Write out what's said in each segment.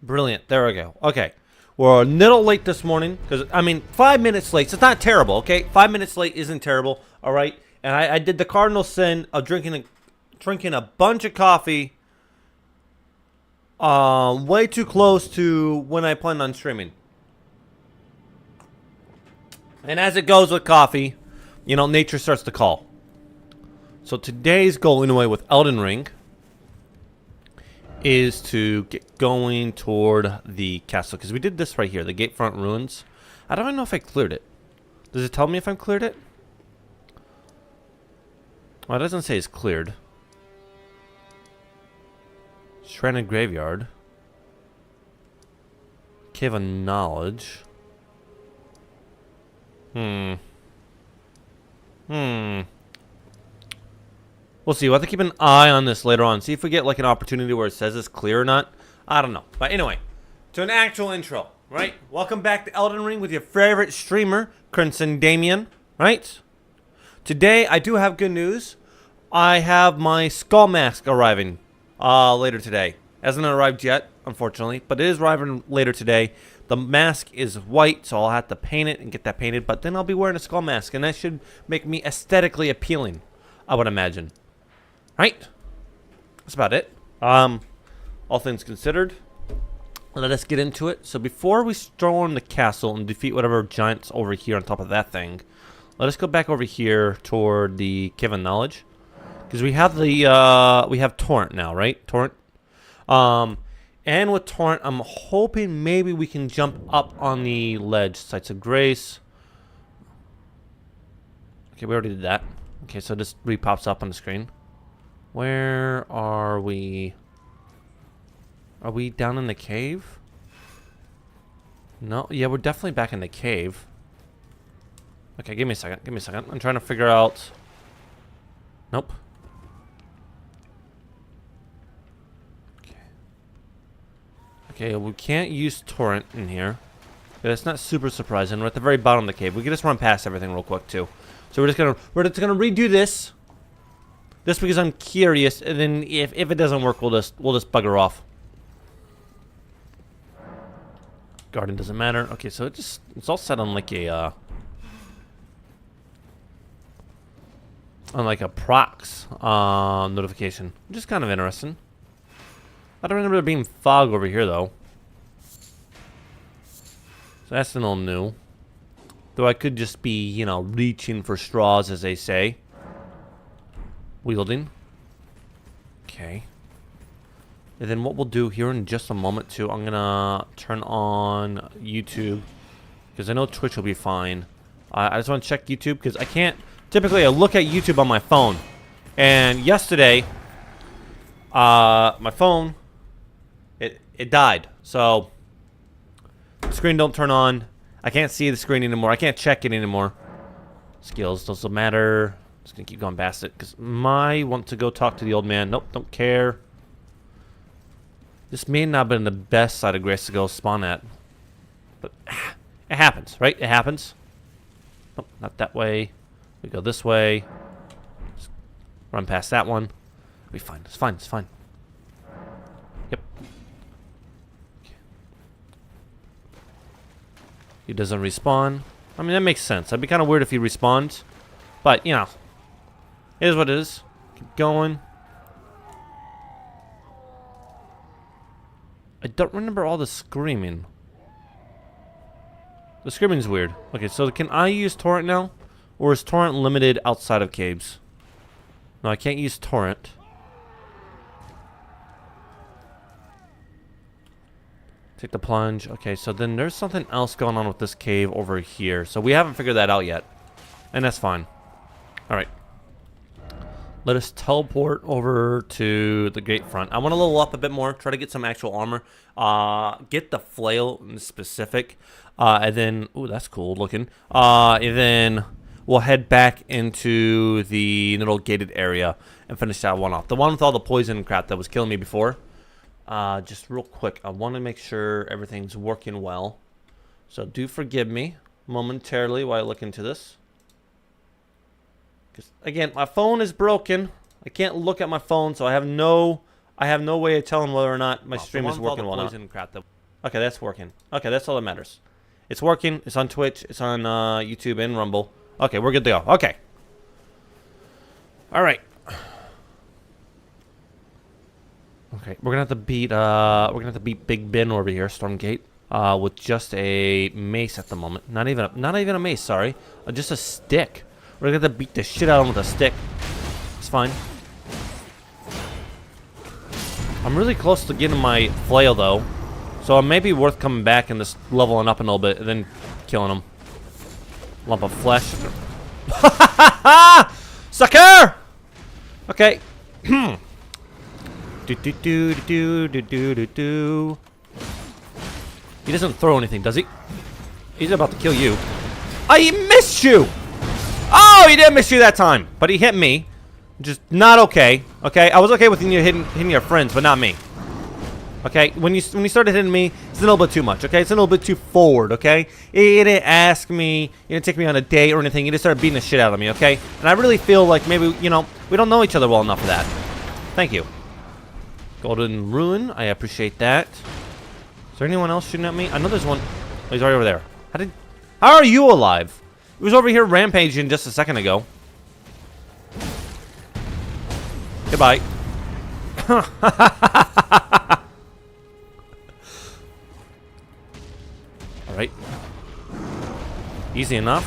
Brilliant. There we go. Okay. We're a little late this morning because, I mean, 5 minutes late. So it's not terrible, okay? 5 minutes late isn't terrible, all right? And I did the cardinal sin of drinking a bunch of coffee way too close to when I planned on streaming. And as it goes with coffee, you know, nature starts to call. So today's goal, anyway, with Elden Ring is to get going toward the castle. Because we did this right here, the Gatefront Ruins. I don't even know if I cleared it. Does it tell me if I've cleared it? Well, it doesn't say it's cleared. Shredded Graveyard. Cave of Knowledge. We'll see. We'll have to keep an eye on this later on. See if we get like an opportunity where it says it's clear or not. I don't know. But anyway, to an actual intro, right? Welcome back to Elden Ring with your favorite streamer, Crimson Damien, right? Today, I do have good news. I have my skull mask arriving later today. Hasn't arrived yet, unfortunately, but it is arriving later today. The mask is white, so I'll have to paint it and get that painted, but then I'll be wearing a skull mask, and that should make me aesthetically appealing, I would imagine. Right? That's about it. All things considered, let us get into it. So before we storm the castle and defeat whatever giants over here on top of that thing, let us go back over here toward the Cave of Knowledge. Because we have the, we have Torrent now, right? Torrent. And with Torrent, I'm hoping maybe we can jump up on the ledge. Sites of Grace. Okay, we already did that. Okay, so this re-pops up on the screen. Where are we? Are we down in the cave? No, yeah, we're definitely back in the cave. Okay, give me a second. Give me a second. I'm trying to figure out. Nope. Okay, we can't use Torrent in here. That's not super surprising. We're at the very bottom of the cave. We can just run past everything real quick too. So we're just gonna redo this. Just because I'm curious, and then if it doesn't work, we'll just bugger off. Garden doesn't matter. Okay, so it's all set on like a prox notification, which is kind of interesting. I don't remember there being fog over here though, so that's a little new. Though I could just be, you know, reaching for straws, as they say. Wielding. Okay. And then what we'll do here in just a moment too, I'm gonna turn on YouTube because I know Twitch will be fine. I just want to check YouTube because I can't. Typically, I look at YouTube on my phone, and yesterday, my phone it died. So the screen don't turn on. I can't see the screen anymore. I can't check it anymore. Skills doesn't matter. Just gonna keep going past it because I want to go talk to the old man. Nope, don't care. This may not have been the best side of Grace to go spawn at, but it happens, right? It happens. Nope, not that way. We go this way. Just run past that one. It'll be fine. It's fine. It's fine. Yep. Okay. He doesn't respawn. I mean, that makes sense. That'd be kind of weird if he respawns, but you know. It is what it is. Keep going. I don't remember all the screaming. The screaming's weird. Okay, so can I use Torrent now? Or is Torrent limited outside of caves? No, I can't use Torrent. Take the plunge. Okay, so then there's something else going on with this cave over here. So we haven't figured that out yet. And that's fine. Alright. Let us teleport over to the gate front. I want to level up a bit more. Try to get some actual armor. Get the flail in specific. And then... Ooh, that's cool looking. And then we'll head back into the little gated area and finish that one off. The one with all the poison crap that was killing me before. Just real quick. I want to make sure everything's working well. So do forgive me momentarily while I look into this. Again, my phone is broken. I can't look at my phone, so I have no I have no way of telling whether or not my stream is working well or not. Okay, that's working. Okay, that's all that matters. It's working. It's on Twitch. It's on YouTube and Rumble. Okay, we're good to go. Okay. All right. Okay, we're gonna have to beat Big Ben over here, Stormgate, with just a mace at the moment. Not even a mace. Sorry, just a stick. We're gonna have to beat the shit out of him with a stick. It's fine. I'm really close to getting my flail though, so it may be worth coming back and just leveling up a little bit and then killing him. Lump of flesh. Sucker! Okay. He doesn't throw anything, does he? He's about to kill you. Oh, he missed you! Oh, he didn't miss you that time, but he hit me. Just not okay. Okay, I was okay with you hitting your friends, but not me. Okay, when you started hitting me, it's a little bit too much. Okay, it's a little bit too forward. Okay, he didn't ask me, he didn't take me on a date or anything. He just started beating the shit out of me. Okay, and I really feel like maybe we don't know each other well enough for that. Thank you. Golden Ruin, I appreciate that. Is there anyone else shooting at me? I know there's one. Oh, he's right over there. How are you alive? He was over here rampaging just a second ago. Goodbye. Alright. Easy enough.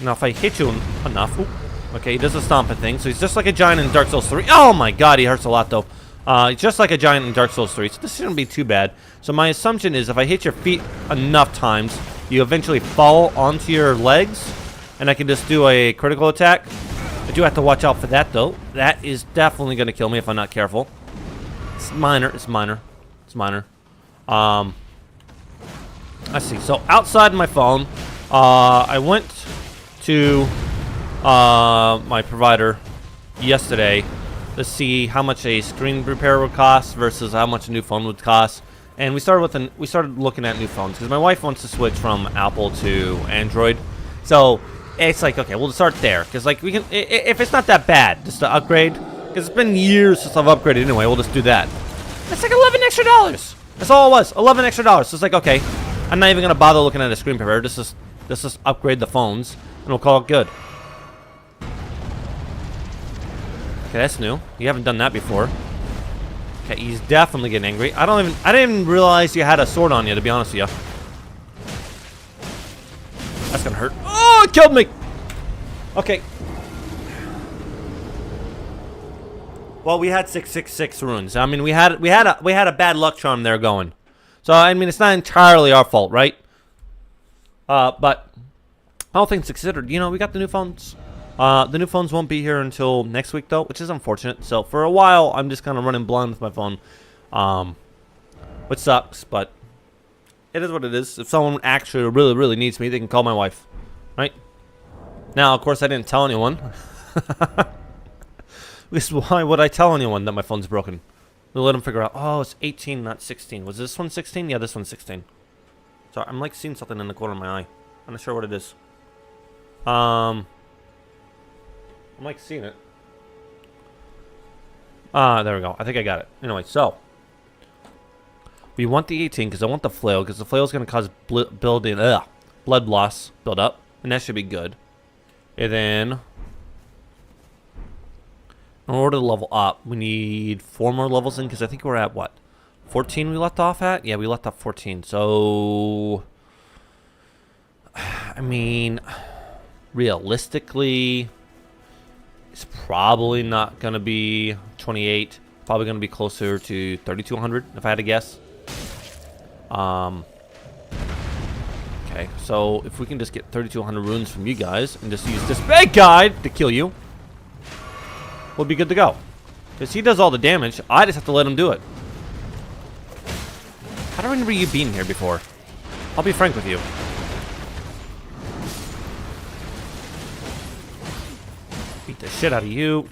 Now if I hit you enough. Ooh, okay, he does the stomping thing. So he's just like a giant in Dark Souls 3. Oh my god, he hurts a lot though. Just like a giant in Dark Souls 3. So this shouldn't be too bad. So my assumption is if I hit your feet enough times, you eventually fall onto your legs. And I can just do a critical attack. I do have to watch out for that though. That is definitely going to kill me if I'm not careful. It's minor. It's minor. It's minor. Let's see. So outside my phone, I went to my provider yesterday to see how much a screen repair would cost versus how much a new phone would cost, and we started looking at new phones because my wife wants to switch from Apple to Android. So it's like, okay, we'll start there because like we can, if it's not that bad, just to upgrade, because it's been years since I've upgraded anyway. We'll just do that. It's like $11 extra. That's all it was. $11 extra. So it's like, okay, I'm not even gonna bother looking at a screen repair. Just upgrade the phones and we'll call it good. Okay, that's new. You haven't done that before. Okay, he's definitely getting angry. I didn't even realize you had a sword on you, to be honest with you. That's gonna hurt. Oh, it killed me! Okay. Well, we had 666 runes. I mean, we had a bad luck charm there going. So I mean, it's not entirely our fault, right? But all things considered, we got the new phones. The new phones won't be here until next week, though, which is unfortunate. So for a while, I'm just kind of running blind with my phone, which sucks, but it is what it is. If someone actually really, really needs me, they can call my wife, right? Now, of course, I didn't tell anyone. Why would I tell anyone that my phone's broken? We'll let them figure out, oh, it's 18, not 16. Was this one 16? Yeah, this one's 16. So I'm like seeing something in the corner of my eye. I'm not sure what it is. I'm like seeing it. There we go. I think I got it. Anyway, so we want the 18 because I want the flail, because the flail is going to cause blood loss build up, and that should be good. And then in order to level up, we need 4 more levels in, because I think we're at what, 14 we left off at? Yeah, we left off 14. So I mean, realistically, it's probably not going to be 28. Probably going to be closer to 3,200 if I had to guess. Okay, so if we can just get 3,200 runes from you guys and just use this big guy to kill you, we'll be good to go. Because he does all the damage. I just have to let him do it. How do I remember you being here before? I'll be frank with you. Beat the shit out of you.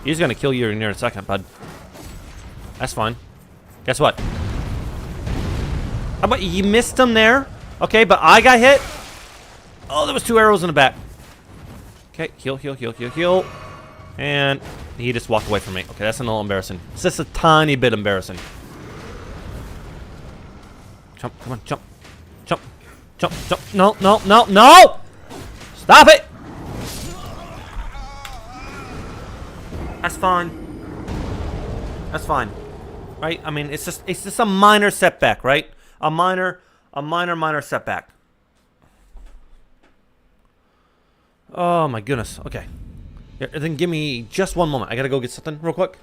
He's gonna kill you in a second, bud. That's fine. Guess what? How about you missed him there? Okay, but I got hit. Oh, there was 2 arrows in the back. Okay, heal, heal, heal, heal, heal. And He just walked away from me. Okay, that's a little embarrassing. It's just a tiny bit embarrassing. Jump, come on, jump. Jump, jump, jump. No, no, no, no! Stop it! That's fine. That's fine. Right? I mean, it's just a minor setback, right? A minor setback. Oh my goodness. Okay. Yeah, then give me just one moment. I gotta go get something real quick.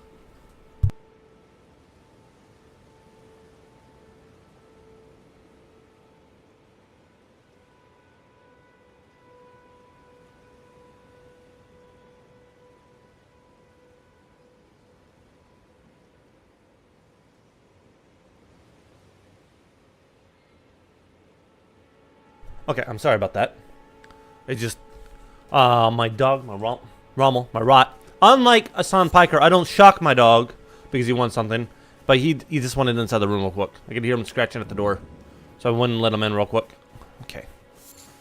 Okay, I'm sorry about that. It just, my dog, my Rommel, my Rot. Unlike Asan Piker, I don't shock my dog because he wants something, but he just wanted inside the room real quick. I could hear him scratching at the door, so I wouldn't let him in real quick. Okay,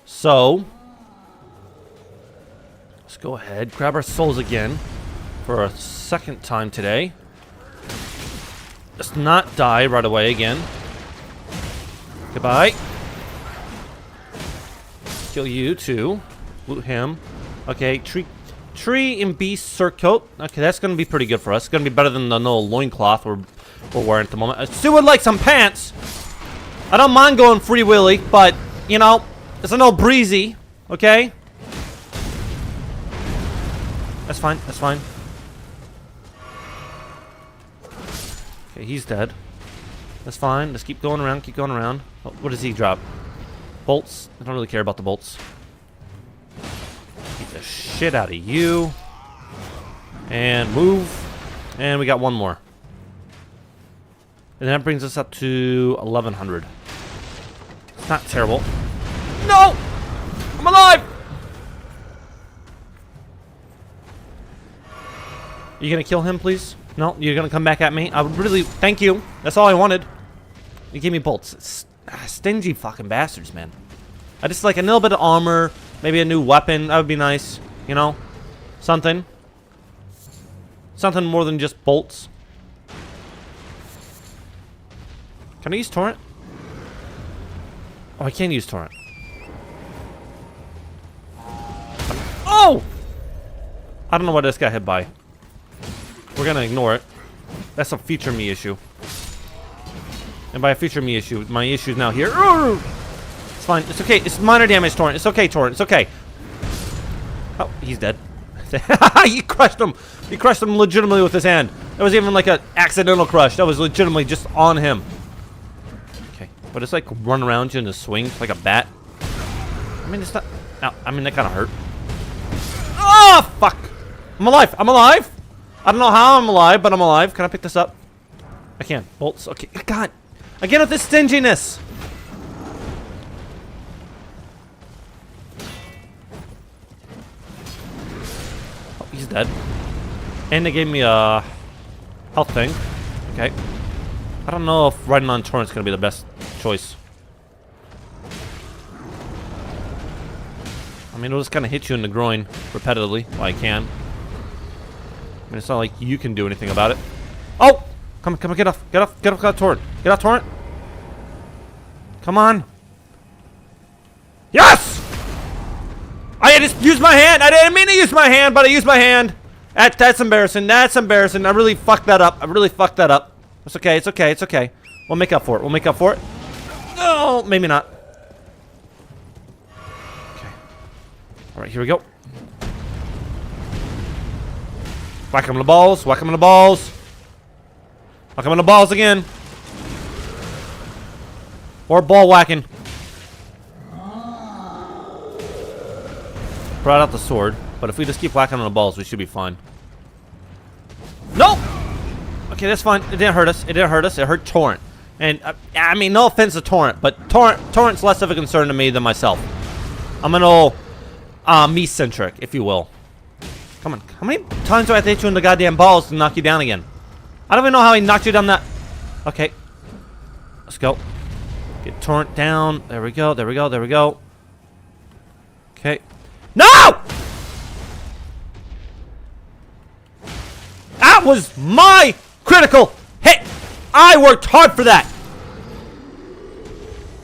so let's go ahead, grab our souls again for a second time today. Let's not die right away again. Goodbye. Kill you too. Loot him. Okay, tree and beast surcoat. Okay, that's gonna be pretty good for us. It's gonna be better than the no loincloth we're wearing at the moment. I still would like some pants. I don't mind going free willy, but you know, it's a no breezy. Okay. That's fine. That's fine. Okay, he's dead. That's fine. Let's keep going around. Keep going around. Oh, what does he drop? Bolts. I don't really care about the bolts. Beat the shit out of you. And move. And we got one more. And that brings us up to 1100. It's not terrible. No! I'm alive! Are you gonna kill him, please? No? You're gonna come back at me? I would really... Thank you. That's all I wanted. You gave me bolts. It's stingy fucking bastards, man. I just like a little bit of armor, maybe a new weapon. That would be nice, you know, something more than just bolts. Can I use torrent? Oh, I can't use torrent. Oh! I don't know what this got hit by. We're gonna ignore it. That's a future me issue. And by a future me issue, my issue is now here. It's fine. It's okay. It's minor damage, Torrent. It's okay, Torrent. It's okay. Oh, he's dead. He crushed him. He crushed him legitimately with his hand. That was even like an accidental crush. That was legitimately just on him. Okay. But it's like run around you in a swing like a bat. I mean, it's not... No, I mean, that kind of hurt. Oh, fuck. I'm alive. I'm alive. I don't know how I'm alive, but I'm alive. Can I pick this up? I can. Bolts. Okay. God. Again with this stinginess. Oh, he's dead. And they gave me a health thing. Okay. I don't know if riding on torrent's gonna be the best choice. I mean, it'll just kind of hit you in the groin repetitively while I can. I mean, it's not like you can do anything about it. Oh! Come on, get off, get off, torrent. Get off, torrent. Come on. Yes! I just used my hand. I didn't mean to use my hand, but I used my hand. That's embarrassing. That's embarrassing. I really fucked that up. It's okay, it's okay, it's okay. We'll make up for it. We'll make up for it. No, maybe not. Okay. All right, here we go. Whack him in the balls. Whack him in the balls. Whack him in the balls again. Or ball whacking. Brought out the sword, but if we just keep whacking on the balls, we should be fine. No! Okay, that's fine. It didn't hurt us. It didn't hurt us. It hurt Torrent. And, I mean, no offense to Torrent, but Torrent's less of a concern to me than myself. I'm an old, me-centric, if you will. Come on. How many times do I have to hit you in the goddamn balls to knock you down again? I don't even know how he knocked you down that... Okay. Let's go. Get Torrent down. There we go. There we go. There we go. Okay. No! That was my critical hit. I worked hard for that.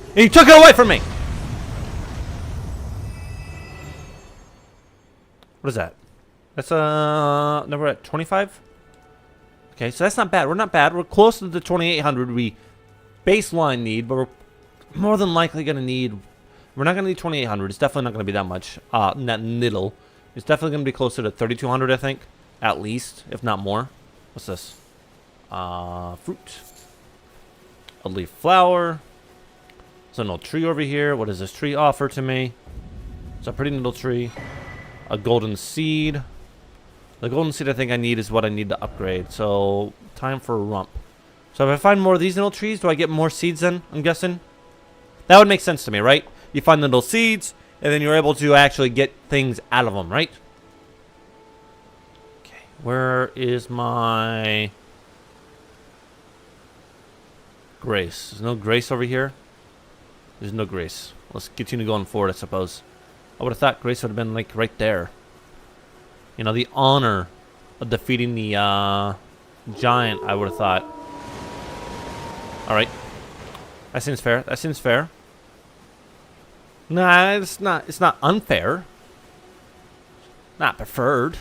And you took it away from me. What is that? That's number at 25. Okay, so that's not bad. We're not bad. We're close to the 2800 we baseline need, but we're more than likely gonna need. We're not gonna need 2800. It's definitely not gonna be that much. That middle. It's definitely gonna be closer to 3200, I think, at least, if not more. What's this? Fruit. A leaf flower. There's an old tree over here. What does this tree offer to me? It's a pretty little tree. A golden seed. The golden seed I think I need is what I need to upgrade. So, time for a rump. So if I find more of these little trees, do I get more seeds then, I'm guessing? That would make sense to me, right? You find the little seeds, and then you're able to actually get things out of them, right? Okay, where is my grace? There's no grace over here? There's no grace. Let's continue going forward, I suppose. I would have thought grace would have been, like, right there. You know, the honor of defeating the giant, I would have thought. Alright. That seems fair. That seems fair. Nah, it's not unfair. Not preferred.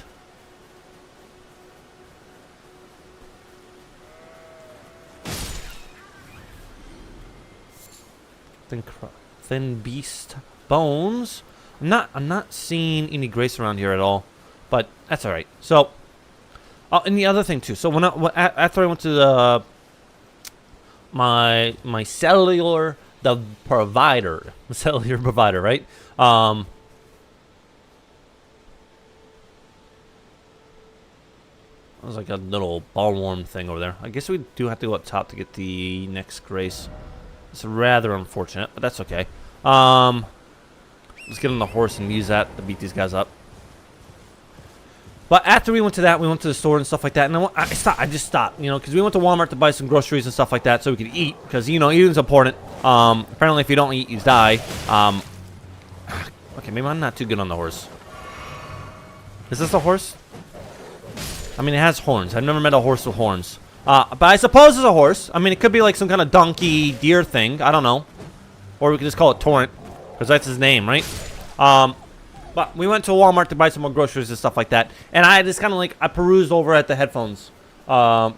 Thin beast bones. I'm not seeing any grace around here at all. But that's all right. So, and the other thing too. So after I went to the my cellular provider, right? There's like a little ball worm thing over there. I guess we do have to go up top to get the next grace. It's rather unfortunate, but that's okay. Let's get on the horse and use that to beat these guys up. But after we went to that, we went to the store and stuff like that. And I just stopped, you know, because we went to Walmart to buy some groceries and stuff like that so we could eat. Because, you know, eating's important. Apparently, if you don't eat, you die. Okay, maybe I'm not too good on the horse. Is this a horse? I mean, it has horns. I've never met a horse with horns. But I suppose it's a horse. I mean, it could be like some kind of donkey deer thing. I don't know. Or we could just call it Torrent. Because that's his name, right? But we went to Walmart to buy some more groceries and stuff like that. And I just kind of like, I perused over at the headphones. To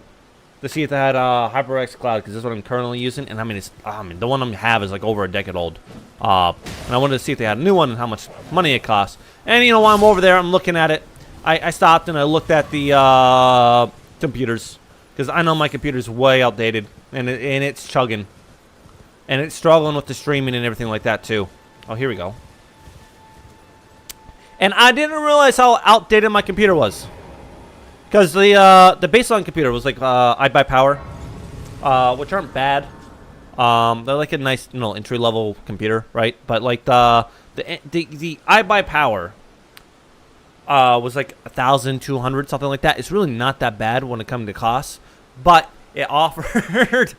see if they had HyperX Cloud. Because this is what I'm currently using. And I mean, the one I have is like over a decade old. And I wanted to see if they had a new one and how much money it costs. And you know, while I'm over there, I'm looking at it. I stopped and I looked at the computers. Because I know my computer's way outdated. And it's chugging. And it's struggling with the streaming and everything like that too. Oh, here we go. And I didn't realize how outdated my computer was. Because the baseline computer was like iBuyPower. Which aren't bad. They're like a nice, you know, entry-level computer, right? But like the iBuyPower was like 1,200, something like that. It's really not that bad when it comes to costs. But it offered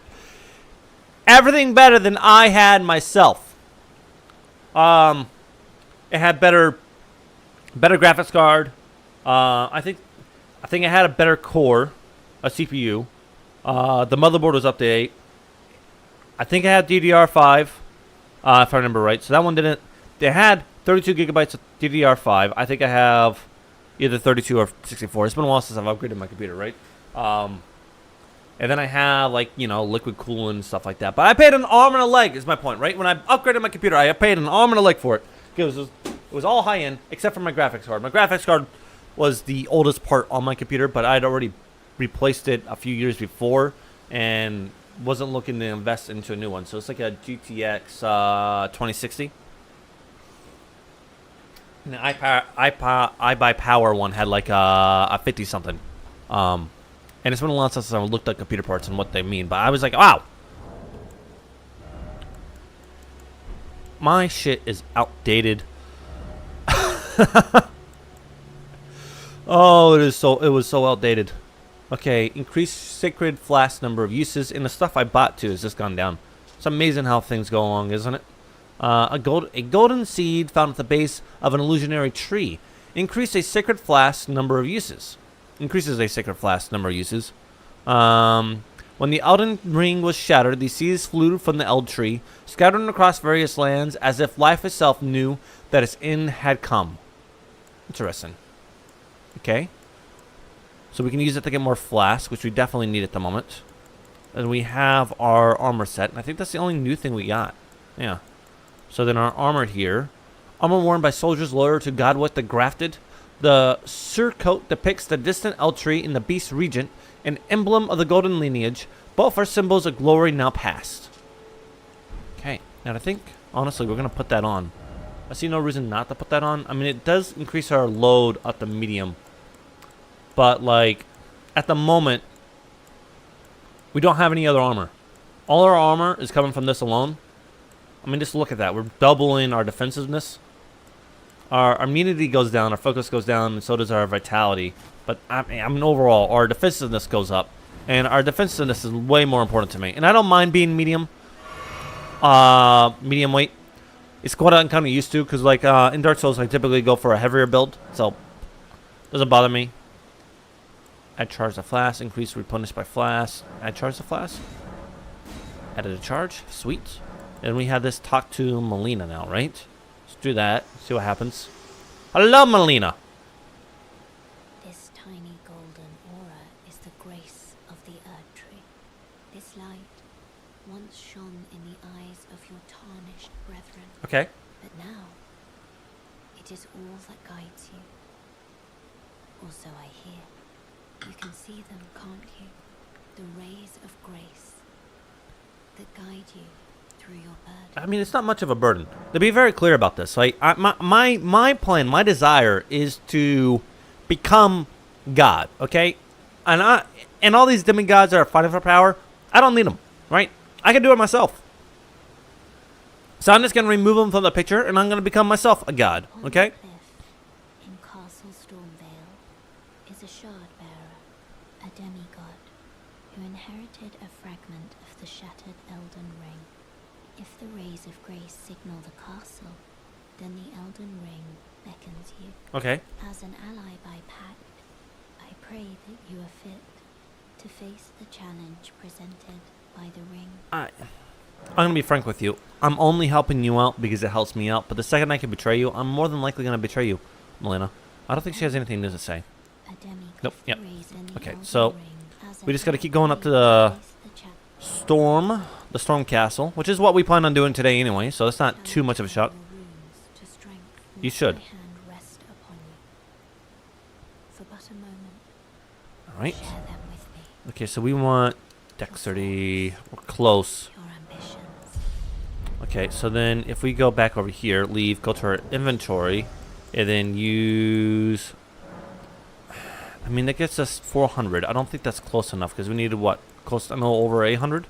everything better than I had myself. It had better graphics card. I think it had a better core, a CPU. The motherboard was up to 8. I think it had DDR5, if I remember right. So that one didn't. They had 32 gigabytes of DDR5. I think I have either 32 or 64. It's been a while since I've upgraded my computer, right? And then I have, like, you know, liquid cooling and stuff like that. But I paid an arm and a leg, is my point, right? When I upgraded my computer, I paid an arm and a leg for it. Because it was all high-end, except for my graphics card. My graphics card was the oldest part on my computer, but I had already replaced it a few years before and wasn't looking to invest into a new one. So it's like a GTX 2060. And the iBuyPower one had like a 50-something. And it's been a long time since I looked at computer parts and what they mean. But I was like, wow. My shit is outdated. Oh, it was so outdated. Okay, increase sacred flask number of uses. And the stuff I bought too has just gone down. It's amazing how things go along, isn't it? A golden seed found at the base of an illusionary tree. Increase a sacred flask number of uses. increases a sacred flask number of uses. When the Elden Ring was shattered, the seeds flew from the Eld Tree, scattering across various lands as if life itself knew that its end had come. Interesting. Okay. So we can use it to get more flasks, which we definitely need at the moment. And we have our armor set, and I think that's the only new thing we got. Yeah. So then our armor here. Armor worn by soldiers loyal to Godwit the Grafted. The surcoat depicts the distant Eld Tree in the Beast Regent, an emblem of the golden lineage. Both are symbols of glory now past. Okay, and I think, honestly, we're going to put that on. I see no reason not to put that on. I mean, it does increase our load up to medium. But, like, at the moment, we don't have any other armor. All our armor is coming from this alone. I mean, just look at that. We're doubling our defensiveness. Our immunity goes down, our focus goes down, and so does our vitality. But, I mean, overall, our defensiveness goes up. And our defensiveness is way more important to me. And I don't mind being medium. Medium weight. It's what I'm kind of used to, because, like, in Dark Souls, I typically go for a heavier build. So, doesn't bother me. Add charge the flask. Increase replenish by flask. Add charge the flask. Added a charge. Sweet. And we have this talk to Melina now, right? Let's do that. See what happens. Hello, Melina. This tiny golden aura is the grace of the Earth Tree. This light once shone in the eyes of your tarnished brethren. Okay. But now, it is all that guides you. Also, I hear. You can see them, can't you? The rays of grace that guide you through your burden. I mean, it's not much of a burden. To be very clear about this, like my plan, my desire is to become God. Okay, and all these demigods that are fighting for power, I don't need them. Right? I can do it myself. So I'm just gonna remove them from the picture, and I'm gonna become myself a god. Okay? On the cliff in Castle Stormvale is a shard bearer, a demigod, who inherited a fragment of the shattered Elden Ring. If the rays of grace signal the castle, then the Elden Ring beckons you. Okay. As an ally by pact, I pray that you are fit to face the challenge presented by the ring. I'm gonna be frank with you. I'm only helping you out because it helps me out. But the second I can betray you, I'm more than likely gonna betray you, Melina. I don't think she has anything new to say. Nope. Yep. Okay. So we just gotta keep going up to the Storm Castle, which is what we plan on doing today anyway. So that's not too much of a shock. You should. All right. Okay. So we want dexterity. We're close. Okay, so then if we go back over here, leave, go to our inventory, and then use... I mean, that gets us 400. I don't think that's close enough, because we needed, what, close to, no, over 800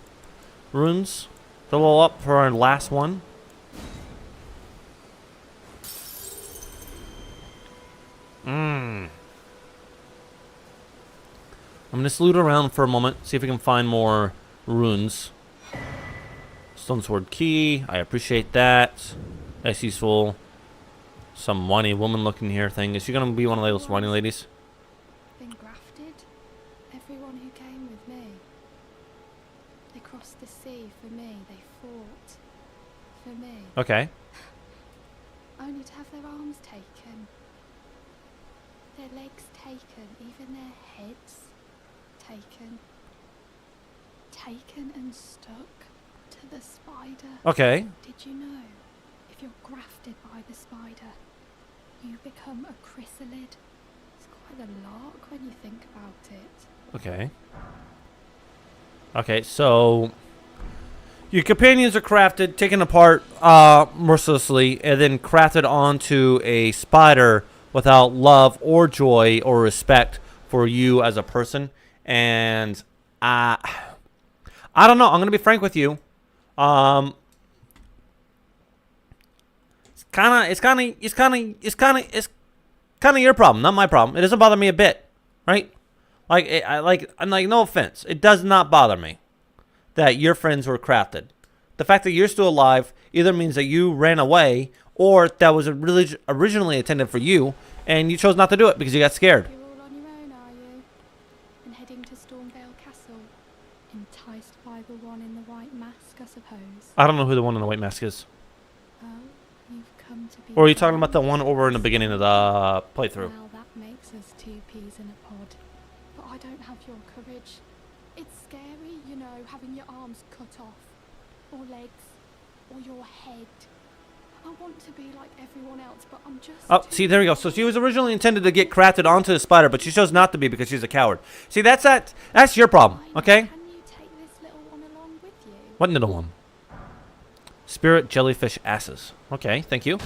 runes to level up for our last one. I'm going to loot around for a moment, see if we can find more runes. Stone sword key. I appreciate that. That's useful. Some whiny woman looking here thing. Is she gonna be one of those whiny ladies? Been grafted. Everyone who came with me. They crossed the sea for me. They fought for me. Okay. Only to have their arms taken. Their legs taken. Even their heads taken. Taken and stuck to the spider. Okay. Did you know, if you're grafted by the spider, you become a chrysalid? It's quite a lark when you think about it. Okay. Okay, so your companions are crafted, taken apart mercilessly, and then crafted onto a spider without love or joy or respect for you as a person. And I don't know. I'm gonna be frank with you. It's kind of your problem, not my problem. It doesn't bother me a bit, right? I'm like, no offense, it does not bother me that your friends were crafted. The fact that you're still alive either means that you ran away, or that was originally intended for you, and you chose not to do it because you got scared. You're all on your own, are you? Enticed by the one in the white mask, I suppose. I don't know who the one in the white mask is. Oh, you've come to be. Or are you talking about the one over in the beginning of the playthrough? Well, that makes us two peas in a pod. But I don't have your courage. It's scary, you know, having your arms cut off, or legs, or your head. I want to be like everyone else, but I'm just. Oh, see, there we go. So she was originally intended to get crafted onto the spider, but she chose not to be because she's a coward. See, that's that. That's your problem, okay? Can you take this little one along with you? What little one? Spirit jellyfish asses. Okay, thank you.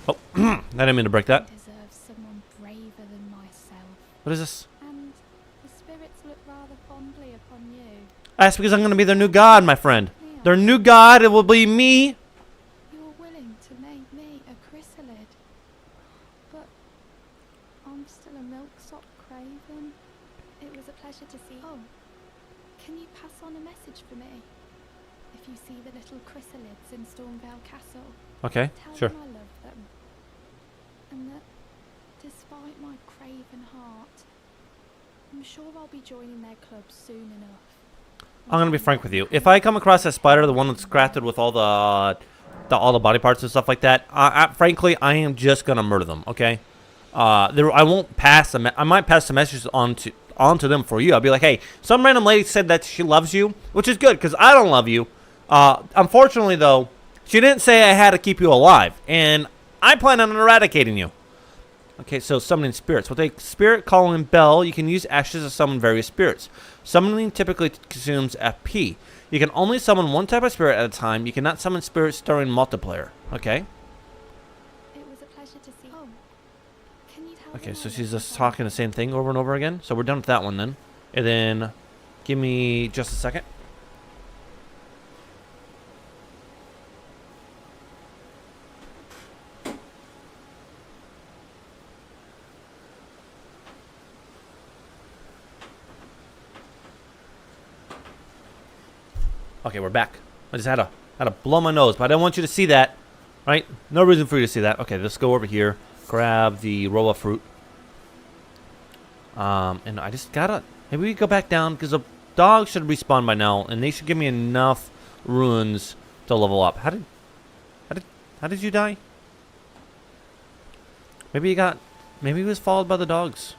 Oh, I didn't mean to break that. I deserve someone braver than myself. What is this? And the spirits look rather fondly upon you. That's because I'm going to be their new god, my friend. Their new god, it will be me. You're willing to make me a chrysalid. But I'm still a milksop craven. It was a pleasure to see. Oh, can you pass on a message for me? If you see the little chrysalids in Stormvale Castle, Okay, tell sure. them I love them. And that despite my craven heart, I'm sure I'll be joining their club soon enough. I'm going to be frank with you. If I come across that spider, the one that's crafted with all the body parts and stuff like that, frankly, I am just going to murder them, okay? I won't pass them. I might pass the message on to them for you. I'll be like, hey, some random lady said that she loves you, which is good because I don't love you. Unfortunately, though, she didn't say I had to keep you alive, and I plan on eradicating you. Okay, so summoning spirits. With a spirit calling bell, you can use ashes to summon various spirits. Summoning typically consumes FP. You can only summon one type of spirit at a time. You cannot summon spirits during multiplayer. Okay. It was a pleasure to see. Oh, can you tell Okay, them so I she's love just them? talking the same thing over and over again. So we're done with that one then. And then, give me just a second. Okay, we're back. I just had to blow my nose, but I didn't want you to see that. Right? No reason for you to see that. Okay, let's go over here. Grab the roll of fruit. And I just gotta... Maybe we go back down, because the dog should respawn by now, and they should give me enough runes to level up. How did you die? Maybe he was followed by the dogs.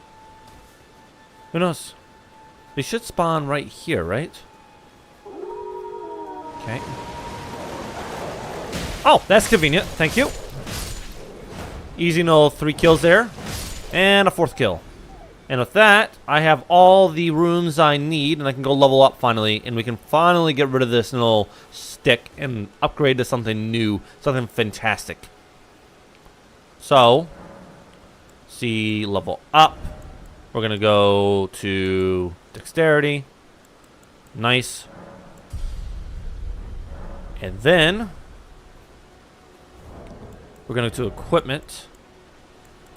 Who knows? They should spawn right here, right? Okay. Oh, that's convenient. Thank you. Easy, no 3 kills there. And a 4th kill. And with that, I have all the rooms I need, and I can go level up finally, and we can finally get rid of this little stick and upgrade to something new, something fantastic. So, see, level up. We're going to go to dexterity. Nice. And then we're going to do equipment,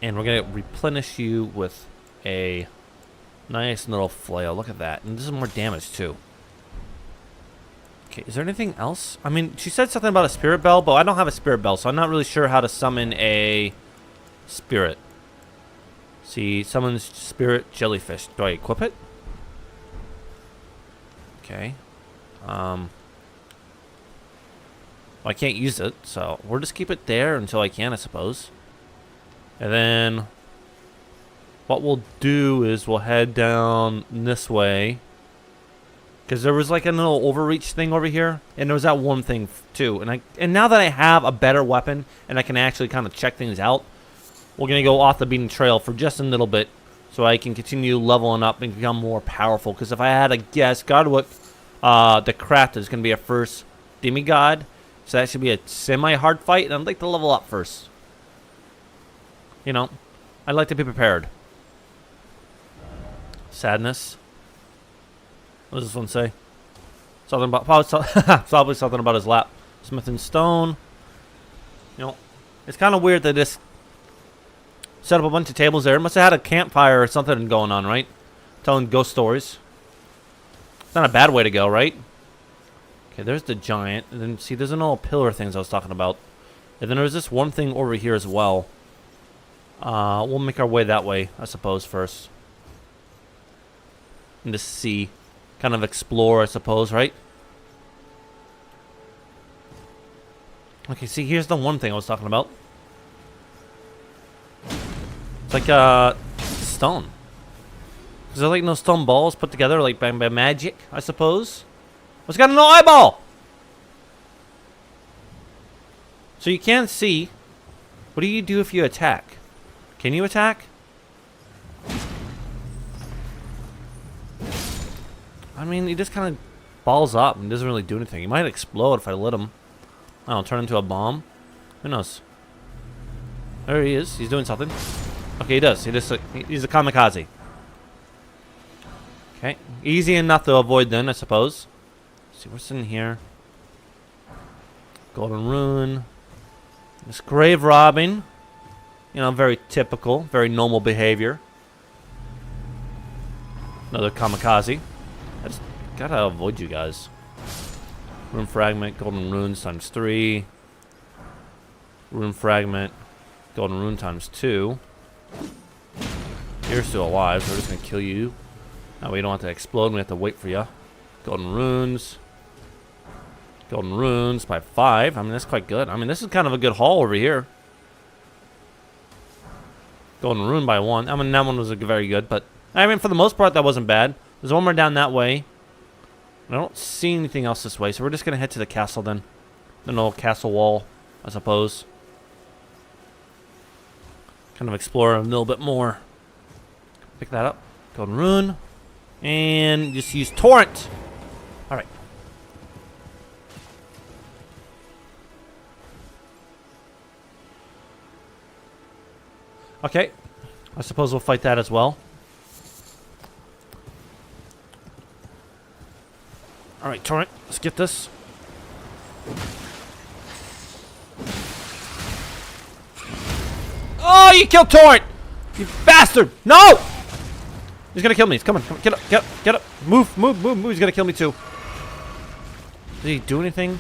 and we're going to replenish you with a nice little flail. Look at that. And this is more damage too. Okay, is there anything else? I mean, she said something about a spirit bell, but I don't have a spirit bell, so I'm not really sure how to summon a spirit. See, summons spirit jellyfish. Do I equip it? Okay. Well, I can't use it, so we'll just keep it there until I can, I suppose. And then what we'll do is we'll head down this way, because there was like a little overreach thing over here, and there was that one thing too. And now that I have a better weapon and I can actually kind of check things out, we're gonna go off the beaten trail for just a little bit, so I can continue leveling up and become more powerful. Because if I had to guess, Godwick, the craft is gonna be a first demigod. So that should be a semi-hard fight, and I'd like to level up first. You know, I'd like to be prepared. Sadness. What does this one say? Something about probably something about his lap. Smith and stone. You know, it's kind of weird that this set up a bunch of tables there. Must have had a campfire or something going on, right? Telling ghost stories. It's not a bad way to go, right? Okay, there's the giant. And then, see, there's an old pillar things I was talking about. And then there's this one thing over here as well. We'll make our way that way, I suppose, first. And just see kind of explore, I suppose, right? Okay, see, here's the one thing I was talking about. It's like stone. Is there like no stone balls put together like by magic, I suppose? What's got no eyeball? So you can't see. What do you do if you attack? Can you attack? I mean, he just kind of balls up and doesn't really do anything. He might explode if I let him. I don't know, turn into a bomb. Who knows? There he is. He's doing something. Okay, he does. He's a kamikaze. Okay, easy enough to avoid then, I suppose. Let's see what's in here. Golden rune. This grave robbing. You know, very typical, very normal behavior. Another kamikaze. I just gotta avoid you guys. Rune fragment, golden runes times 3. Rune fragment, golden rune times 2. You're still alive, so we're just gonna kill you. Now we don't have to explode, we have to wait for you. Golden runes. Golden runes by 5. I mean, that's quite good. I mean, this is kind of a good haul over here. Golden rune by 1. I mean, that one was very good, but I mean, for the most part, that wasn't bad. There's one more down that way. I don't see anything else this way, so we're just gonna head to the castle then. An old castle wall, I suppose. Kind of explore a little bit more. Pick that up. Golden rune. And just use torrent. Alright. Okay. I suppose we'll fight that as well. Alright, torrent. Let's get this. Oh, you killed torrent! You bastard! No! He's gonna kill me. He's coming. Come on. Get up. Get up. Get up. Move. Move. Move. Move. He's gonna kill me too. Did he do anything?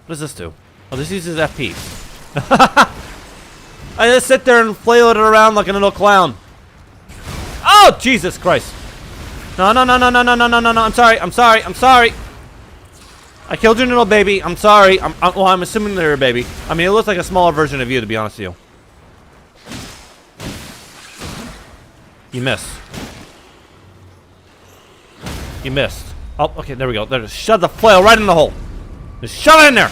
What does this do? Oh, this uses FP. I just sit there and flail it around like a little clown. Oh, Jesus Christ. No, no, no, no, no, no, no, no, no, no. I'm sorry. I'm sorry. I'm sorry. I killed your little baby. I'm sorry. Well, I'm assuming they're a baby. I mean, it looks like a smaller version of you, to be honest with you. You missed. You missed. Oh, okay, there we go. There, just shove the flail right in the hole. Just shove it in there.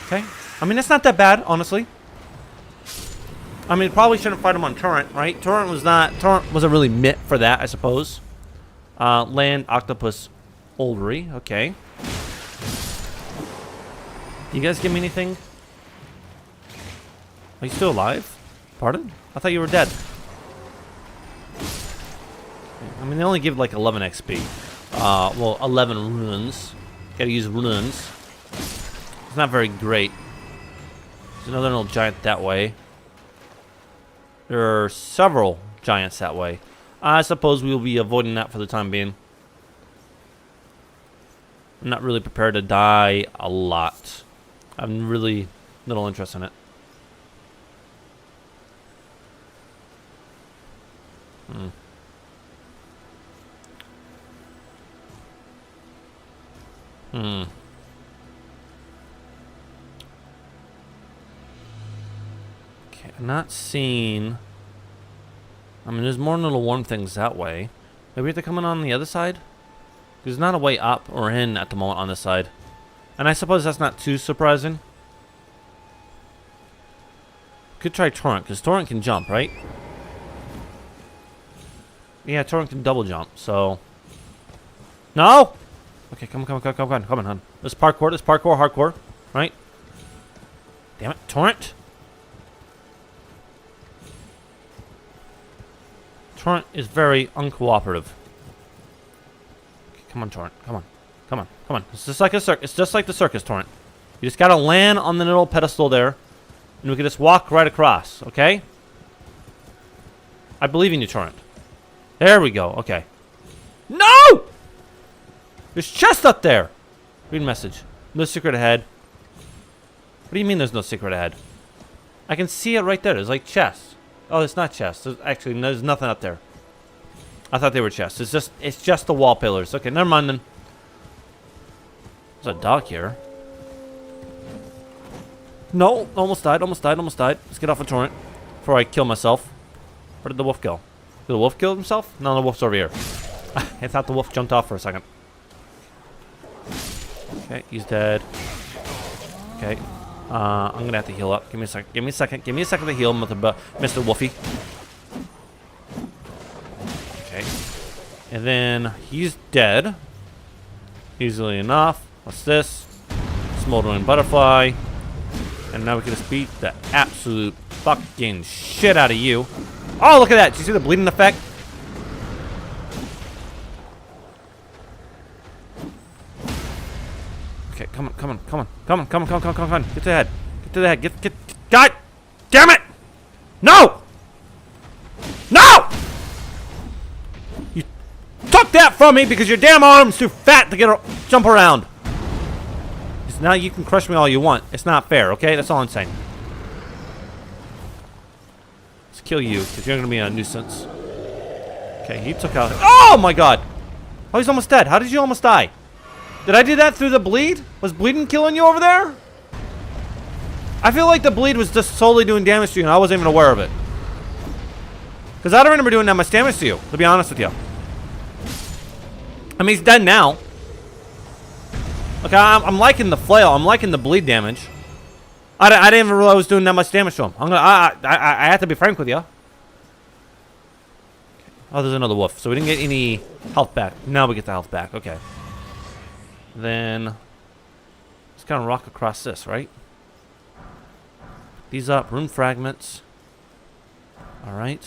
Okay. I mean, it's not that bad, honestly. I mean, probably shouldn't fight him on torrent, right? Torrent wasn't really meant for that, I suppose. Land octopus oldery. Okay. You guys give me anything? Are you still alive? Pardon? I thought you were dead. I mean, they only give like 11 XP. Well, 11 runes. Gotta use runes. It's not very great. There's another little giant that way. There are several giants that way. I suppose we'll be avoiding that for the time being. I'm not really prepared to die a lot. I'm really little interest in it. Okay, I'm not seeing. I mean, there's more little warm things that way. Maybe we have to come in on the other side? There's not a way up or in at the moment on this side. And I suppose that's not too surprising. Could try torrent, because torrent can jump, right? Yeah, torrent can double jump, so. No! Okay, come on, hon. This parkour, hardcore, right? Damn it, torrent. Torrent is very uncooperative. Okay, come on, torrent, come on. It's just like a circus. It's just like the circus, torrent. You just gotta land on the little pedestal there, and we can just walk right across. Okay? I believe in you, torrent. There we go. Okay. No! There's chest up there. Read message. No secret ahead. What do you mean there's no secret ahead? I can see it right there. There's like chest. Oh, it's not chest. There's nothing up there. I thought they were chests. It's just the wall pillars. Okay, never mind then. There's a dog here. No, almost died, almost died, almost died. Let's get off a torrent before I kill myself. Where did the wolf go? Did the wolf kill himself? No, the wolf's over here. I thought the wolf jumped off for a second. Okay, he's dead. Okay. I'm gonna have to heal up. Give me a second. Give me a second. Give me a second to heal, Mr. Wolfie. Okay. And then he's dead. Easily enough. What's this? Smoldering butterfly. And now we can just beat the absolute fucking shit out of you. Oh, look at that. Did you see the bleeding effect? Okay, come on, come on, come on, come on, come on, come on, come on, come on. Get to the head. Get to the head. Get. God damn it! No! No! You took that from me because your damn arm's too fat to jump around. Now you can crush me all you want. It's not fair, okay? That's all I'm saying. Let's kill you, because you're going to be a nuisance. Okay, he took out... Oh, my God! Oh, he's almost dead. How did you almost die? Did I do that through the bleed? Was bleeding killing you over there? I feel like the bleed was just solely doing damage to you, and I wasn't even aware of it. Because I don't remember doing that much damage to you, to be honest with you. I mean, he's dead now. Okay, I'm liking the flail. I'm liking the bleed damage. I didn't even realize I was doing that much damage to him. I have to be frank with you. Okay. Oh, there's another wolf. So we didn't get any health back. Now we get the health back. Okay. Then let's kind of rock across this, right? These up, rune fragments. All right.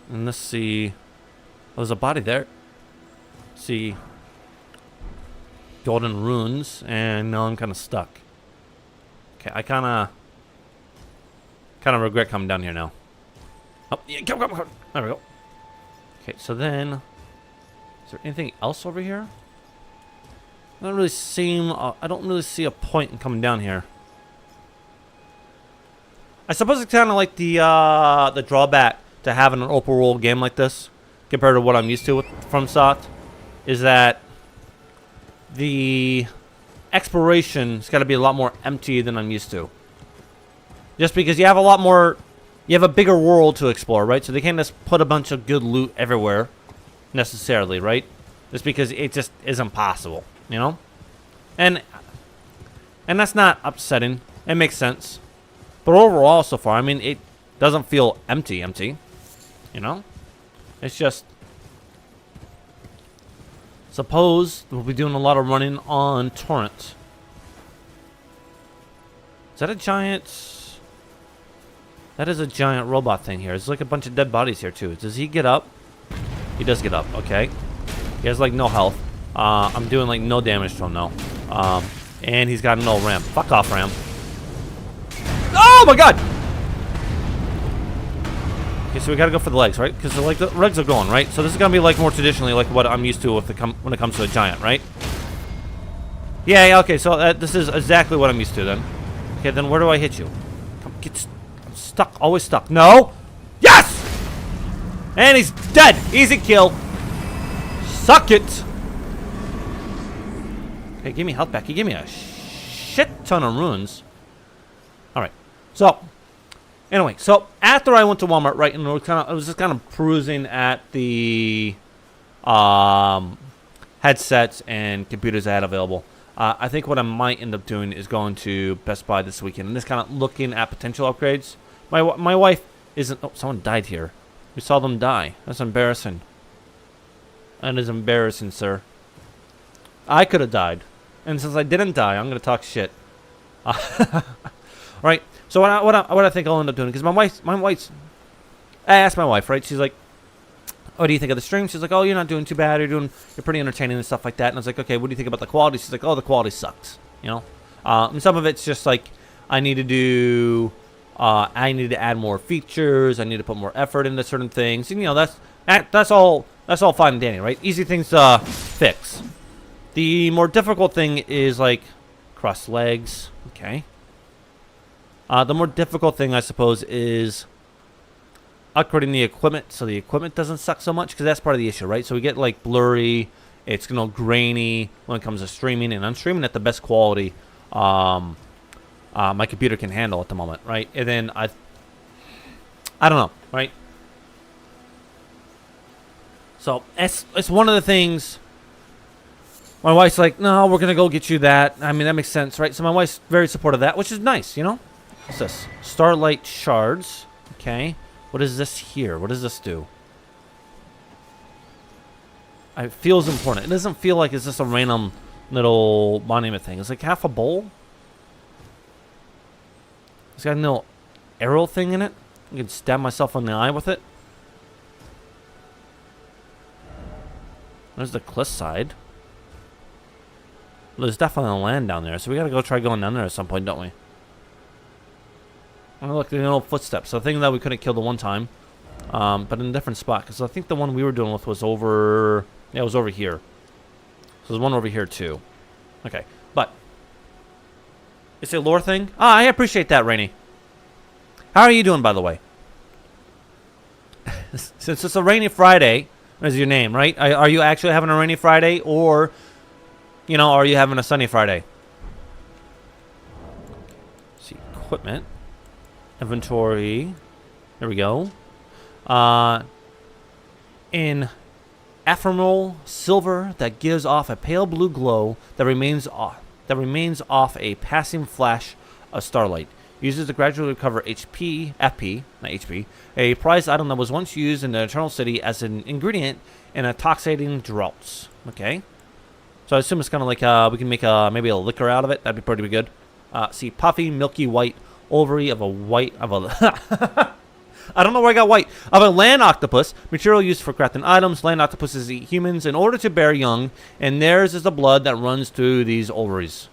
And let's see. Oh, there's a body there. Let's see. Golden runes, and now I'm kind of stuck. Okay, I kind of regret coming down here now. Oh, yeah, come. There we go. Okay, so then, is there anything else over here? I don't really see a point in coming down here. I suppose it's kind of like the drawback to having an open world game like this compared to what I'm used to with FromSoft is that the exploration's got to be a lot more empty than I'm used to. Just because you have a bigger world to explore, right? So they can't just put a bunch of good loot everywhere, necessarily, right? Just because it just isn't possible, you know? And that's not upsetting. It makes sense. But overall, so far, I mean, it doesn't feel empty, you know? It's just... Suppose we'll be doing a lot of running on torrent. Is that a giant? That is a giant robot thing here. There's like a bunch of dead bodies here too. Does he get up? He does get up. Okay. He has like no health. I'm doing like no damage to him though. And he's got no ram. Fuck off, ram. Oh my God! Okay, so we gotta go for the legs, right? Because like the legs are going, right? So this is gonna be like more traditionally like what I'm used to with when it comes to a giant, right? Yeah, okay. So this is exactly what I'm used to then. Okay, then where do I hit you? Come, I'm stuck. Always stuck. No. Yes. And he's dead. Easy kill. Suck it. Okay, give me health back. He gave me a shit ton of runes. All right. So. Anyway, so after I went to Walmart, right, and I was just kind of perusing at the headsets and computers I had available. I think what I might end up doing is going to Best Buy this weekend and just kind of looking at potential upgrades. My wife isn't... Oh, someone died here. We saw them die. That's embarrassing. That is embarrassing, sir. I could have died. And since I didn't die, I'm going to talk shit. Right. So what I think I'll end up doing, because my wife's, I asked my wife, right? She's like, "Oh, do you think of the stream?" She's like, "Oh, you're not doing too bad. You're pretty entertaining and stuff like that." And I was like, "Okay, what do you think about the quality?" She's like, "Oh, the quality sucks." You know, and some of it's just like I need to add more features. I need to put more effort into certain things. And you know, that's all fine and dandy, right? Easy things to fix. The more difficult thing is like cross legs. Okay. The more difficult thing, I suppose, is upgrading the equipment so the equipment doesn't suck so much, because that's part of the issue, right? So we get like blurry, it's grainy when it comes to streaming, and I'm streaming at the best quality my computer can handle at the moment, right? And then I don't know, right? So it's one of the things. My wife's like, no, we're gonna go get you that. I mean, that makes sense, right? So my wife's very supportive of that, which is nice, you know. What's this? Starlight shards. Okay. What is this here? What does this do? It feels important. It doesn't feel like it's just a random little monument thing. It's like half a bowl. It's got a little arrow thing in it. I can stab myself in the eye with it. There's the cliff side. There's definitely land down there, so we gotta go try going down there at some point, don't we? Oh, look, the little footsteps. So the thing that we couldn't kill the one time, but in a different spot. Because I think the one we were dealing with was over... Yeah, it was over here. So there's one over here, too. Okay, but... It's a lore thing? Ah, I appreciate that, Rainy. How are you doing, by the way? Since it's a rainy Friday, is your name, right? Are you actually having a rainy Friday, or... You know, are you having a sunny Friday? Let's see, equipment. Inventory. There we go. In ephemeral silver that gives off a pale blue glow that remains off a passing flash of starlight. Uses to gradually recover FP, not HP, a prized item that was once used in the Eternal City as an ingredient in intoxicating draughts. Okay. So I assume it's kind of like we can make maybe a liquor out of it. That'd be pretty good. See, puffy, milky white ovary of a I don't know where I got white. Of a land octopus, material used for crafting items. Land octopuses eat humans in order to bear young, and theirs is the blood that runs through these ovaries.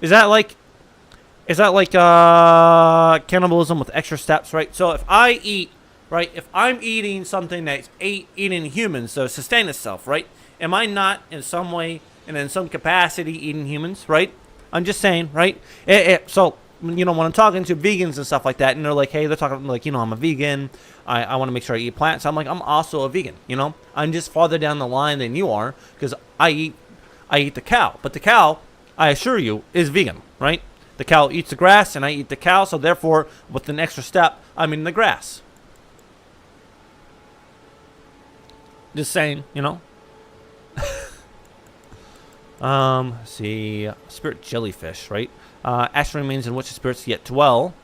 Is that like cannibalism with extra steps, right? So if I eat, right, if I'm eating something that's eating humans to sustain itself, right? Am I not in some way and in some capacity eating humans, right? I'm just saying, right? So, you know, when I'm talking to vegans and stuff like that, and they're like, hey, they're talking like, you know, I'm a vegan. I want to make sure I eat plants. I'm like, I'm also a vegan, you know? I'm just farther down the line than you are because I eat the cow. But the cow, I assure you, is vegan, right? The cow eats the grass and I eat the cow. So therefore, with an extra step, I'm eating the grass. Just saying, you know? See, spirit jellyfish, right? Ash remains in which the spirits yet dwell.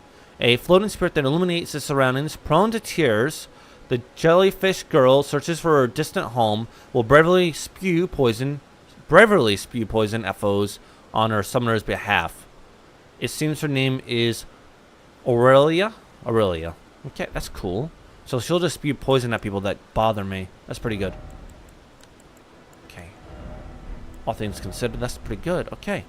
A floating spirit that illuminates the surroundings, prone to tears. The jellyfish girl searches for her distant home, will bravely spew poison at foes on her summoner's behalf. It seems her name is Aurelia. Okay, that's cool. So she'll just spew poison at people that bother me. That's pretty good. Okay. All things considered, that's pretty good. Okay.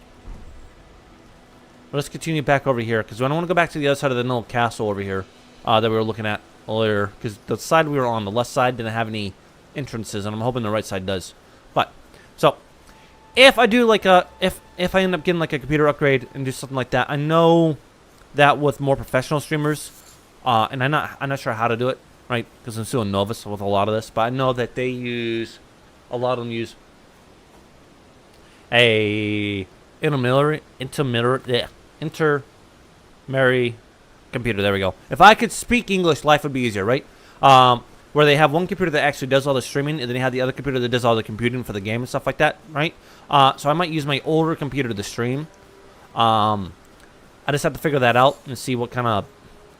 Well, let's continue back over here, because I don't want to go back to the other side of the little castle over here that we were looking at earlier, because the side we were on, the left side, didn't have any entrances, and I'm hoping the right side does. But, so, if I do like if I end up getting like a computer upgrade and do something like that, I know that with more professional streamers, and I'm not sure how to do it, right? Because I'm still a novice with a lot of this, but I know that a lot of them use a intermediary computer. There we go. If I could speak English, life would be easier, right? Where they have one computer that actually does all the streaming, and then they have the other computer that does all the computing for the game and stuff like that, right? So I might use my older computer to stream. I just have to figure that out and see what kind of,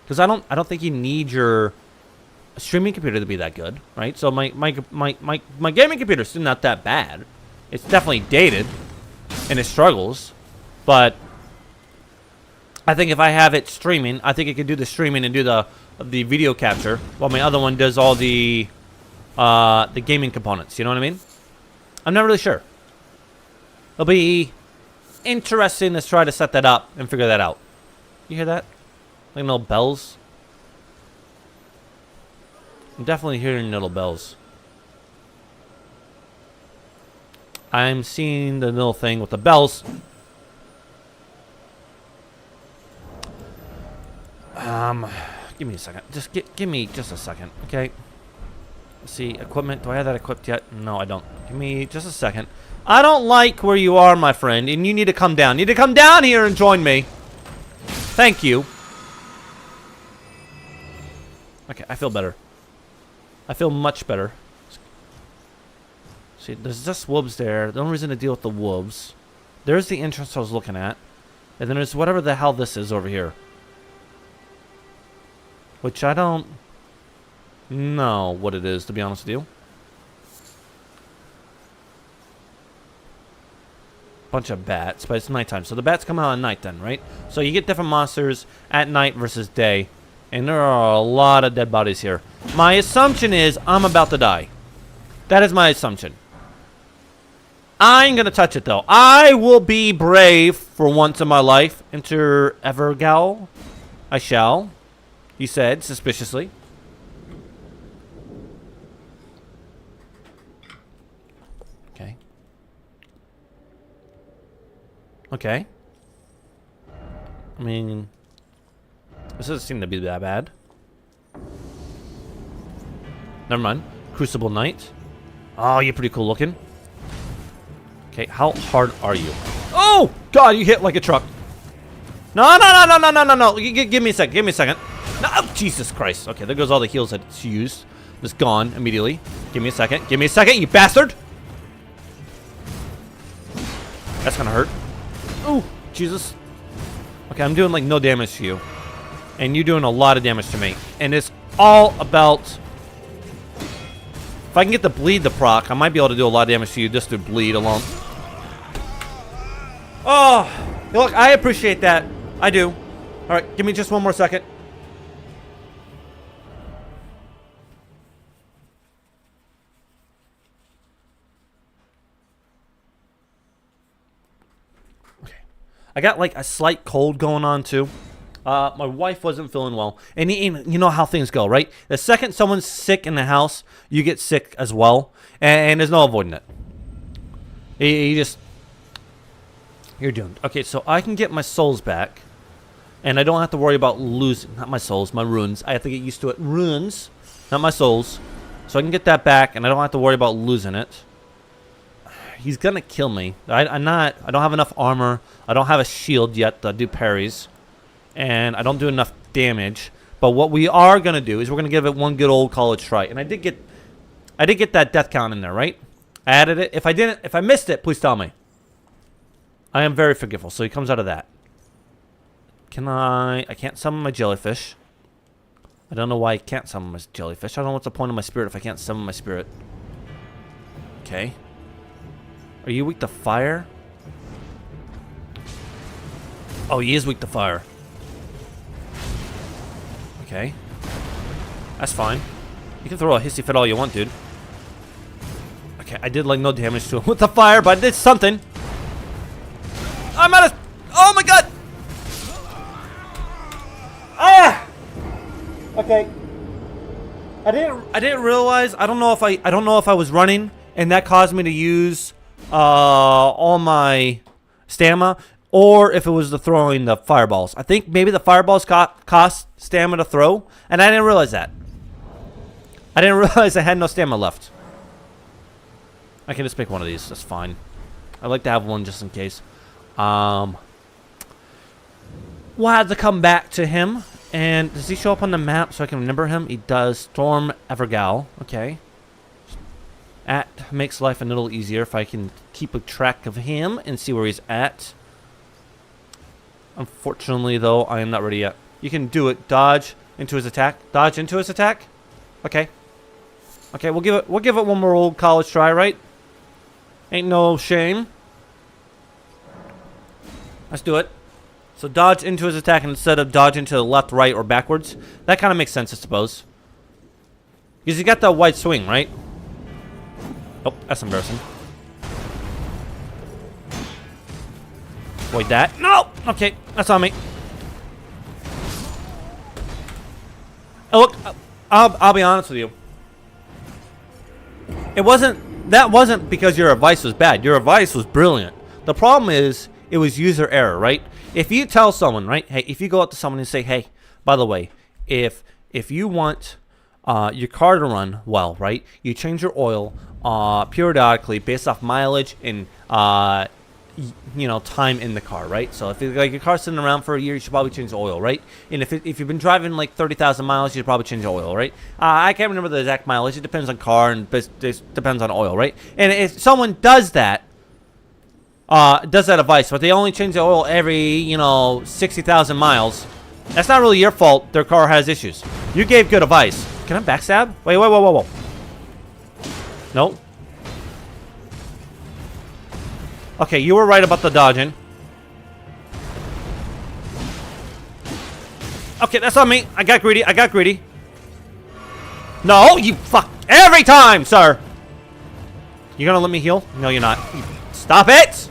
because I don't think you need your streaming computer to be that good, right? So my gaming computer is still not that bad. It's definitely dated, and it struggles, but I think if I have it streaming, I think it can do the streaming and do the video capture, while my other one does all the gaming components. You know what I mean? I'm not really sure. It'll be interesting to try to set that up and figure that out. You hear that? Like little bells. I'm definitely hearing little bells. I'm seeing the little thing with the bells. Give me a second. Just give me just a second, okay? Let's see, equipment. Do I have that equipped yet? No, I don't. Give me just a second. I don't like where you are, my friend, and you need to come down. You need to come down here and join me. Thank you. Okay, I feel better. I feel much better. See, there's just wolves there. The only reason to deal with the wolves. There's the entrance I was looking at. And then there's whatever the hell this is over here. Which I don't know what it is, to be honest with you. Bunch of bats, but it's nighttime. So the bats come out at night then, right? So you get different monsters at night versus day. And there are a lot of dead bodies here. My assumption is I'm about to die. That is my assumption. I ain't gonna touch it though. I will be brave for once in my life. Enter Evergal. I shall. He said suspiciously. Okay. Okay. I mean, this doesn't seem to be that bad. Never mind. Crucible Knight. Oh, you're pretty cool looking. Okay, how hard are you? Oh, God, you hit like a truck. No. Give me a second. Give me a second. No, oh, Jesus Christ. Okay, there goes all the heals that she used. Just gone immediately. Give me a second. Give me a second, you bastard. That's gonna hurt. Ooh, Jesus. Okay, I'm doing like no damage to you. And you're doing a lot of damage to me. And it's all about... If I can get the bleed to proc, I might be able to do a lot of damage to you just to bleed alone. Oh, look, I appreciate that. I do. Alright, give me just one more second. Okay. I got like a slight cold going on too. My wife wasn't feeling well. And you know how things go, right? The second someone's sick in the house, you get sick as well. And there's no avoiding it. You're doomed. Okay, so I can get my souls back. And I don't have to worry about losing, not my souls, my runes. I have to get used to it. Runes, not my souls. So I can get that back, and I don't have to worry about losing it. He's gonna kill me. I don't have enough armor. I don't have a shield yet to do parries. And I don't do enough damage. But what we are gonna do is we're gonna give it one good old college try. And I did get that death count in there, right? I added it. If I missed it, please tell me. I am very forgetful, so he comes out of that. I can't summon my jellyfish. I don't know why I can't summon my jellyfish. I don't know what's the point of my spirit if I can't summon my spirit. Okay. Are you weak to fire? Oh, he is weak to fire. Okay. That's fine. You can throw a hissy fit all you want, dude. Okay, I did like no damage to him with the fire, but I did something. I'm out of... Oh my God! Ah! Okay. I didn't realize. I don't know if I was running and that caused me to use all my stamina, or if it was the throwing the fireballs. I think maybe the fireballs cost stamina to throw, and I didn't realize that. I didn't realize I had no stamina left. I can just pick one of these. That's fine. I like to have one just in case. We'll have to come back to him. And does he show up on the map so I can remember him? He does. Storm Evergal. Okay. That makes life a little easier if I can keep a track of him and see where he's at. Unfortunately, though, I am not ready yet. You can do it. Dodge into his attack. Dodge into his attack. Okay. Okay, we'll give it one more old college try, right? Ain't no shame. Let's do it. So dodge into his attack instead of dodge into the left, right, or backwards. That kind of makes sense, I suppose. Because you got that wide swing, right? Oh, that's embarrassing. Avoid that. No! Okay, that's on me. Oh, look, I'll be honest with you. That wasn't because your advice was bad. Your advice was brilliant. The problem is, it was user error, right? If you tell someone, right, hey, if you go up to someone and say, hey, by the way, if you want your car to run well, right, you change your oil periodically based off mileage and time in the car, right? So if like your car's sitting around for a year, you should probably change the oil, right? And if you've been driving like 30,000 miles, you should probably change the oil, right? I can't remember the exact mileage. It depends on car and it depends on oil, right? And if someone does that advice, but they only change the oil every 60,000 miles, that's not really your fault. Their car has issues. You gave good advice. Can I backstab? Wait, whoa. Nope. Okay, you were right about the dodging. Okay, that's on me. I got greedy. No, you fuck. Every time, sir. You gonna let me heal? No, you're not. Stop it!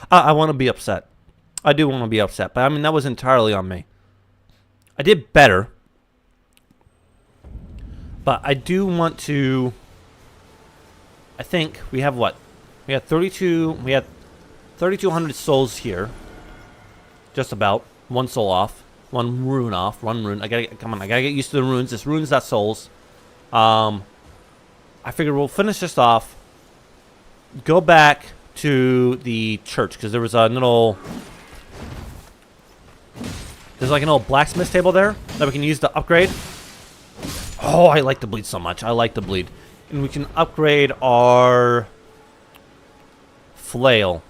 I want to be upset. I do want to be upset, but I mean that was entirely on me. I did better, but I do want to. I think we have what? We had 32. We had 3,200 souls here. Just about one soul off, one rune off, one rune. I gotta get used to the runes. This runes, not souls. I figure we'll finish this off. Go back to the church because there was a little. There's like an old blacksmith table there that we can use to upgrade. Oh, I like the bleed so much. I like the bleed. And we can upgrade our flail.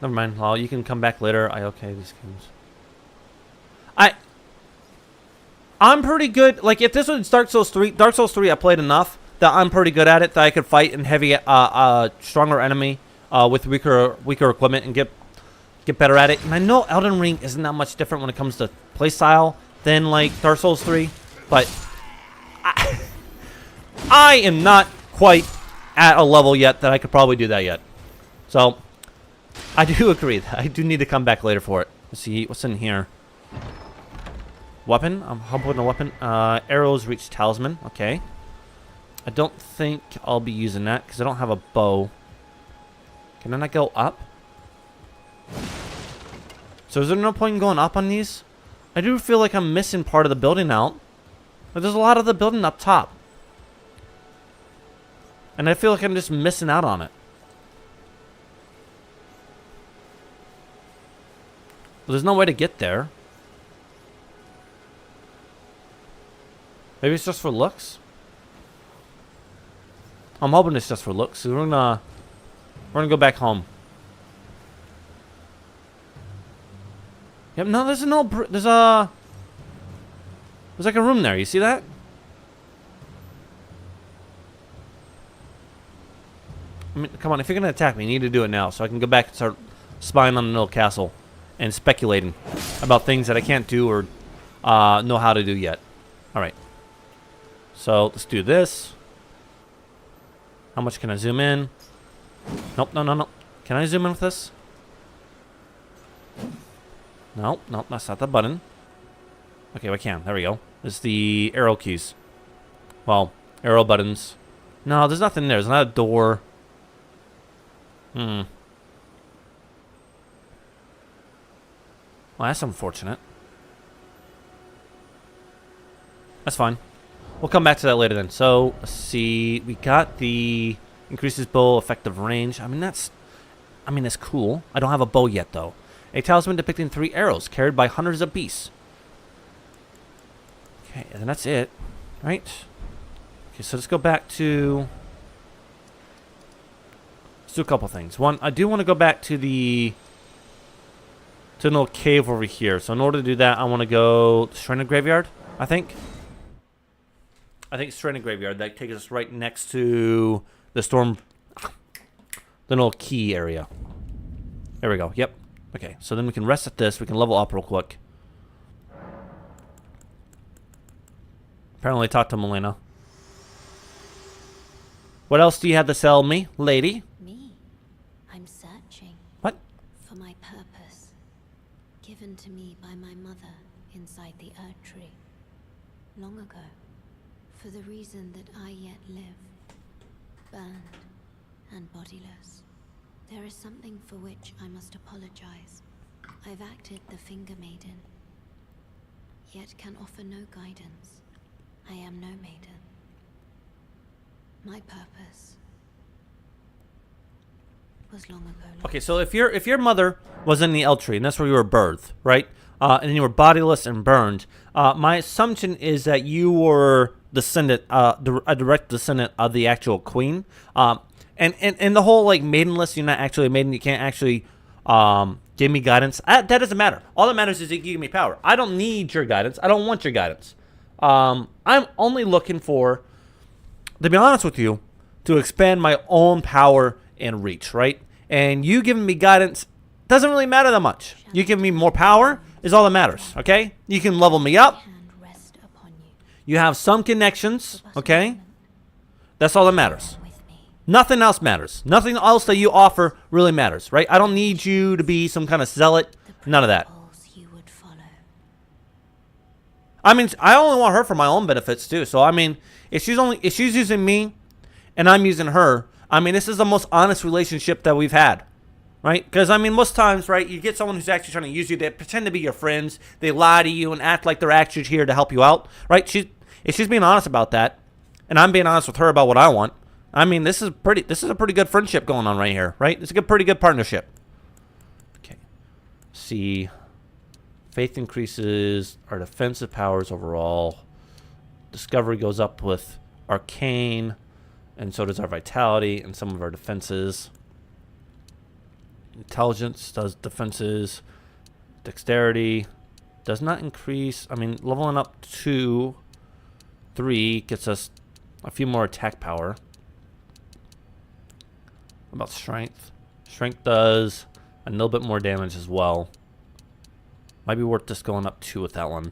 Never mind. Well, you can come back later. Okay these games. I'm pretty good. Like, if this was Dark Souls 3, I played enough that I'm pretty good at it, that I could fight in heavy, stronger enemy with weaker equipment and get better at it. And I know Elden Ring isn't that much different when it comes to playstyle than, like, Dark Souls 3, but I am not quite at a level yet that I could probably do that yet. So, I do agree that I do need to come back later for it. Let's see what's in here. Weapon. I'm hoping a weapon. Arrows reach talisman. Okay. I don't think I'll be using that because I don't have a bow. Can I not go up? So is there no point in going up on these? I do feel like I'm missing part of the building out. But there's a lot of the building up top. And I feel like I'm just missing out on it. Well, there's no way to get there. Maybe it's just for looks? I'm hoping it's just for looks. So we're gonna go back home. Yep, no, there's like a room there. You see that? I mean, come on, if you're gonna attack me, you need to do it now so I can go back and start spying on the little castle and speculating about things that I can't do or know how to do yet. Alright. So, let's do this. How much can I zoom in? Nope, no. Can I zoom in with this? Nope, that's not the button. Okay, I can. There we go. It's the arrow keys. Well, arrow buttons. No, there's nothing there. There's not a door. Well, that's unfortunate. That's fine. We'll come back to that later then. So, let's see. We got the increases bow effective range. I mean, that's cool. I don't have a bow yet, though. A talisman depicting 3 arrows carried by hundreds of beasts. Okay, and that's it. Right? Okay, so let's go back to... Let's do a couple things. One, I do want to go back to the... to an little cave over here. So in order to do that, I want to go... to Shrine of Graveyard, I think. I think it's Shrine of Graveyard. That takes us right next to the storm... the little key area. There we go. Yep. Okay, so then we can rest at this. We can level up real quick. Apparently talk to Melina. What else do you have to sell me, lady? Me? I'm searching. What? For my purpose. given to me by my mother inside the Earth Tree, long ago, for the reason that I yet live, burned and bodiless. There is something for which I must apologize. I've acted the Finger Maiden, yet can offer no guidance. I am no maiden. My purpose was long ago lost. Okay, so if your mother was in the Elden Tree, and that's where you were birthed, right? And then you were bodiless and burned. My assumption is that you were descendant, a direct descendant of the actual queen. And the whole like maidenless, you're not actually a maiden. You can't actually give me guidance. That doesn't matter. All that matters is that you give me power. I don't need your guidance. I don't want your guidance. I'm only looking for, to be honest with you, to expand my own power and reach, right? And you giving me guidance doesn't really matter that much. You giving me more power is all that matters, okay? You can level me up. You have some connections, okay? That's all that matters. Nothing else matters. Nothing else that you offer really matters, right? I don't need you to be some kind of zealot. None of that. I mean, I only want her for my own benefits too. So I mean, if she's using me and I'm using her, I mean, this is the most honest relationship that we've had, right? Because I mean, most times, right, you get someone who's actually trying to use you. They pretend to be your friends. They lie to you and act like they're actually here to help you out, right? If she's being honest about that, and I'm being honest with her about what I want, I mean, this is a pretty good friendship going on right here, right? It's a pretty good partnership. Okay. See, faith increases our defensive powers overall. Discovery goes up with arcane, and so does our vitality and some of our defenses. Intelligence does defenses. Dexterity does not increase. I mean, leveling up to 3 gets us a few more attack power. What about strength? Strength does a little bit more damage as well. Might be worth just going up 2 with that one.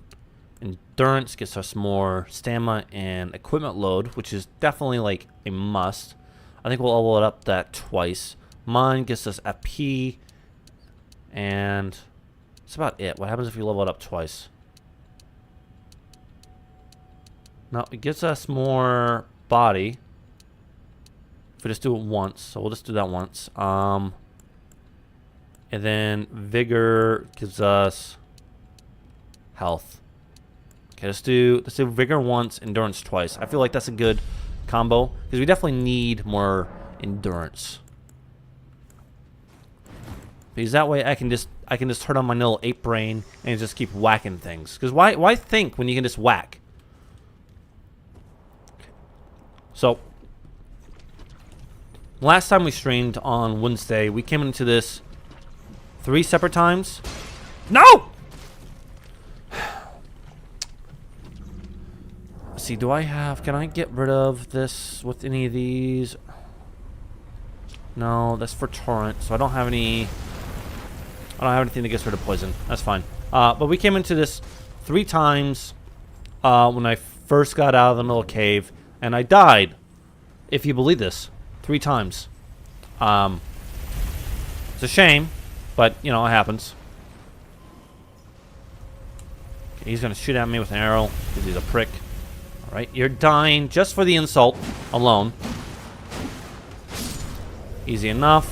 Endurance gets us more stamina and equipment load, which is definitely like a must. I think we'll level it up that twice. Mind gets us FP, and that's about it. What happens if you level it up twice? No, it gives us more body. If we just do it once, so we'll just do that once. And then vigor gives us health. Okay, let's do vigor once, endurance twice. I feel like that's a good combo because we definitely need more endurance. Because that way I can just turn on my little ape brain and just keep whacking things. Because why think when you can just whack? Okay. So last time we streamed on Wednesday, we came into this 3 separate times. No! Let's see, can I get rid of this with any of these? No, that's for torrent, so I don't have anything that gets rid of poison. That's fine. But we came into this 3 times when I first got out of the little cave, and I died, if you believe this. 3 times. It's a shame, but you know it happens. Okay, he's gonna shoot at me with an arrow because he's a prick. All right, you're dying just for the insult alone. Easy enough.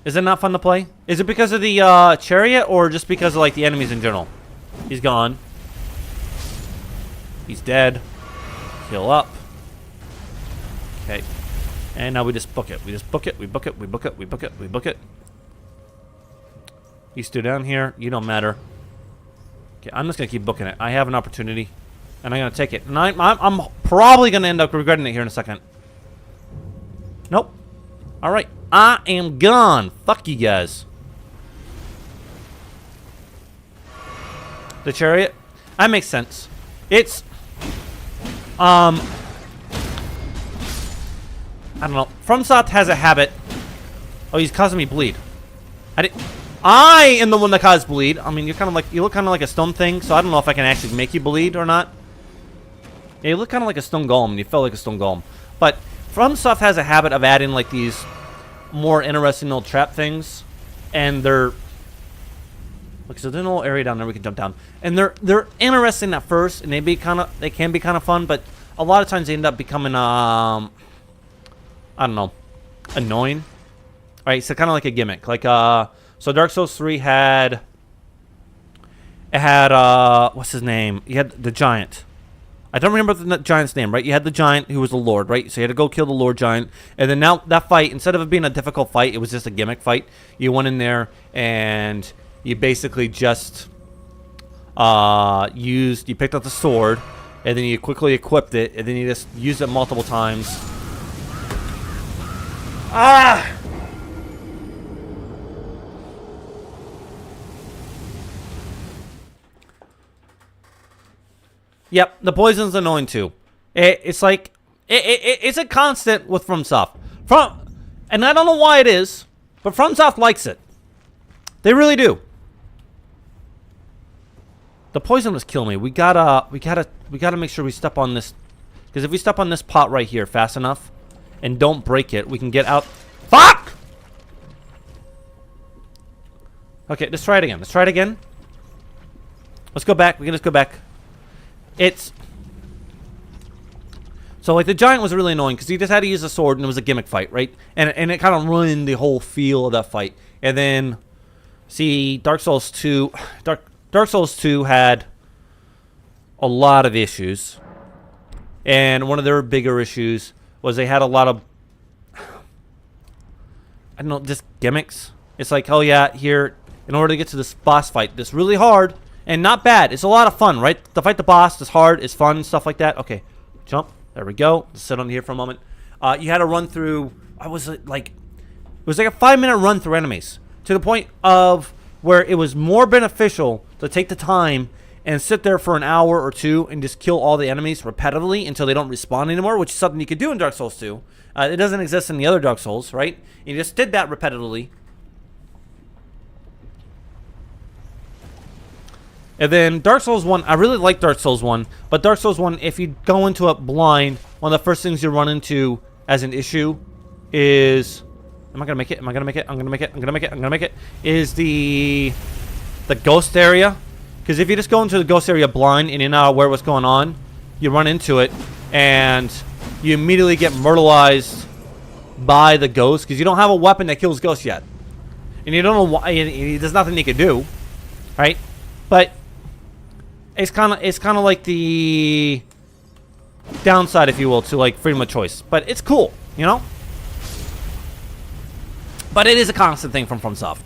Is it not fun to play? Is it because of the chariot, or just because of like the enemies in general? He's gone. He's dead. Heal up. Okay. And now we just book it. We just book it. We book it. We book it. We book it. We book it. You still down here. You don't matter. Okay, I'm just going to keep booking it. I have an opportunity. And I'm going to take it. And I'm probably going to end up regretting it here in a second. Nope. Alright. I am gone. Fuck you guys. The chariot? That makes sense. It's... I don't know. FromSoft has a habit. Oh, he's causing me bleed. I am the one that caused bleed. I mean, you look kind of like a stone thing, so I don't know if I can actually make you bleed or not. Yeah, you look kind of like a stone golem, and you felt like a stone golem. But FromSoft has a habit of adding like these more interesting little trap things, and they're look. So there's an little area down there we can jump down, and they're interesting at first, and they can be kind of fun, but a lot of times they end up becoming I don't know, annoying. All right, so kind of like a gimmick, like so Dark Souls 3 had what's his name? You had the giant. I don't remember the giant's name, right? You had the giant who was the Lord, right? So you had to go kill the Lord giant. And then now that fight, instead of it being a difficult fight, it was just a gimmick fight. You went in there and you basically just you picked up the sword, and then you quickly equipped it, and then you just used it multiple times. Ah! Yep, the poison's annoying too. It's like it's a constant with FromSoft. And I don't know why it is, but FromSoft likes it. They really do. The poison was killing me. We gotta make sure we step on this, because if we step on this pot right here fast enough and don't break it, we can get out. Fuck! Okay, let's try it again. Let's try it again. Let's go back. We can just go back. It's so like the giant was really annoying because he just had to use a sword and it was a gimmick fight, right? And it kind of ruined the whole feel of that fight. And then see Dark Souls 2 had a lot of issues. And one of their bigger issues was they had a lot of I don't know, just gimmicks. It's like, oh yeah, here in order to get to this boss fight, this really hard. And not bad. It's a lot of fun, right? To fight the boss is hard. It's fun, stuff like that. Okay, jump. There we go. Just sit on here for a moment. You had to run through. It was like a 5-minute run through enemies to the point of where it was more beneficial to take the time and sit there for an hour or two and just kill all the enemies repetitively until they don't respawn anymore, which is something you could do in Dark Souls 2. It doesn't exist in the other Dark Souls, right? You just did that repetitively. And then Dark Souls 1, I really like Dark Souls 1, but Dark Souls 1, if you go into it blind, one of the first things you run into as an issue is, am I going to make it? Am I going to make it? I'm going to make it. I'm going to make it. I'm going to make it. Is the ghost area. Because if you just go into the ghost area blind and you're not aware what's going on, you run into it and you immediately get myrtleized by the ghost because you don't have a weapon that kills ghosts yet. And you don't know why, there's nothing you can do, right? But it's kind of like the downside, if you will, to like freedom of choice. But it's cool, you know. But it is a constant thing from FromSoft.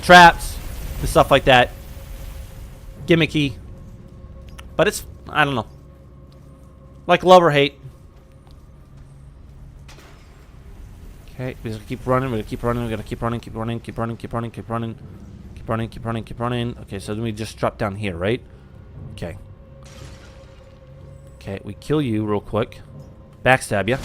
Traps and stuff like that. Gimmicky. But it's, I don't know. Like love or hate. Okay, we're gonna keep running. We're gonna keep running. We're gonna keep running. Keep running. Keep running. Keep running. Keep running. Keep running. Keep running. Keep running. Okay, so then we just drop down here, right? Okay. Okay, we kill you real quick. Backstab you.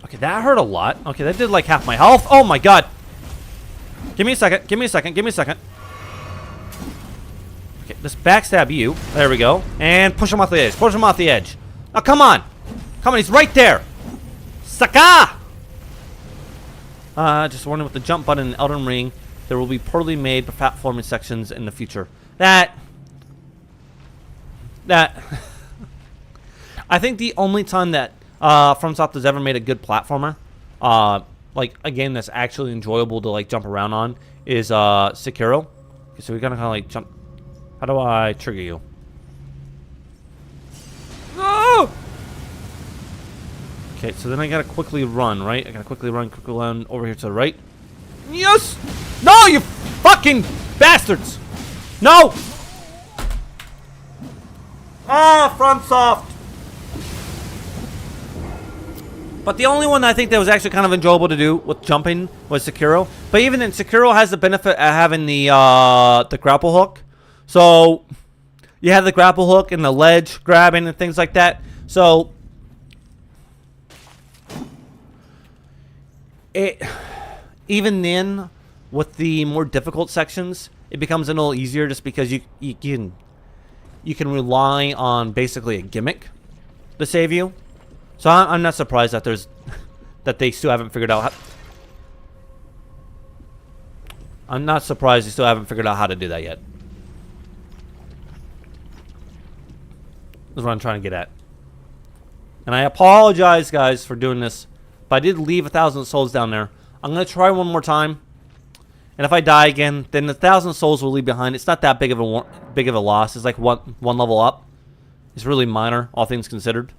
Okay, that hurt a lot. Okay, that did like half my health. Oh my god. Give me a second. Give me a second. Give me a second. Okay, let's backstab you. There we go. And push him off the edge. Push him off the edge. Oh, come on. Come on, he's right there. Saka! Just warning, with the jump button in Elden Ring, there will be poorly made platforming sections in the future. That I think the only time that FromSoft has ever made a good platformer, like a game that's actually enjoyable to like jump around on, is Sekiro. Okay, so we're gonna kind of like jump. How do I trigger you? Oh! Okay, so then I gotta quickly run, right? I gotta quickly run over here to the right. Yes! No, you fucking bastards! No! Ah, FromSoft! But the only one I think that was actually kind of enjoyable to do with jumping was Sekiro. But even then, Sekiro has the benefit of having the grapple hook. So you have the grapple hook and the ledge grabbing and things like that. So even then, with the more difficult sections, it becomes a little easier just because you can you can rely on basically a gimmick to save you. So I'm not surprised that there's that they still haven't figured out how, I'm not surprised they still haven't figured out how to do that yet. That's what I'm trying to get at. And I apologize, guys, for doing this. But I did leave 1,000 souls down there. I'm going to try one more time. And if I die again, then the 1,000 souls will leave behind. It's not that big of a loss. It's like one level up. It's really minor, all things considered.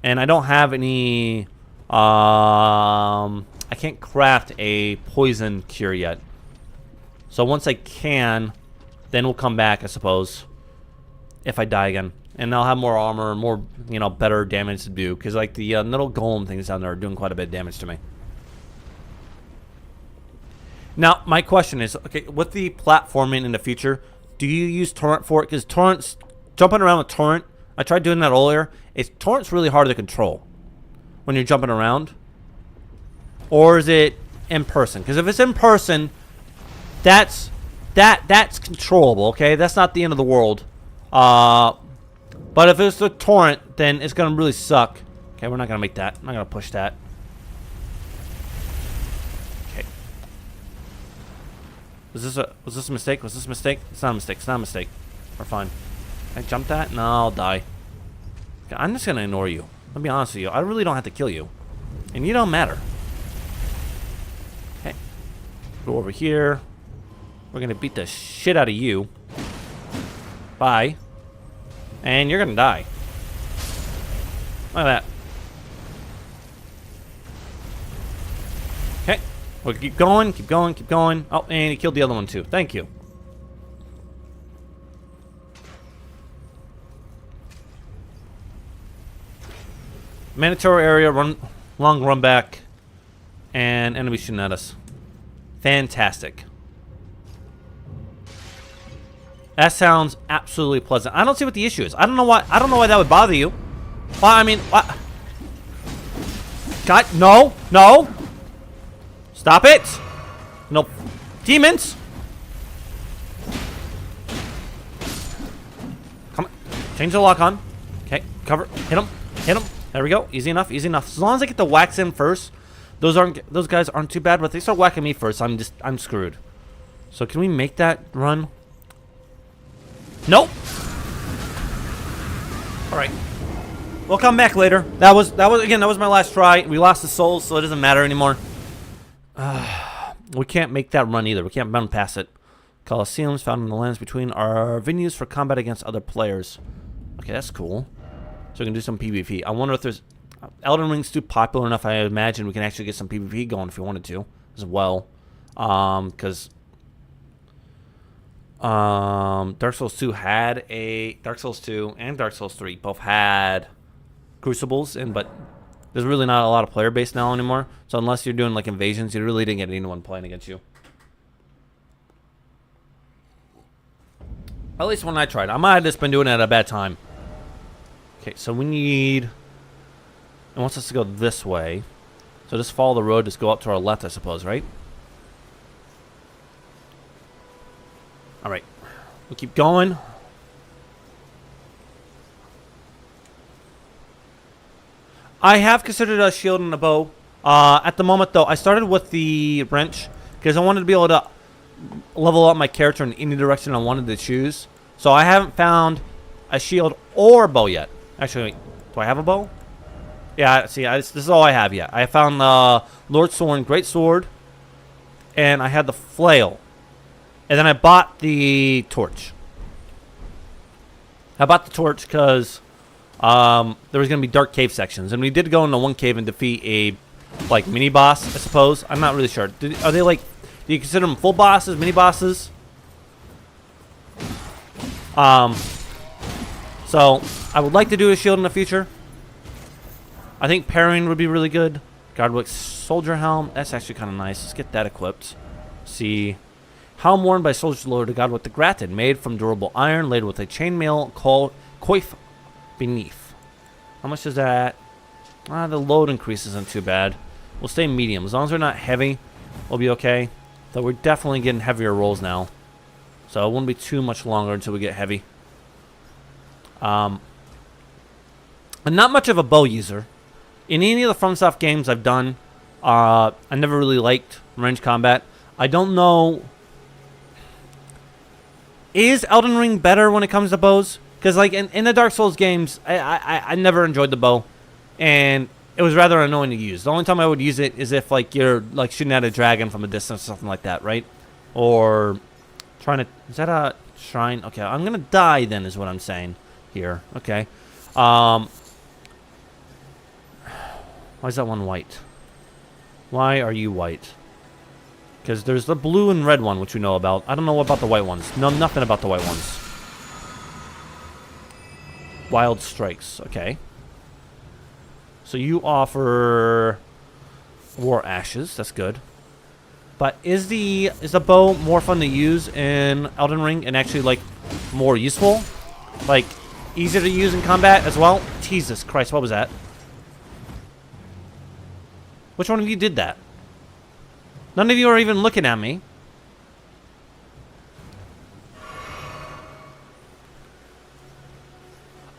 And I don't have any... I can't craft a poison cure yet. So once I can, then we'll come back, I suppose. If I die again. And I'll have more armor, more, you know, better damage to do. Because, like, the little golem things down there are doing quite a bit of damage to me. Now, my question is, okay, with the platforming in the future, do you use torrent for it? Because torrents, jumping around with torrent, I tried doing that earlier. Torrent's really hard to control when you're jumping around. Or is it in person? Because if it's in person, that's controllable, okay? That's not the end of the world. But if it's a torrent, then it's going to really suck. Okay, we're not going to make that. I'm not going to push that. Okay. Was this a mistake? Was this a mistake? It's not a mistake. It's not a mistake. We're fine. Can I jump that? No, I'll die. Okay, I'm just going to ignore you. Let me be honest with you. I really don't have to kill you. And you don't matter. Okay. Go over here. We're going to beat the shit out of you. Bye. And you're gonna die. Look at that. Okay. We'll keep going, keep going, keep going. Oh, and he killed the other one too. Thank you. Mandatory area, long run back. And enemy shooting at us. Fantastic. That sounds absolutely pleasant. I don't see what the issue is. I don't know why. I don't know why that would bother you. Well, I mean, what? God, no, no! Stop it! No, demons! Come on, change the lock on. Okay, cover. Hit him. Hit him. There we go. Easy enough. Easy enough. As long as I get the wax in first, those guys aren't too bad. But if they start whacking me first, I'm screwed. So can we make that run? Nope. All right. We'll come back later. That was my last try. We lost the souls, so it doesn't matter anymore. We can't make that run either. We can't run past it. Colosseums found in the lands between are venues for combat against other players. Okay, that's cool. So we can do some PvP. I wonder if there's Elden Ring's too popular enough. I imagine we can actually get some PvP going if we wanted to as well. Because Dark Souls 2 had a Dark Souls 2 and Dark Souls 3 both had crucibles but there's really not a lot of player base now anymore. So unless you're doing like invasions, you really didn't get anyone playing against you. At least when I tried. I might have just been doing it at a bad time. Okay, so we need, it wants us to go this way. So just follow the road, just go up to our left, I suppose, right? Alright, we'll keep going. I have considered a shield and a bow. At the moment, though, I started with the wrench because I wanted to be able to level up my character in any direction I wanted to choose. So I haven't found a shield or a bow yet. Actually, wait, do I have a bow? Yeah, see, this is all I have yet. I found the Lord Sword, Great Sword, and I had the flail. And then I bought the torch. I bought the torch because there was going to be dark cave sections. And we did go into one cave and defeat a, like, mini-boss, I suppose. I'm not really sure. Are they, like, do you consider them full bosses, mini-bosses? So, I would like to do a shield in the future. I think parrying would be really good. Godwick's soldier helm. That's actually kind of nice. Let's get that equipped. See. Helm worn by soldiers loyal to Godwick the Grafted, made from durable iron, laid with a chainmail called coif beneath. How much is that? The load increase isn't too bad. We'll stay medium. As long as we're not heavy, we'll be okay. Though we're definitely getting heavier rolls now. So it won't be too much longer until we get heavy. I'm not much of a bow user. In any of the FromSoft games I've done, I never really liked range combat. I don't know. Is Elden Ring better when it comes to bows? Because like in the Dark Souls games, I never enjoyed the bow, and it was rather annoying to use. The only time I would use it is if like you're like shooting at a dragon from a distance or something like that, right? Or trying to, is that a shrine? Okay, I'm gonna die then is what I'm saying here. Okay. Why is that one white? Why are you white? Because there's the blue and red one, which we know about. I don't know about the white ones. No, nothing about the white ones. Wild strikes. Okay. So you offer war ashes. That's good. But is the bow more fun to use in Elden Ring and actually like more useful? Like easier to use in combat as well? Jesus Christ, what was that? Which one of you did that? None of you are even looking at me.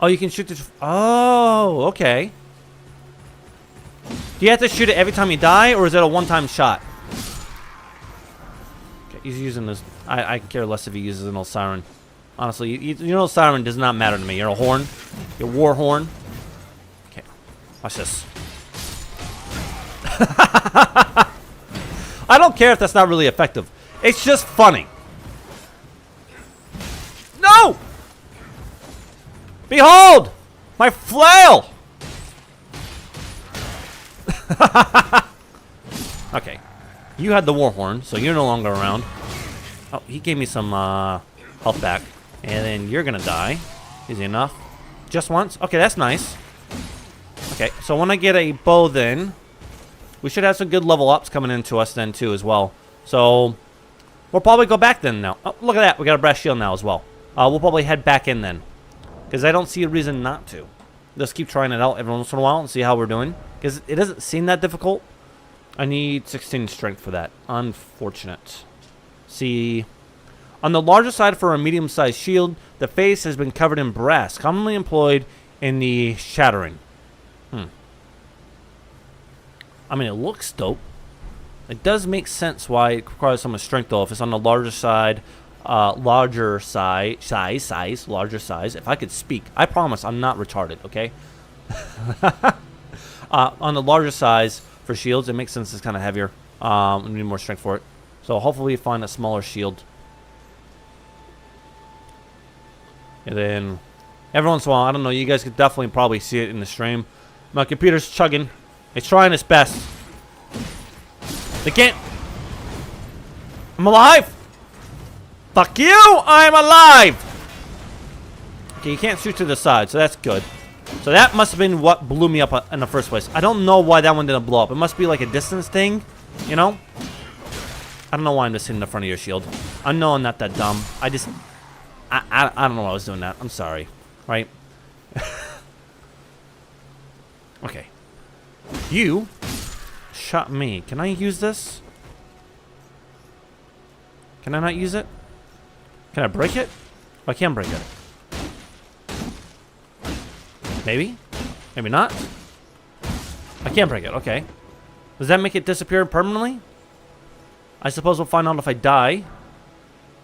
Oh, you can shoot this. Oh, okay. Do you have to shoot it every time you die, or is it a one-time shot? Okay, he's using this. I care less if he uses an old siren. Honestly, you know, siren does not matter to me. You're a horn. You're a war horn. Okay, watch this. I don't care if that's not really effective. It's just funny. No! Behold! My flail! Okay. You had the war horn, so you're no longer around. Oh, he gave me some health back. And then you're gonna die. Easy enough. Just once? Okay, that's nice. Okay, so when I get a bow then, we should have some good level ups coming into us then too as well. So we'll probably go back then now. Oh, look at that. We got a brass shield now as well. We'll probably head back in then, because I don't see a reason not to. Just keep trying it out every once in a while and see how we're doing, because it doesn't seem that difficult. I need 16 strength for that. Unfortunate. See, on the larger side for a medium-sized shield, the face has been covered in brass, commonly employed in the shattering. I mean, it looks dope. It does make sense why it requires so much strength, though. If it's on the larger side, larger size. If I could speak, I promise I'm not retarded. Okay. On the larger size for shields, it makes sense. It's kind of heavier. We need more strength for it. So hopefully we find a smaller shield. And then every once in a while, I don't know. You guys could definitely probably see it in the stream. My computer's chugging. It's trying its best. They can't. I'm alive. Fuck you. I'm alive. Okay, you can't shoot to the side, so that's good. So that must have been what blew me up in the first place. I don't know why that one didn't blow up. It must be like a distance thing, you know? I don't know why I'm just hitting the front of your shield. I know I'm not that dumb. I don't know why I was doing that. I'm sorry. Right? Okay. You shot me. Can I use this? Can I not use it? Can I break it? Oh, I can break it. Maybe? Maybe not? I can't break it. Okay. Does that make it disappear permanently? I suppose we'll find out if I die.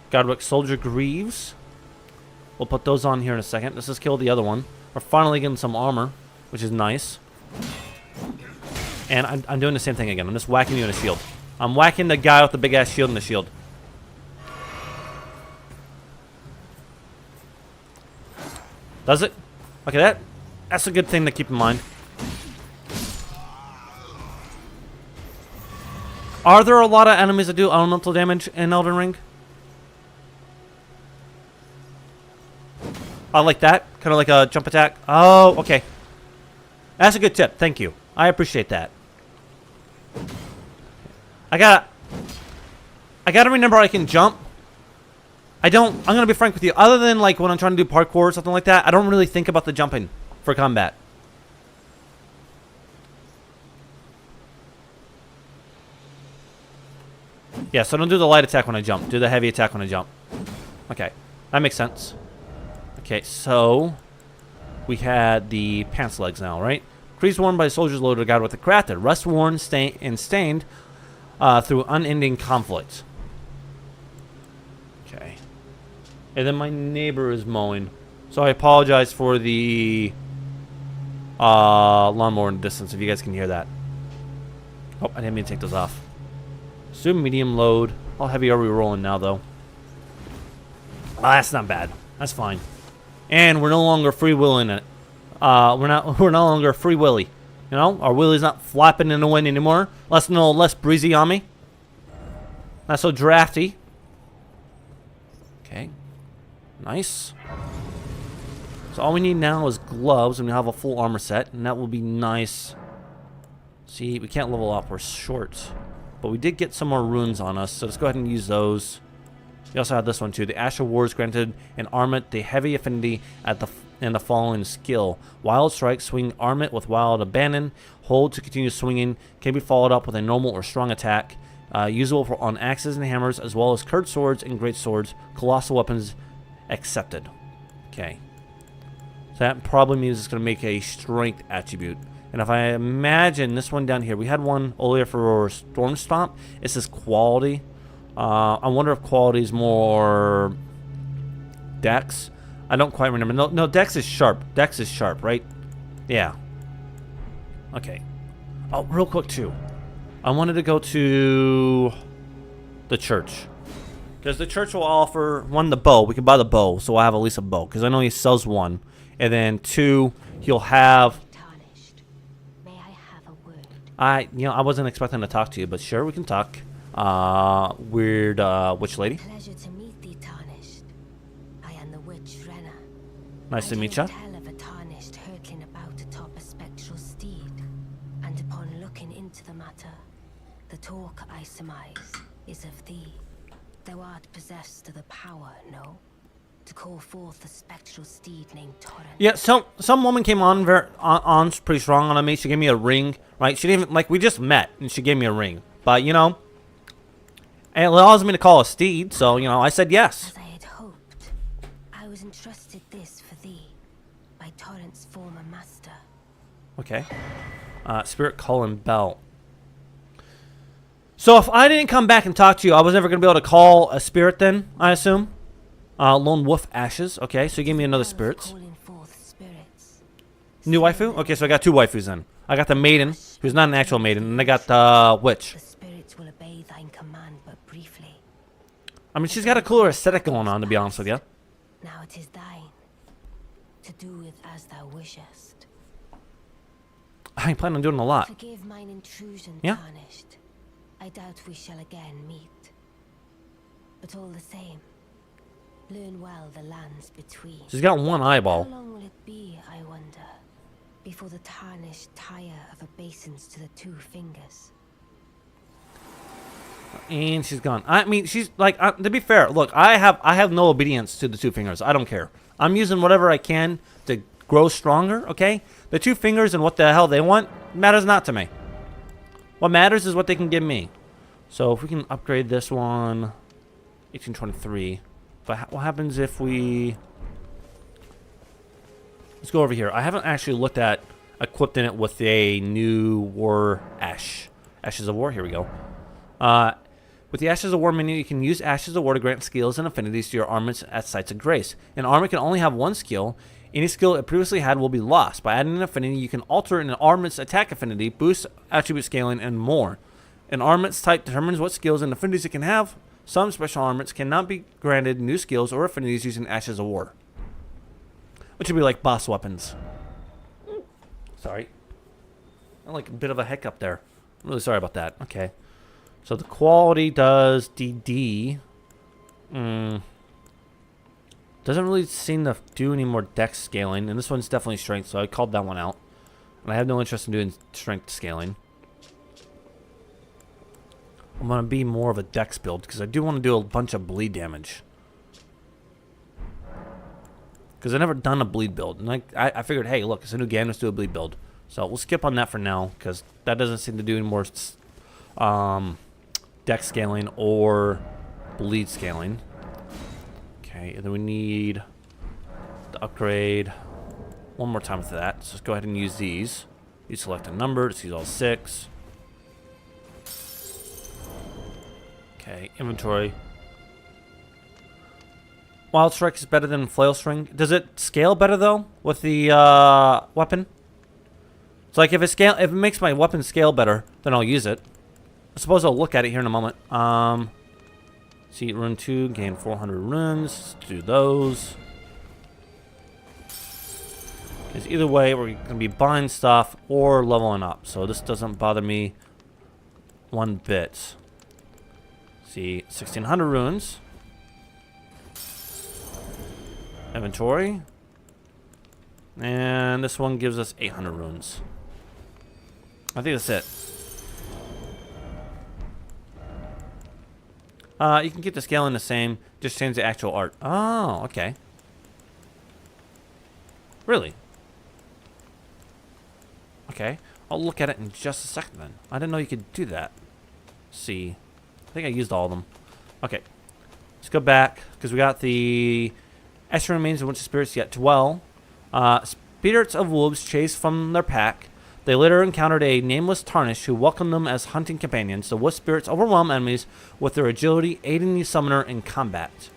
Godric Soldier Greaves. We'll put those on here in a second. Let's just kill the other one. We're finally getting some armor, which is nice. And I'm doing the same thing again. I'm just whacking you in a shield. I'm whacking the guy with the big ass shield in the shield. Does it? Okay, that's a good thing to keep in mind. Are there a lot of enemies that do elemental damage in Elden Ring? I like that. Kind of like a jump attack. Oh, okay. That's a good tip. Thank you. I appreciate that. I gotta remember I can jump. I'm gonna be frank with you. Other than like when I'm trying to do parkour or something like that, I don't really think about the jumping for combat. Yeah, so don't do the light attack when I jump. Do the heavy attack when I jump. Okay, that makes sense. Okay, so we had the pants legs now, right? Crease worn by soldiers loaded a god with the crafted. Rust worn and stained through unending conflict. Okay. And then my neighbor is mowing. So I apologize for the lawnmower in the distance, if you guys can hear that. Oh, I didn't mean to take those off. Assume medium load. How heavy are we rolling now, though? That's not bad. That's fine. And we're no longer freewheeling it. We're no longer free willy. You know, our wheelie's not flapping in the wind anymore. Less breezy on me. Not so drafty. Okay. Nice. So all we need now is gloves, and we have a full armor set, and that will be nice. See, we can't level up. We're short. But we did get some more runes on us, so let's go ahead and use those. We also have this one too. The Ash of Wars granted an armament the heavy affinity and the following skill. Wild Strike, swing armament with Wild Abandon. Hold to continue swinging. Can be followed up with a normal or strong attack. Usable on axes and hammers, as well as curved swords and great swords. Colossal weapons accepted. Okay. So that probably means it's going to make a strength attribute. And if I imagine this one down here, we had one earlier for Storm Stomp. It says quality. I wonder if quality is more Dex. I don't quite remember. No, Dex is sharp. Dex is sharp, right? Yeah. Okay. Oh, real quick too. I wanted to go to the church. Because the church will offer, one, the bow. We can buy the bow, so I'll have at least a bow. Because I know he sells one. And then two, he'll have... May I have a word? I wasn't expecting to talk to you, but sure, we can talk. Weird, witch lady. Pleasure to meet thee, Tarnished. I am the witch Renna. Nice to meet ya. Tell of a Tarnished hurtling about atop a spectral steed, and upon looking into the matter, the talk I surmise is of thee. Thou art possessed of the power, no? To call forth a spectral steed named Torrent. Yeah, some woman came on pretty strong on me. She gave me a ring, right? She didn't even, like, we just met, and she gave me a ring. But, you know, it allows me to call a steed, so, you know, I said yes. As I had hoped, I was entrusted this for thee by Torrent's former master. Okay. Spirit Calling Bell. So if I didn't come back and talk to you, I was never going to be able to call a spirit then, I assume? Lone Wolf Ashes. Okay, so you gave me another spirits. New waifu? Okay, so I got two waifus then. I got the maiden, who's not an actual maiden, and I got the witch. The spirits will obey thine command but briefly. I mean, she's got a cooler aesthetic going on, to be honest with you. Now it is thine, to do with as thou wishest. I ain't planning on doing a lot. Forgive mine intrusion, Yeah? Tarnished. I doubt we shall again meet. But all the same, learn well the lands between. She's got one How eyeball. long will it be, I wonder, before the Tarnished tire of obeisance to the two fingers? And she's gone. I mean, she's like, to be fair, look, I have no obedience to the two fingers. I don't care. I'm using whatever I can to grow stronger, okay? The two fingers and what the hell they want matters not to me. What matters is what they can give me. So if we can upgrade this one, 1823. But what happens if we... Let's go over here. I haven't actually looked at equipping it with a new War Ash. Ashes of War, here we go. With the Ashes of War menu, you can use Ashes of War to grant skills and affinities to your armaments at sites of grace. An armament can only have one skill. Any skill it previously had will be lost. By adding an affinity, you can alter an armament's attack affinity, boost attribute scaling, and more. An armament's type determines what skills and affinities it can have. Some special armaments cannot be granted new skills or affinities using Ashes of War, which would be like boss weapons. Sorry. I like a bit of a hiccup there. I'm really sorry about that. Okay. So the quality does DD. Doesn't really seem to do any more dex scaling. And this one's definitely strength, so I called that one out. And I have no interest in doing strength scaling. I'm going to be more of a dex build, because I do want to do a bunch of bleed damage. Because I've never done a bleed build. And I figured, hey, look, it's a new game, let's do a bleed build. So we'll skip on that for now, because that doesn't seem to do any more dex scaling or bleed scaling. Okay, and then we need to upgrade one more time with that. So let's go ahead and use these. You select a number. Just use all 6. Okay, inventory. Wild Strike is better than Flail String. Does it scale better though with the weapon? So like if it makes my weapon scale better, then I'll use it. I suppose I'll look at it here in a moment. See, rune 2, gain 400 runes. Let's do those. Because either way, we're going to be buying stuff or leveling up. So this doesn't bother me one bit. See, 1600 runes. Inventory. And this one gives us 800 runes. I think that's it. You can keep the scaling the same, just change the actual art. Oh, okay. Really? Okay. I'll look at it in just a second then. I didn't know you could do that. Let's see. I think I used all of them. Okay. Let's go back, because we got the extra remains of winter spirits yet dwell. Spirits of wolves chased from their pack. They later encountered a nameless tarnish who welcomed them as hunting companions. The wolf spirits overwhelm enemies with their agility, aiding the summoner in combat.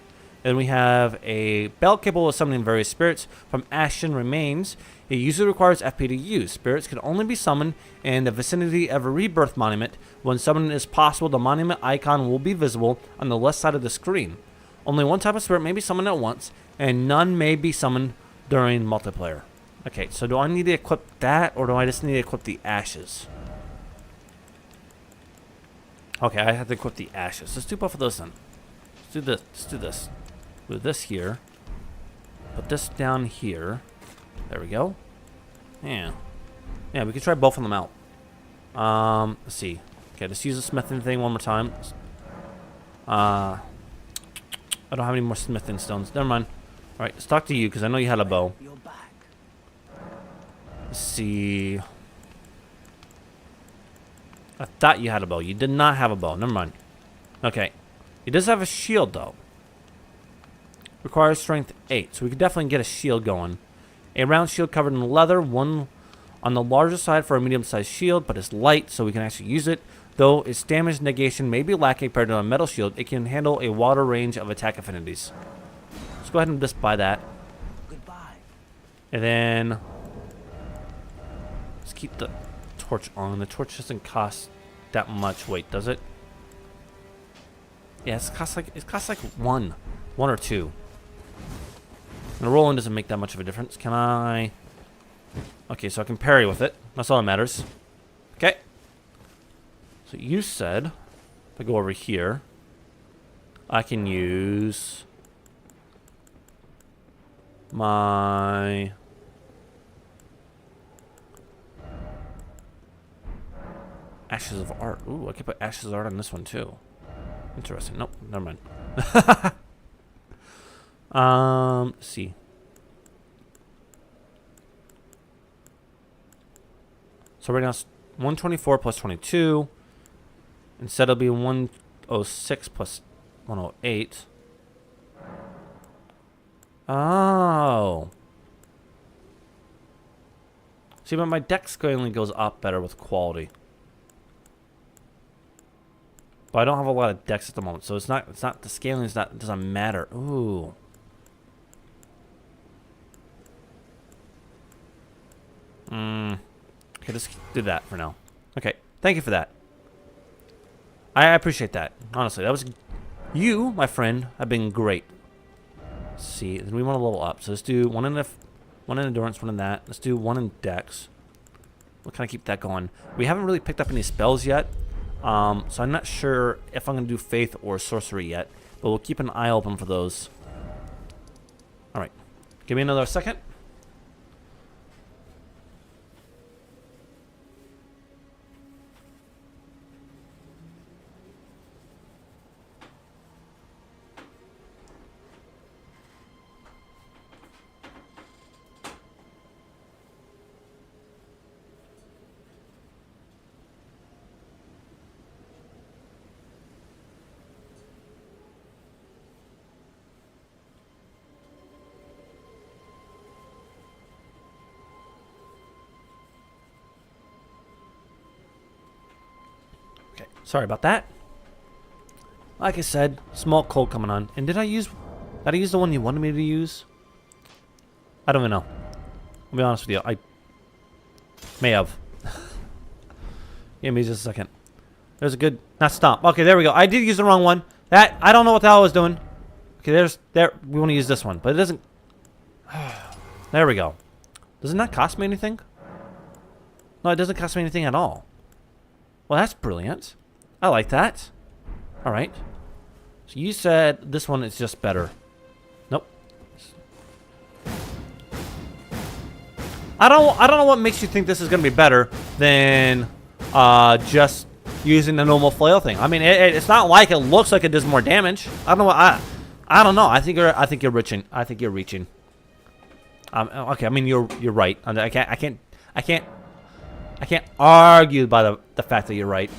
Then we have a belt capable of summoning various spirits from Ashen Remains. It usually requires FP to use. Spirits can only be summoned in the vicinity of a rebirth monument. When summoning is possible, the monument icon will be visible on the left side of the screen. Only one type of spirit may be summoned at once, and none may be summoned during multiplayer. Okay, so do I need to equip that, or do I just need to equip the ashes? Okay, I have to equip the ashes. Let's do both of those then. Let's do this. Let's do this. Put this here. Put this down here. There we go. Yeah. Yeah, we can try both of them out. Let's see. Okay, let's use the smithing thing one more time. I don't have any more smithing stones. Never mind. Alright, let's talk to you, because I know you had a bow. Let's see. I thought you had a bow. You did not have a bow. Never mind. Okay. He does have a shield, though. Requires strength 8, so we could definitely get a shield going. A round shield covered in leather, one on the larger side for a medium-sized shield, but it's light, so we can actually use it. Though its damage negation may be lacking compared to a metal shield, it can handle a wider range of attack affinities. Let's go ahead and just buy that. Goodbye. And then let's keep the torch on. The torch doesn't cost that much. Wait, does it? Yeah, it costs like one or two. And the rolling doesn't make that much of a difference. Can I? Okay, so I can parry with it. That's all that matters. Okay. So you said, if I go over here, I can use my Ashes of Art. Ooh, I could put Ashes of Art on this one too. Interesting. Nope, never mind. Let's see. So right now it's 124 plus 22. Instead it'll be 106 plus 108. Oh. See, but my dex scaling goes up better with quality. But I don't have a lot of dex at the moment, so it's not the scaling is not, it doesn't matter. Ooh. Okay, let's do that for now. Okay, thank you for that. I appreciate that. Honestly, that was... You, my friend, have been great. Let's see, then we want to level up. So let's do one in endurance, one in that. Let's do one in dex. We'll kind of keep that going. We haven't really picked up any spells yet. So I'm not sure if I'm going to do faith or sorcery yet. But we'll keep an eye open for those. Alright. Give me another second. Okay, sorry about that. Like I said, small cold coming on. And did I use the one you wanted me to use? I don't even know. I'll be honest with you. I may have. Give me just a second. There's a good... Not stop. Okay, there we go. I did use the wrong one. That... I don't know what the hell I was doing. Okay, there. We want to use this one. But it doesn't... There we go. Does it not cost me anything? No, it doesn't cost me anything at all. Well, that's brilliant. I like that. Alright. So you said this one is just better. Nope. I don't know what makes you think this is going to be better than just using the normal flail thing. I mean, it's not like it looks like it does more damage. I don't know what I don't know. I think you're reaching. I think you're reaching. Okay, I mean you're right. I can't argue by the fact that you're right.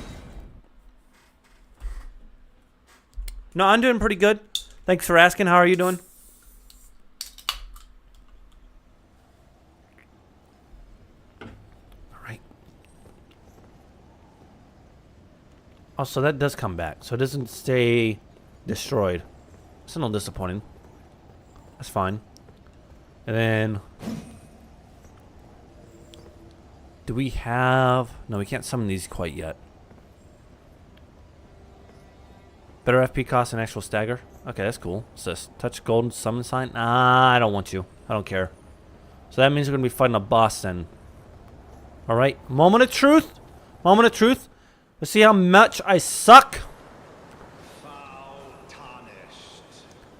No, I'm doing pretty good. Thanks for asking. How are you doing? All right. Oh, so that does come back. So it doesn't stay destroyed. It's a little disappointing. That's fine. And then... Do we have... No, we can't summon these quite yet. Better FP cost and actual stagger? Okay, that's cool. What's this? Touch golden summon sign? Nah, I don't want you. I don't care. So that means we're going to be fighting a boss then. Alright, moment of truth. Moment of truth. Let's see how much I suck.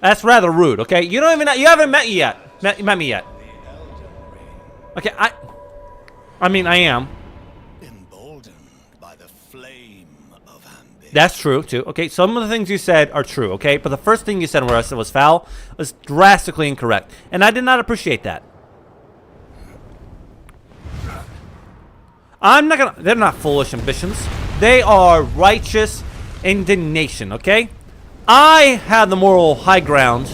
That's rather rude, okay? You haven't met me yet. Met me yet. Okay, I mean, I am. Emboldened by the flame of ambition. That's true, too. Okay, some of the things you said are true, okay? But the first thing you said was foul was drastically incorrect. And I did not appreciate that. I'm not gonna... They're not foolish ambitions. They are righteous indignation, okay? I have the moral high ground.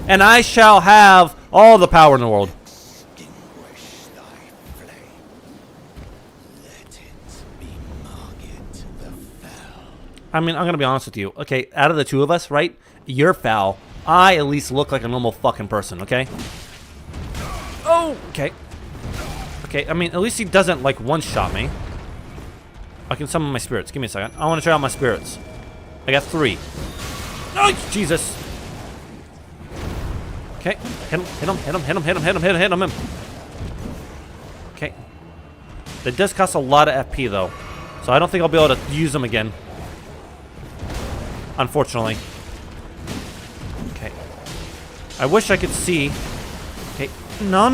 And I shall have all the power in the world. Extinguish thy flame. Let it be market the fell. I mean, I'm gonna be honest with you. Okay, out of the two of us, right? You're foul. I at least look like a normal fucking person, okay? Oh, okay. Okay, I mean, at least he doesn't, like, one-shot me. I can summon my spirits. Give me a second. I want to try out my spirits. I got 3. Oh, Jesus. Okay. Hit him. Okay. That does cost a lot of FP, though. So I don't think I'll be able to use them again. Unfortunately. Okay. I wish I could see. Okay. No.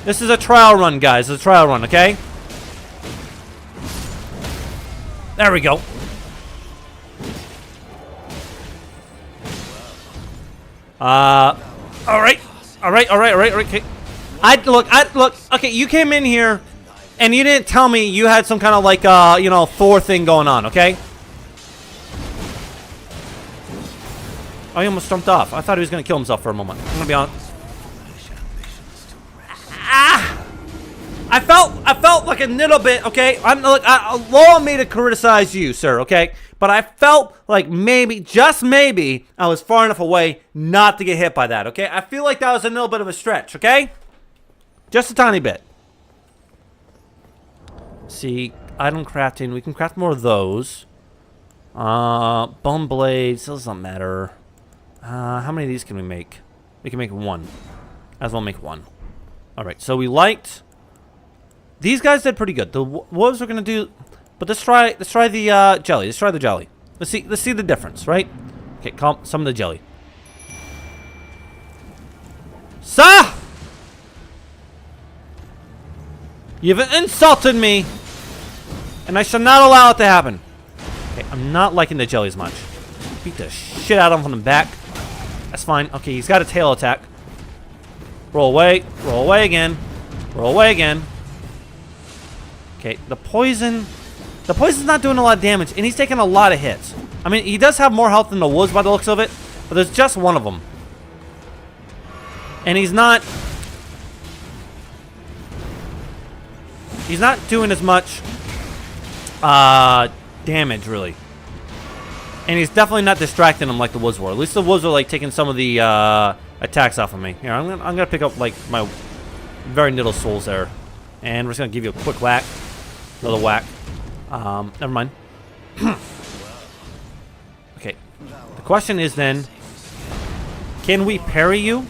This is a trial run, guys. It's a trial run, okay? There we go. All right. Okay. Look. Okay, you came in here, and you didn't tell me you had some kind of like, Thor thing going on, okay? Oh, he almost jumped off. I thought he was gonna kill himself for a moment. I'm gonna be honest. I felt like a little bit, okay? Allow me to criticize you, sir, okay? But I felt like maybe, just maybe, I was far enough away not to get hit by that, okay? I feel like that was a little bit of a stretch, okay? Just a tiny bit. See, item crafting. We can craft more of those. Bone blades. Those don't matter. How many of these can we make? We can make 1. As well make 1. Alright, so we liked... These guys did pretty good. The wolves are gonna do, but let's try the jelly. Let's try the jelly. Let's see the difference, right? Okay, calm some of the jelly. Sir! You've insulted me, and I shall not allow it to happen. Okay, I'm not liking the jelly as much. Beat the shit out of him from the back. That's fine. Okay, he's got a tail attack. Roll away again. Roll away again. Okay, the poison's not doing a lot of damage, and he's taking a lot of hits. I mean, he does have more health than the wolves by the looks of it, but there's just one of them. And he's not He's not doing as much damage, really. And he's definitely not distracting him like the wolves were. At least the wolves are like taking some of the attacks off of me. Here, I'm gonna pick up like my very little souls there, and we're just gonna give you a quick whack, another whack. Never mind. Okay. The question is then, can we parry you?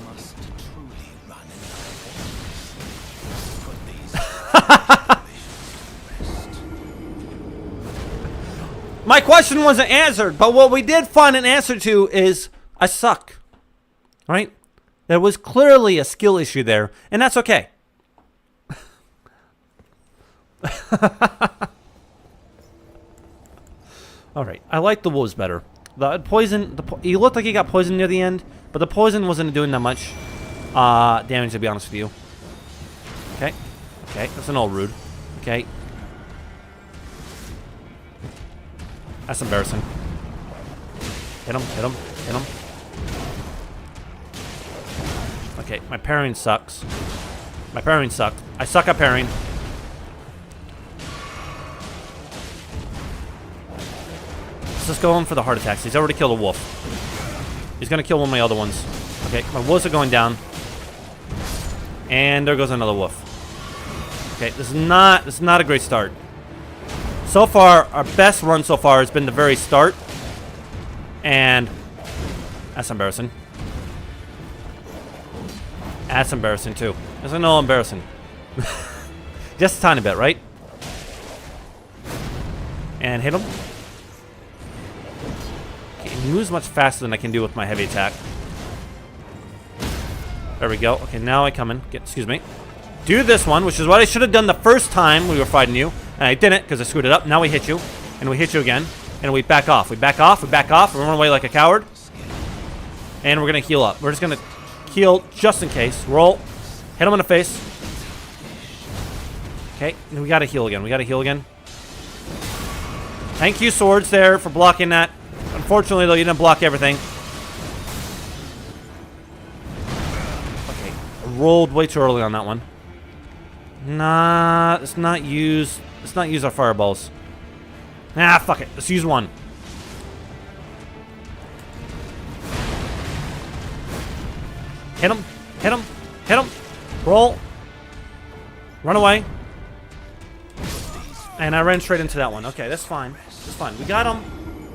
My question wasn't answered, but what we did find an answer to is I suck. Right? There was clearly a skill issue there, and that's okay. Alright, I like the wolves better. The poison, he looked like he got poisoned near the end, but the poison wasn't doing that much damage, to be honest with you. Okay, okay, that's an all rude. Okay. That's embarrassing. Hit him, hit him, hit him. Okay, my parrying sucks. My parrying sucked. I suck at parrying. Let's just go in for the heart attacks. He's already killed a wolf. He's gonna kill one of my other ones. Okay, my wolves are going down. And there goes another wolf. Okay, this is not a great start. So far, our best run so far has been the very start. And that's embarrassing. That's embarrassing too. That's a little embarrassing. Just a tiny bit, right? And hit him. Okay, he moves much faster than I can do with my heavy attack. There we go. Okay, now I come in. Excuse me. Do this one, which is what I should have done the first time we were fighting you. And I didn't because I screwed it up. Now we hit you. And we hit you again. And we back off. We back off. We back off. We run away like a coward. And we're going to heal up. We're just going to heal just in case. Roll. Hit him in the face. Okay. We got to heal again. We got to heal again. Thank you, swords, there, for blocking that. Unfortunately, though, you didn't block everything. Okay. I rolled way too early on that one. Nah, let's not use our fireballs. Ah, fuck it. Let's use one. Hit him. Hit him. Hit him. Roll. Run away. And I ran straight into that one. Okay, that's fine. That's fine. We got him,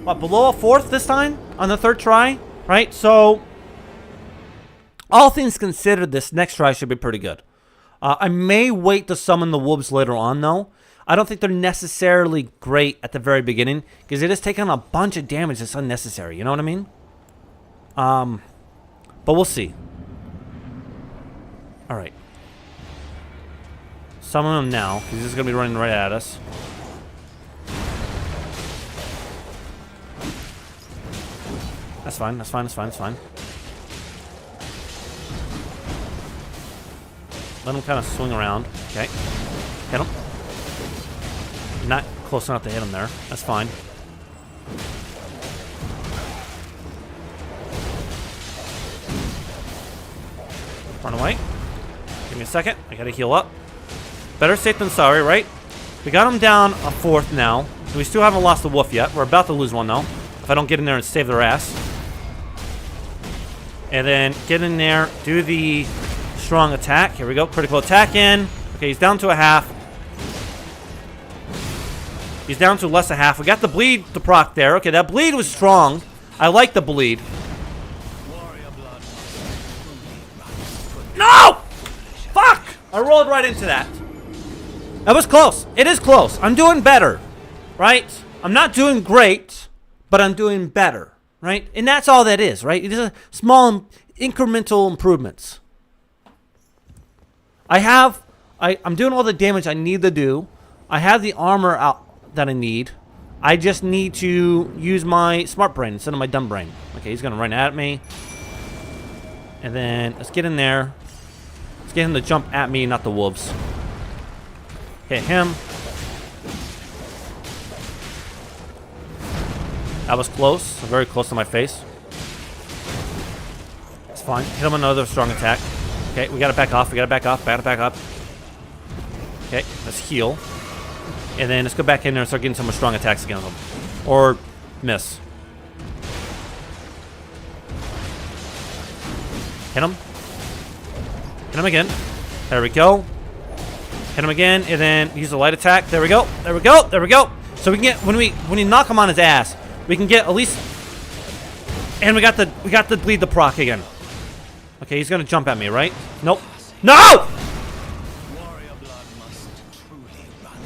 what, below a fourth this time? On the third try? Right? So, all things considered, this next try should be pretty good. I may wait to summon the wolves later on, though. I don't think they're necessarily great at the very beginning, because they just take on a bunch of damage that's unnecessary. You know what I mean? But we'll see. Alright. Summon him now, because he's just going to be running right at us. That's fine, that's fine, that's fine, that's fine. Let him kind of swing around. Okay. Hit him. Not close enough to hit him there. That's fine. Run away. Give me a second. I gotta heal up. Better safe than sorry, right? We got him down a fourth now. We still haven't lost the wolf yet. We're about to lose one, though. If I don't get in there and save their ass. And then get in there. Do the strong attack. Here we go. Critical attack in. Okay, he's down to a half. He's down to less a half. We got the bleed to proc there. Okay, that bleed was strong. I like the bleed. No! Fuck! I rolled right into that. That was close. It is close. I'm doing better. Right? I'm not doing great, but I'm doing better. Right? And that's all that is, right? It is a small incremental improvements. I'm doing all the damage I need to do. I have the armor out that I need. I just need to use my smart brain instead of my dumb brain. Okay, he's gonna run at me. And then let's get in there. Let's get him to jump at me, not the wolves. Hit him. That was close. Very close to my face. It's fine. Hit him another strong attack. Okay, we gotta back off. We gotta back off. Back up. Okay, let's heal. And then let's go back in there and start getting some strong attacks against them. Or miss. Hit him. Hit him again. There we go. Hit him again, and then use a light attack. There we go. There we go. There we go. So we can get when we knock him on his ass, we can get at least. And we got the bleed the proc again. Okay, he's gonna jump at me, right? Nope. No! Warrior blood must truly run.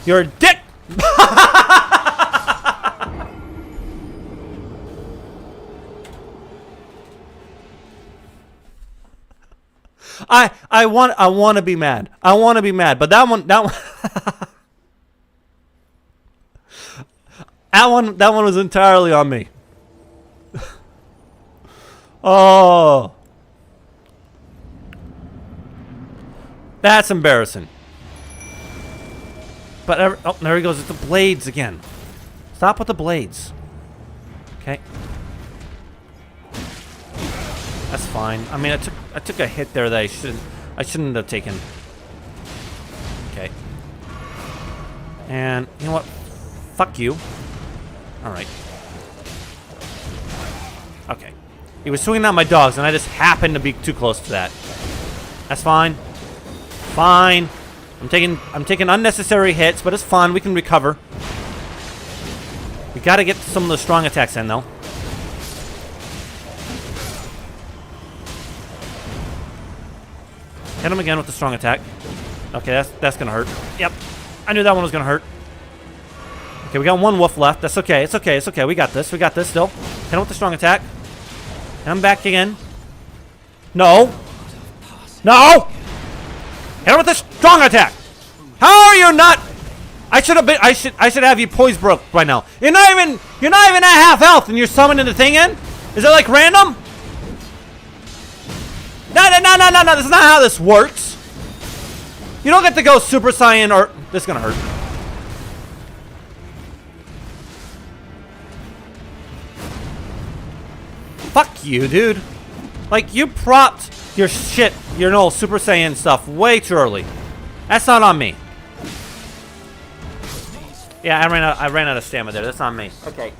You're a dick. I want to be mad. I want to be mad, but that one that one was entirely on me. Oh. That's embarrassing. But oh, there he goes with the blades again. Stop with the blades. Okay. That's fine. I mean, I took a hit there that I shouldn't have taken. Okay. And you know what? Fuck you. All right. Okay. He was swinging at my dogs, and I just happened to be too close to that. That's fine. Fine. I'm taking unnecessary hits, but it's fine. We can recover. We got to get some of the strong attacks in, though. Hit him again with the strong attack. Okay, that's gonna hurt. Yep, I knew that one was gonna hurt. Okay, we got one wolf left. That's okay. It's okay. It's okay. We got this. We got this still. Hit him with the strong attack. And I'm back again. No. No. Hit him with the strong attack. How are you not? I should have been. I should have you poise broke by now. You're not even at half health, and you're summoning the thing in. Is it like random? No. This is not how this works. You don't get to go Super Saiyan or... This is gonna hurt. Fuck you, dude. Like, you propped your shit, your no Super Saiyan stuff way too early. That's not on me. Yeah, I ran out of stamina there. That's on me. Okay.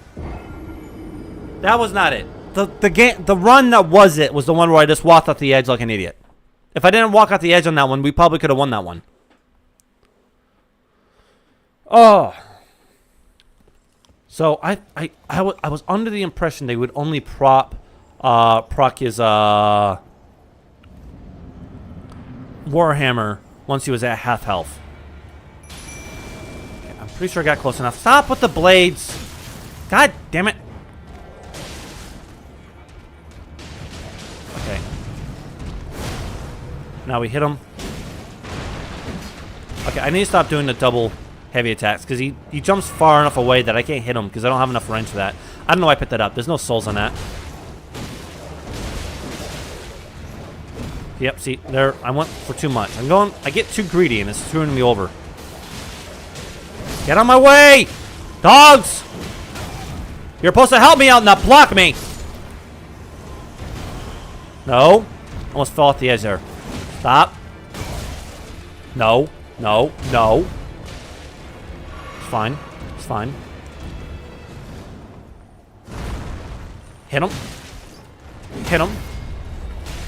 That was not it. The run that was it was the one where I just walked off the edge like an idiot. If I didn't walk off the edge on that one, we probably could have won that one. Oh. So I was under the impression they would only proc his Warhammer once he was at half health. Okay, I'm pretty sure I got close enough. Stop with the blades. God damn it. Okay. Now we hit him. Okay, I need to stop doing the double heavy attacks because he jumps far enough away that I can't hit him because I don't have enough range for that. I don't know why I picked that up. There's no souls on that. Yep, see, there, I went for too much. I get too greedy and it's screwing me over. Get on my way! Dogs! You're supposed to help me out, not block me! No. Almost fell off the edge there. Stop. No. No. No. It's fine. It's fine. Hit him. Hit him.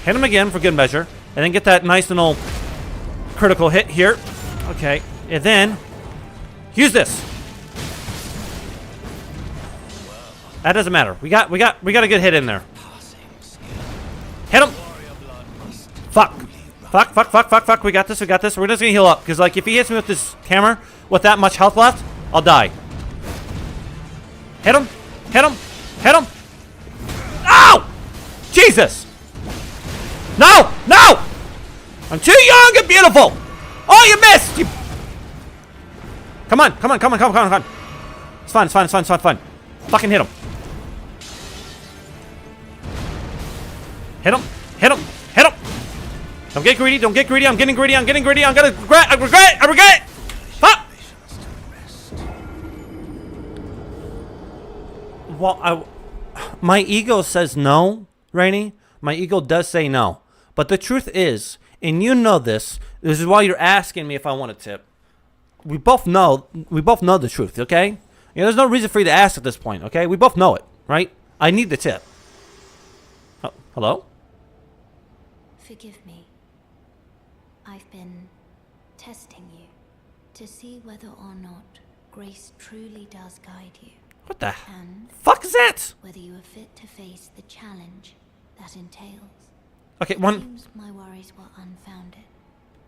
Hit him again for good measure. And then get that nice little critical hit here. Okay. And then use this. That doesn't matter. We got a good hit in there. Hit him. Fuck. Fuck. We got this. We're just gonna heal up. Because, like, if he hits me with this hammer with that much health left, I'll die. Hit him. Ow! Jesus! No! I'm too young and beautiful! Oh, you missed! You... Come on. It's fine. Fucking hit him. Hit him. Don't get greedy. I'm getting greedy. I'm gonna regret. I regret. Fuck. Well, my ego says no, Rainy. My ego does say no. But the truth is, and you know this. This is why you're asking me if I want a tip. We both know the truth, okay? You know, there's no reason for you to ask at this point, okay? We both know it, right? I need the tip. Oh, hello? Forgive me. I've been testing you to see whether or not grace truly does guide you. What the And fuck is that? whether you are fit to face the challenge that entails. Okay, It one. seems my worries were unfounded.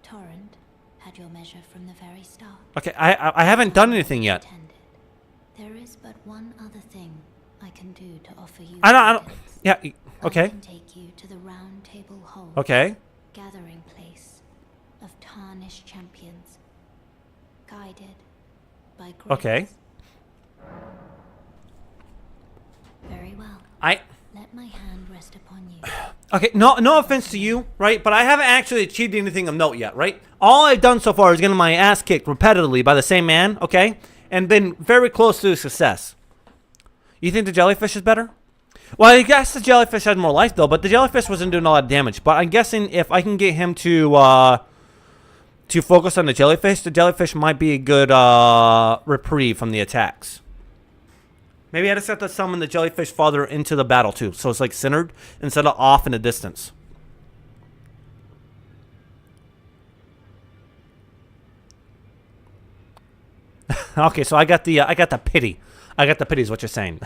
Torrent had your measure from the very start. Okay, I haven't done anything yet. Intended. There is but one other thing I can do to offer you. I don't. guidance. Yeah. I Okay. can take you to the round table hall. Okay. Gathering place of tarnished champions, guided by grace. Okay. Very well. I. Let my hand rest upon you. Okay. No offense to you, right? But I haven't actually achieved anything of note yet, right? All I've done so far is getting my ass kicked repetitively by the same man, okay, and been very close to success. You think the jellyfish is better? Well, I guess the jellyfish had more life though, but the jellyfish wasn't doing a lot of damage. But I'm guessing if I can get him to focus on the jellyfish might be a good reprieve from the attacks. Maybe I just have to summon the jellyfish farther into the battle too, so it's like centered instead of off in the distance. Okay, so I got the pity. I got the pity is what you're saying.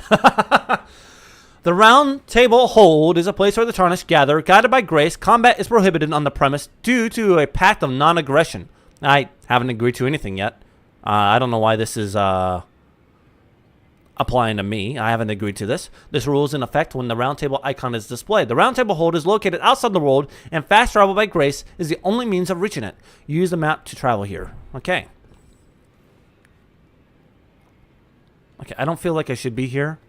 The round table hold is a place where the tarnished gather. Guided by grace, combat is prohibited on the premise due to a pact of non-aggression. I haven't agreed to anything yet. I don't know why this is applying to me. I haven't agreed to this. This rule is in effect when the round table icon is displayed. The round table hold is located outside the world, and fast travel by grace is the only means of reaching it. Use the map to travel here. Okay. Okay, I don't feel like I should be here.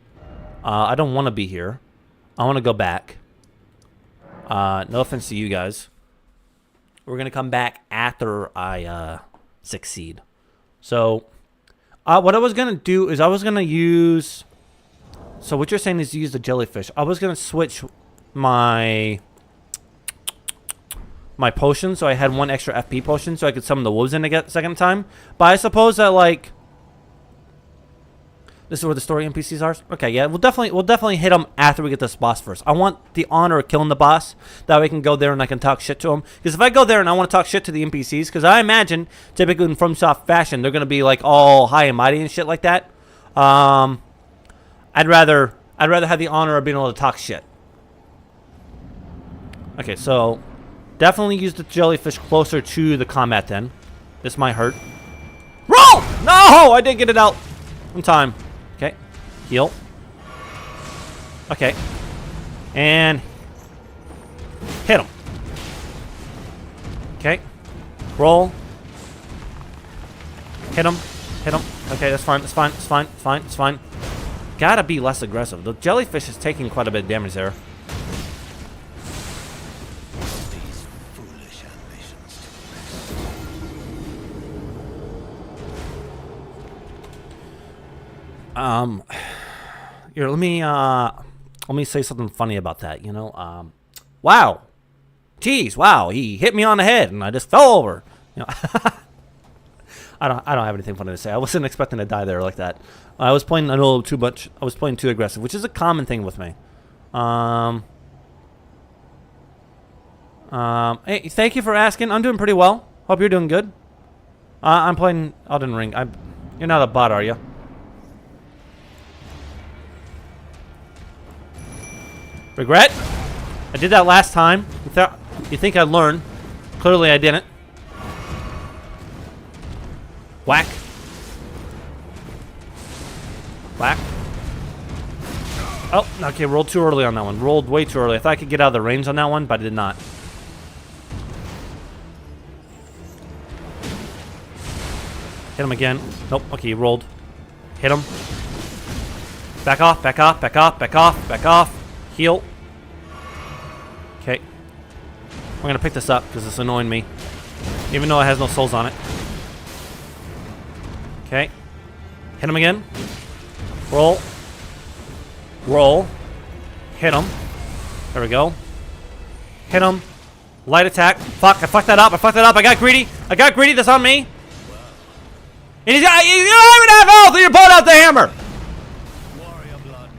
I don't want to be here. I want to go back. No offense to you guys. We're going to come back after I succeed. So, what I was going to do is I was going to use... So what you're saying is use the jellyfish. I was going to switch my potion. So I had one extra FP potion so I could summon the wolves in a second time. But I suppose that, like... This is where the story NPCs are? Okay, yeah, we'll definitely hit them after we get this boss first. I want the honor of killing the boss. That way I can go there and I can talk shit to him. Because if I go there and I want to talk shit to the NPCs, because I imagine, typically in FromSoft fashion, they're going to be like all high and mighty and shit like that. I'd rather have the honor of being able to talk shit. Okay, so definitely use the jellyfish closer to the combat then. This might hurt. Roll! No! I didn't get it out in time. Okay. Heal. Okay. And hit him. Okay. Roll. Hit him. Hit him. Okay, that's fine. That's fine. It's fine. It's fine. It's fine. Gotta be less aggressive. The jellyfish is taking quite a bit of damage there. These foolish ambitions. Here, let me say something funny about that, you know. Wow. Jeez, wow, he hit me on the head and I just fell over. You know, I don't have anything funny to say. I wasn't expecting to die there like that. I was playing a little too much. I was playing too aggressive, which is a common thing with me. Hey, thank you for asking. I'm doing pretty well. Hope you're doing good. I'm playing Elden Ring. You're not a bot, are you? Regret? I did that last time. You think I'd learn. Clearly I didn't. Whack. Whack. Oh, okay, rolled too early on that one. Rolled way too early. I thought I could get out of the range on that one, but I did not. Hit him again. Nope, okay, he rolled. Hit him. Back off, back off, back off, back off, back off. Heal. Okay. We're gonna pick this up because it's annoying me. Even though it has no souls on it. Okay. Hit him again. Roll. Roll. Hit him. There we go. Hit him. Light attack. Fuck, I fucked that up. I fucked that up. I got greedy. I got greedy. That's on me. And you don't even have health, and you're pulling out the hammer.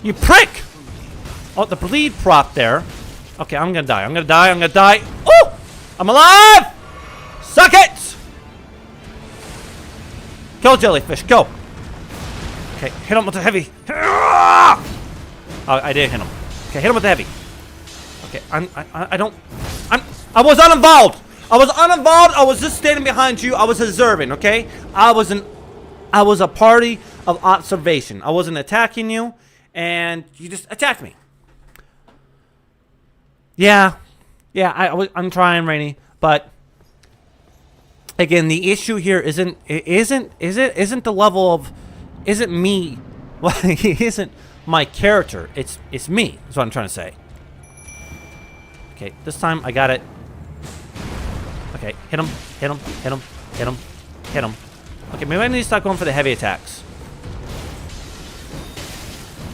You prick. Oh, the bleed prop there. Okay, I'm gonna die. I'm gonna die. I'm gonna die. Oh! I'm alive! Suck it! Kill jellyfish. Go. Okay, hit him with the heavy. Oh, I did hit him. Okay, hit him with the heavy. Okay, I was uninvolved. I was uninvolved. I was just standing behind you. I was observing, okay? I was a party of observation. I wasn't attacking you, and you just attacked me. Yeah, I'm trying, Rainy, but again, the issue here isn't the level of, isn't me, well, isn't my character. It's me. That's what I'm trying to say. Okay, this time I got it. Okay, hit him, hit him, hit him, hit him, hit him. Okay, maybe I need to start going for the heavy attacks.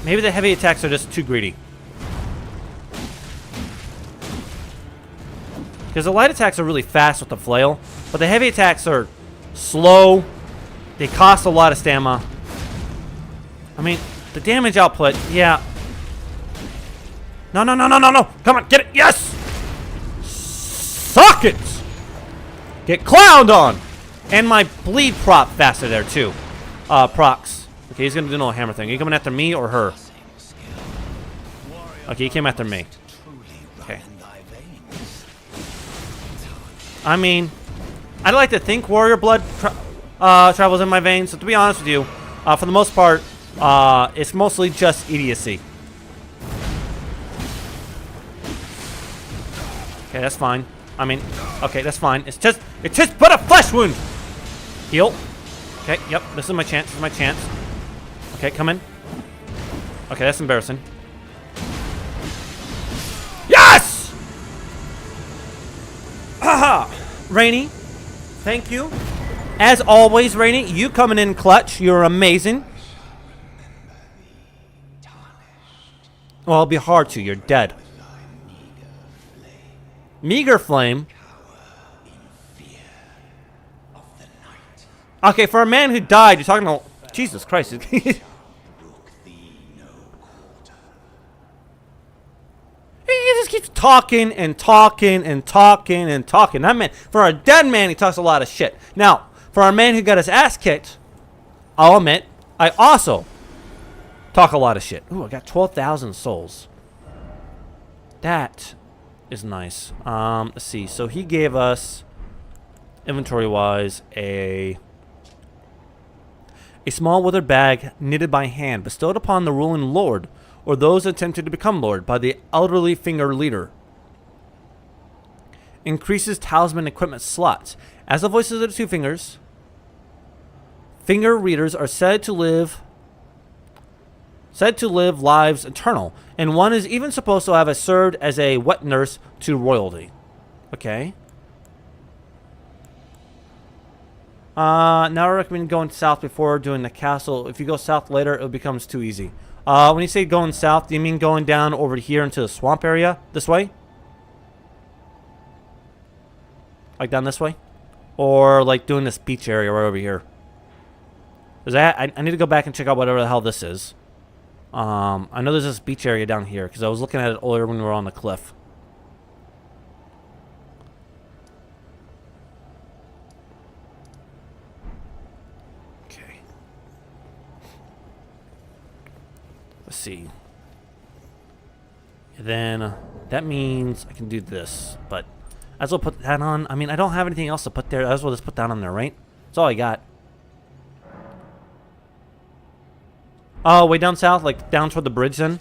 Maybe the heavy attacks are just too greedy. Because the light attacks are really fast with the flail, but the heavy attacks are slow. They cost a lot of stamina. I mean, the damage output, yeah. No. Come on, get it. Yes! Suck it! Get clowned on! And my bleed prop faster there, too. Procs. Okay, he's gonna do no hammer thing. Are you coming after me or her? Okay, he came after me. Okay. I mean, I'd like to think warrior blood travels in my veins, so to be honest with you, for the most part, it's mostly just idiocy. Okay, that's fine. I mean, okay, that's fine. It's just but a flesh wound. Heal. Okay, yep, this is my chance. This is my chance. Okay, come in. Okay, that's embarrassing. Yes! Haha! Rainy, thank you. As always, Rainy, you coming in clutch. You're amazing. Well, it'll be hard to. You're dead. Meager flame. Okay, for a man who died, you're talking about Jesus Christ. He just keeps talking and talking and talking and talking. That man, for a dead man, he talks a lot of shit. Now, for a man who got his ass kicked, I'll admit, I also talk a lot of shit. Ooh, I got 12,000 souls. That is nice. Let's see. So he gave us, inventory-wise, a small withered bag knitted by hand, bestowed upon the ruling lord or those attempting to become lord by the elderly finger leader. Increases talisman equipment slots. As the voices of the two fingers, finger readers are said to live lives eternal, and one is even supposed to have served as a wet nurse to royalty. Okay. Now I recommend going south before doing the castle. If you go south later, it becomes too easy. When you say going south, do you mean going down over here into the swamp area? This way? Like down this way? Or like doing this beach area right over here? Because I need to go back and check out whatever the hell this is. I know there's this beach area down here because I was looking at it earlier when we were on the cliff. Okay. Let's see. Then that means I can do this, but I as well put that on. I mean, I don't have anything else to put there. I as well just put that on there, right? That's all I got. Oh, way down south, like down toward the bridge then?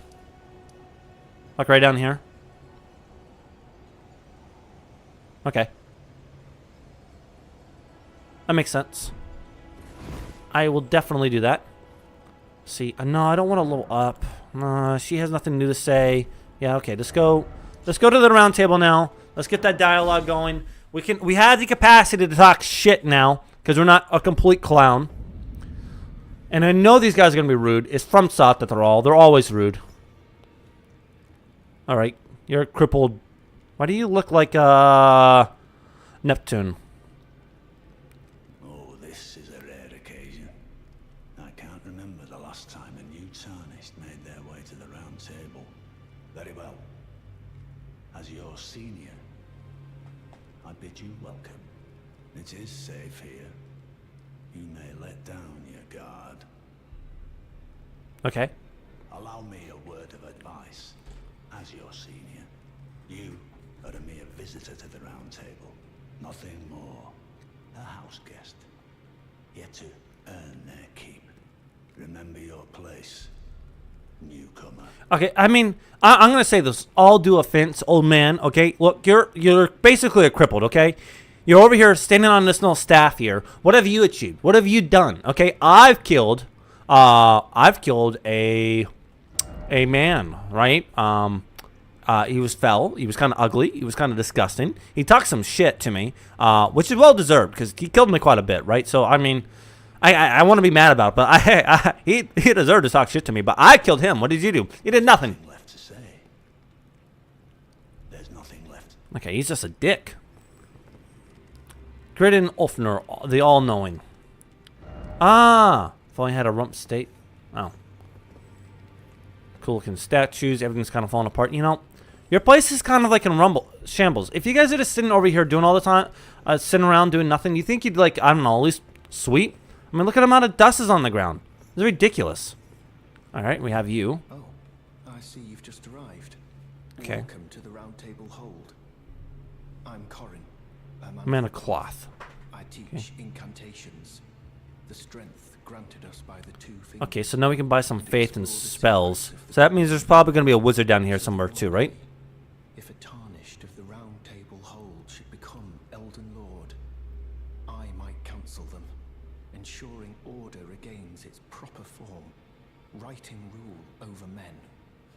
Like right down here? Okay. That makes sense. I will definitely do that. See, no, I don't want to low up. She has nothing new to say. Yeah, okay, let's go to the round table now. Let's get that dialogue going. We have the capacity to talk shit now, because we're not a complete clown. And I know these guys are going to be rude. It's from South that they're always rude. Alright, you're a crippled Why do you look like Neptune? Oh, this is a rare occasion. I can't remember the last time a new tarnished made their way to the round table. Very well. As your senior, I bid you welcome. It is safe here. You may let down your guard. Okay. Allow me a word of advice. As your senior, you are a mere visitor to the round table. Nothing more. A house guest. Yet to earn their keep. Remember your place, newcomer. Okay, I mean, I'm gonna say this. All due offense, old man. Okay, look, you're basically a crippled. Okay, you're over here standing on this little staff here. What have you achieved? What have you done? Okay, I've killed a man, right? He was fell. He was kind of ugly. He was kind of disgusting. He talked some shit to me, which is well deserved because he killed me quite a bit, right? So I mean, I want to be mad about it, but he deserved to talk shit to me. But I killed him. What did you do? You did nothing. Nothing left to say. There's nothing left. Okay, he's just a dick. Gridden Ulfner, the all-knowing. Ah, if only had a rump state. Oh. Cool looking statues. Everything's kind of falling apart. You know, your place is kind of like in shambles. If you guys are just sitting over here doing all the time, sitting around doing nothing, you think you'd like, I don't know, at least sweep? I mean, look at the amount of dust is on the ground. It's ridiculous. All right, we have you. Oh, I see you've just arrived. Okay. Welcome to the Round Table Hold. I'm Corin. Man of cloth. I teach incantations. The strength granted us by the two fingers. Okay, so now we can buy some faith and spells. So that means there's probably going to be a wizard down here somewhere too, right? If a tarnished of the Round Table Hold should become Elden Lord, I might counsel them, ensuring order regains its proper form, righting rule over men.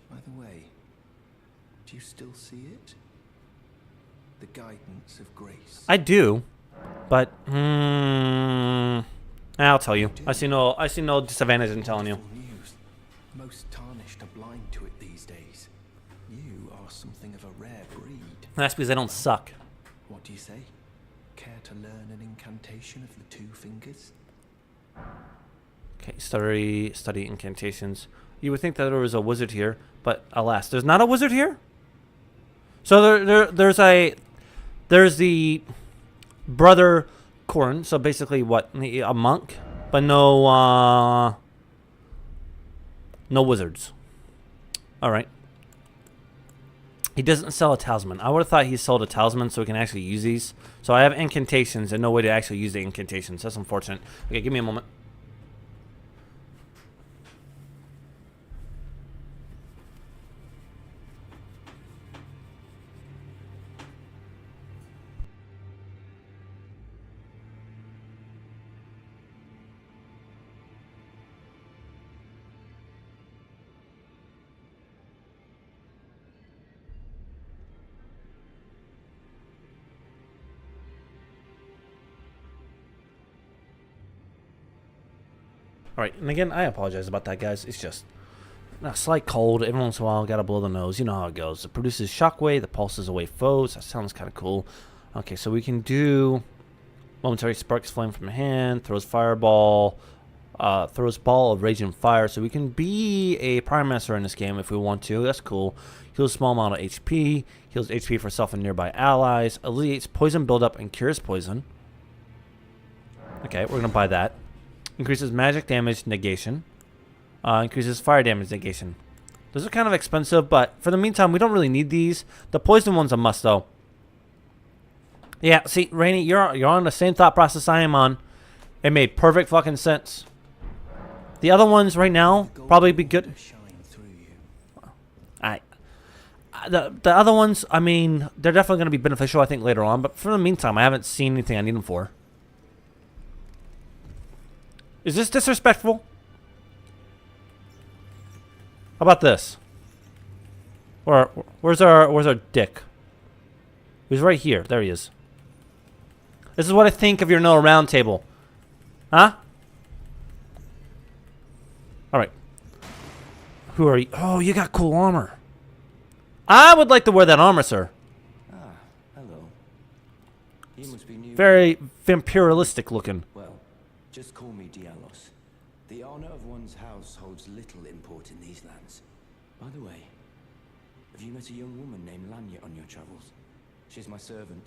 By the way, do you still see it? The guidance of grace. I do, but I'll tell you. I see no disadvantage in telling you. Wonderful news. Most tarnished are blind to it these days. You are something of a rare breed. That's because I don't suck. What do you say? Care to learn an incantation of the two fingers? Okay, study incantations. You would think that there was a wizard here, but alas, there's not a wizard here. So there's the brother Corin. So basically, what, a monk, but no wizards. All right. He doesn't sell a talisman. I would have thought he sold a talisman so we can actually use these. So I have incantations and no way to actually use the incantations. That's unfortunate. Okay, give me a moment. Alright, and again, I apologize about that, guys. It's just a slight cold. Every once in a while, gotta blow the nose. You know how it goes. It produces shockwave that pulses away foes. That sounds kind of cool. Okay, so we can do momentary sparks flame from hand, throws fireball, throws ball of raging fire. So we can be a prime master in this game if we want to. That's cool. Heals small amount of HP. Heals HP for self and nearby allies. Alleviates poison buildup and cures poison. Okay, we're gonna buy that. Increases magic damage negation. Increases fire damage negation. Those are kind of expensive, but for the meantime, we don't really need these. The poison one's a must, though. Yeah, see, Rainy, you're on the same thought process I am on. It made perfect fucking sense. The other ones right now probably be good. The other ones, I mean, they're definitely going to be beneficial, I think, later on. But for the meantime, I haven't seen anything I need them for. Is this disrespectful? How about this? Where's our dick? He's right here. There he is. This is what I think of your no round table. Huh? Alright. Who are you? Oh, you got cool armor. I would like to wear that armor, sir. Ah, You must be new. very vampirilistic looking. Well, just call me Dialos. The honor of one's house holds little import in these lands. By the way, have you met a young woman named Lanya on your travels? She's my servant,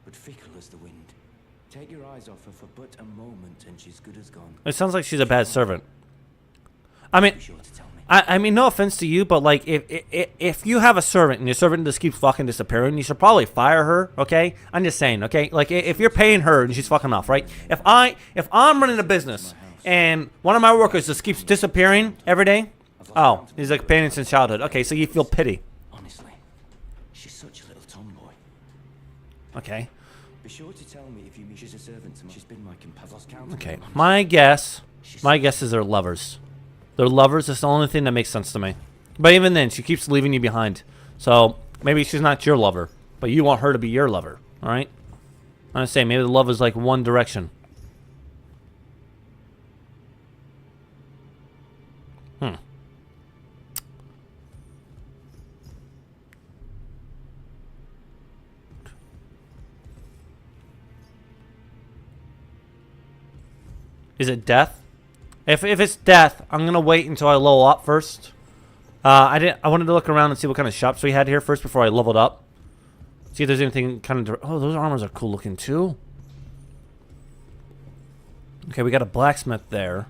but fickle as the wind. Take your eyes off her for but a moment and she's good as gone. It sounds like she's a bad servant. I mean, Be sure to tell me. I mean, no offense to you, but like, if you have a servant and your servant just keeps fucking disappearing, you should probably fire her. Okay, I'm just saying. Okay, like if you're paying her and she's fucking off, right? If I'm running a business and one of my workers just keeps disappearing every day, oh, he's like a companion since childhood. Okay, so you feel pity. Honestly, she's such a little tomboy. Okay. Be sure to tell me if you meet she's a servant to me. She's been my companion. Okay. My guess is they're lovers. They're lovers. That's the only thing that makes sense to me. But even then, she keeps leaving you behind. So maybe she's not your lover, but you want her to be your lover. All right. I'm saying maybe the love is like one direction. Is it death? If it's death, I'm gonna wait until I level up first. I wanted to look around and see what kind of shops we had here first before I leveled up. See if there's anything kind of. Oh, those armors are cool looking too. Okay, we got a blacksmith there.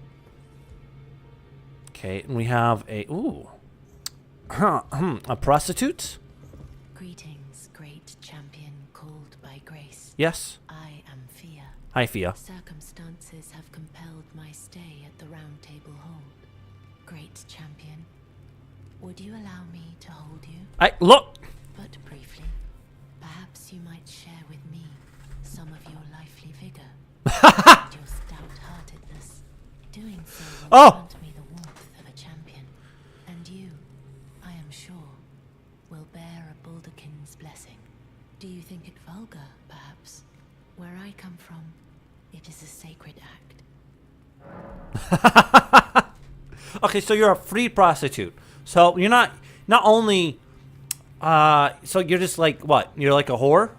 Okay, and we have a a prostitute. Greetings, great champion called by grace. Yes. I am Fia. Hi, Fia. Circumstances have compelled my stay at the Round Table Hold. Great champion, would you allow me to hold you? Look. But briefly, perhaps you might share with me some of your lively vigor and your stout-heartedness. Doing so will grant me the warmth of a champion, and you, I am sure, will bear a Baldakin's blessing. Do you think it vulgar, perhaps? Where I come from, it is a sacred act. Okay, so you're a free prostitute. So you're not only. So you're just like what? You're like a whore?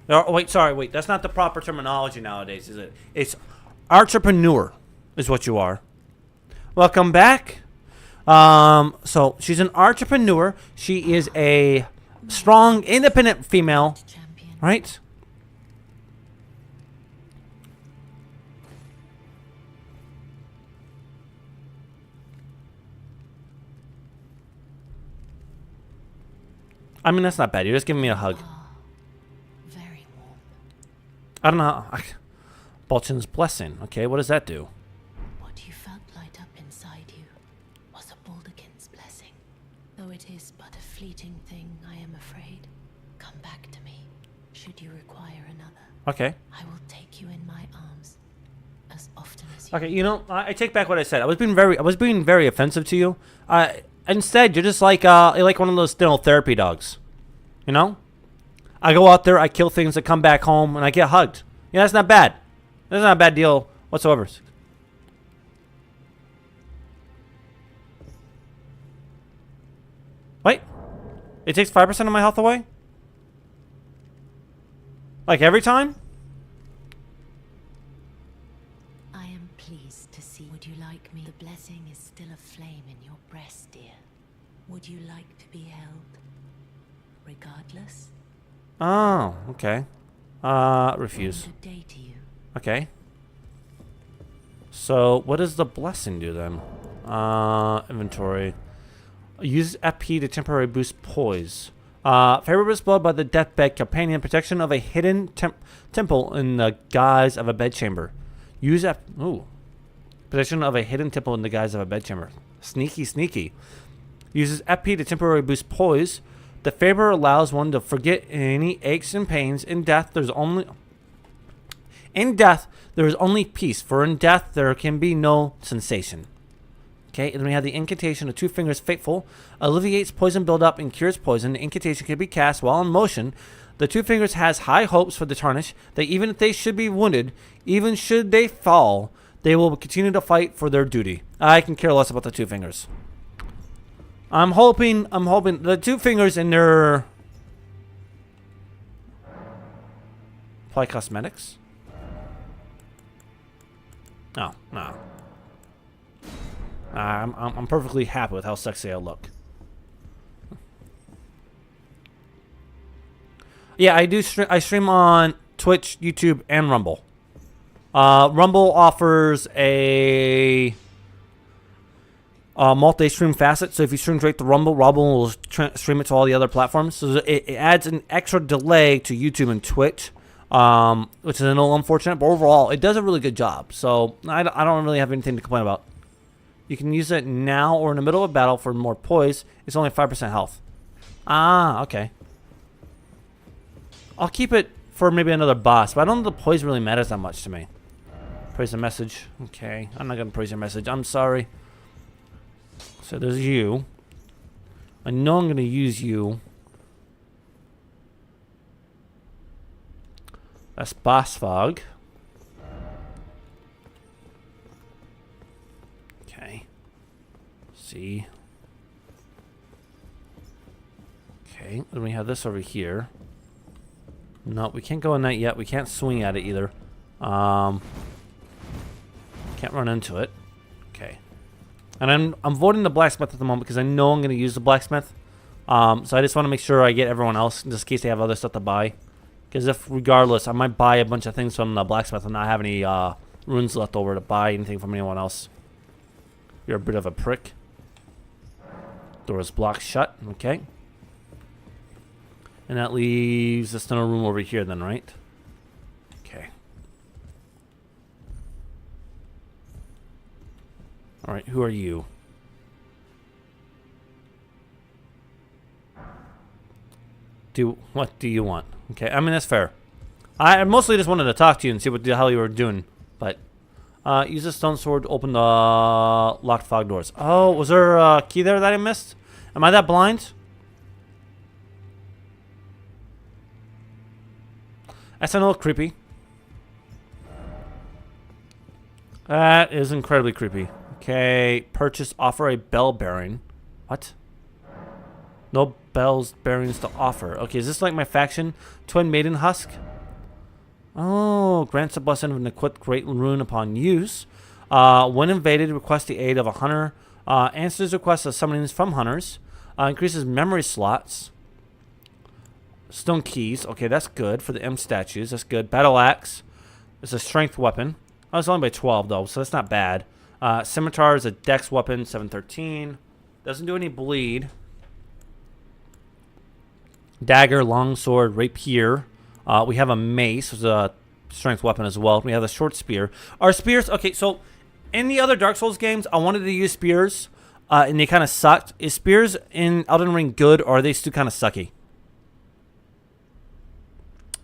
Or, wait, that's not the proper terminology nowadays, is it? It's entrepreneur, is what you are. Welcome back. So she's an entrepreneur. She is a strong, independent female, Champion. right? I mean, that's not bad. You're just giving me a hug. Very warm. I don't know. Bolton's blessing. Okay, what does that do? What you felt light up inside you was a Baldakin's blessing. Though it is but a fleeting thing, I am afraid. Come back to me, should you require another. Okay. I will take you in my arms as often as you. Okay, you know, I take back what I said. I was being very offensive to you. Instead, you're just like one of those therapy dogs. You know? I go out there, I kill things, I come back home, and I get hugged. Yeah, that's not bad. That's not a bad deal whatsoever. Wait. It takes 5% of my health away? Like every time? I am pleased to see. Would you like me? The blessing is still aflame in your breast, dear. Would you like to be held? Regardless? Oh, okay. Refuse. Good day to you. Okay. So, what does the blessing do then? Inventory. Use FP to temporarily boost poise. Favorable blood by the deathbed companion. Protection of a hidden temple in the guise of a bedchamber. Use protection of a hidden temple in the guise of a bedchamber. Sneaky, sneaky. Uses FP to temporarily boost poise. The favor allows one to forget any aches and pains. In death, there is only peace, for in death there can be no sensation. Okay, and then we have the incantation of Two Fingers Fateful. Alleviates poison buildup and cures poison. The incantation can be cast while in motion. The Two Fingers has high hopes for the Tarnished, that even if they should be wounded, even should they fall, they will continue to fight for their duty. I can care less about the Two Fingers. I'm hoping the Two Fingers in their... Apply cosmetics. No, no. I'm perfectly happy with how sexy I look. Yeah, I do. I stream on Twitch, YouTube, and Rumble. Rumble offers a multi-stream facet. So if you stream straight to Rumble, Rumble will stream it to all the other platforms. So it adds an extra delay to YouTube and Twitch, which is a little unfortunate. But overall, it does a really good job. So I don't really have anything to complain about. You can use it now or in the middle of a battle for more poise. It's only 5% health. Ah, okay. I'll keep it for maybe another boss, but I don't know if the poise really matters that much to me. Praise the message. Okay, I'm not going to praise your message. I'm sorry. So there's you. I know I'm going to use you. That's boss fog. Okay. See. Okay, then we have this over here. No, we can't go in that yet. We can't swing at it either. Can't run into it. Okay. And I'm avoiding the blacksmith at the moment because I know I'm going to use the blacksmith. So I just want to make sure I get everyone else just in case they have other stuff to buy. Because if, regardless, I might buy a bunch of things from the blacksmith and not have any runes left over to buy anything from anyone else. You're a bit of a prick. Door is blocked shut. Okay. And that leaves this little room over here then, right? Okay. Alright, who are you? What do you want? Okay, I mean, that's fair. I mostly just wanted to talk to you and see what the hell you were doing. But, use a stone sword to open the locked fog doors. Oh, was there a key there that I missed? Am I that blind? That's a little creepy. That is incredibly creepy. Okay, purchase, offer a bell bearing. What? No bells bearings to offer. Okay, is this like my faction? Twin Maiden Husk? Oh, grants a blessing of an equipped great rune upon use. When invaded, request the aid of a hunter. Answers requests of summonings from hunters. Increases memory slots. Stone keys. Okay, that's good for the M statues. That's good. Battle axe. It's a strength weapon. Oh, it's only by 12 though, so that's not bad. Scimitar is a dex weapon. 713. Doesn't do any bleed. Dagger, longsword, rapier. We have a mace, which is a strength weapon as well. We have a short spear. Our spears. Okay, so in the other Dark Souls games, I wanted to use spears, and they kind of sucked. Is spears in Elden Ring good, or are they still kind of sucky?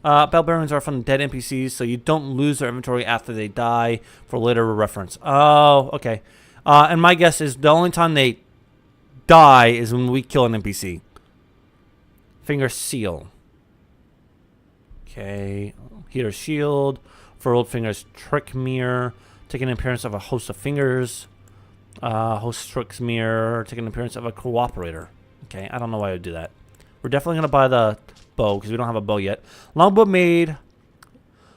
Bell bearings are from dead NPCs, so you don't lose their inventory after they die for later reference. Oh, okay. And my guess is the only time they die is when we kill an NPC. Finger seal. Okay. Heater shield. Furled fingers trick mirror. Taking an appearance of a host of fingers. Host tricks mirror. Taking an appearance of a cooperator. Okay, I don't know why I would do that. We're definitely going to buy the bow because we don't have a bow yet. Longbow made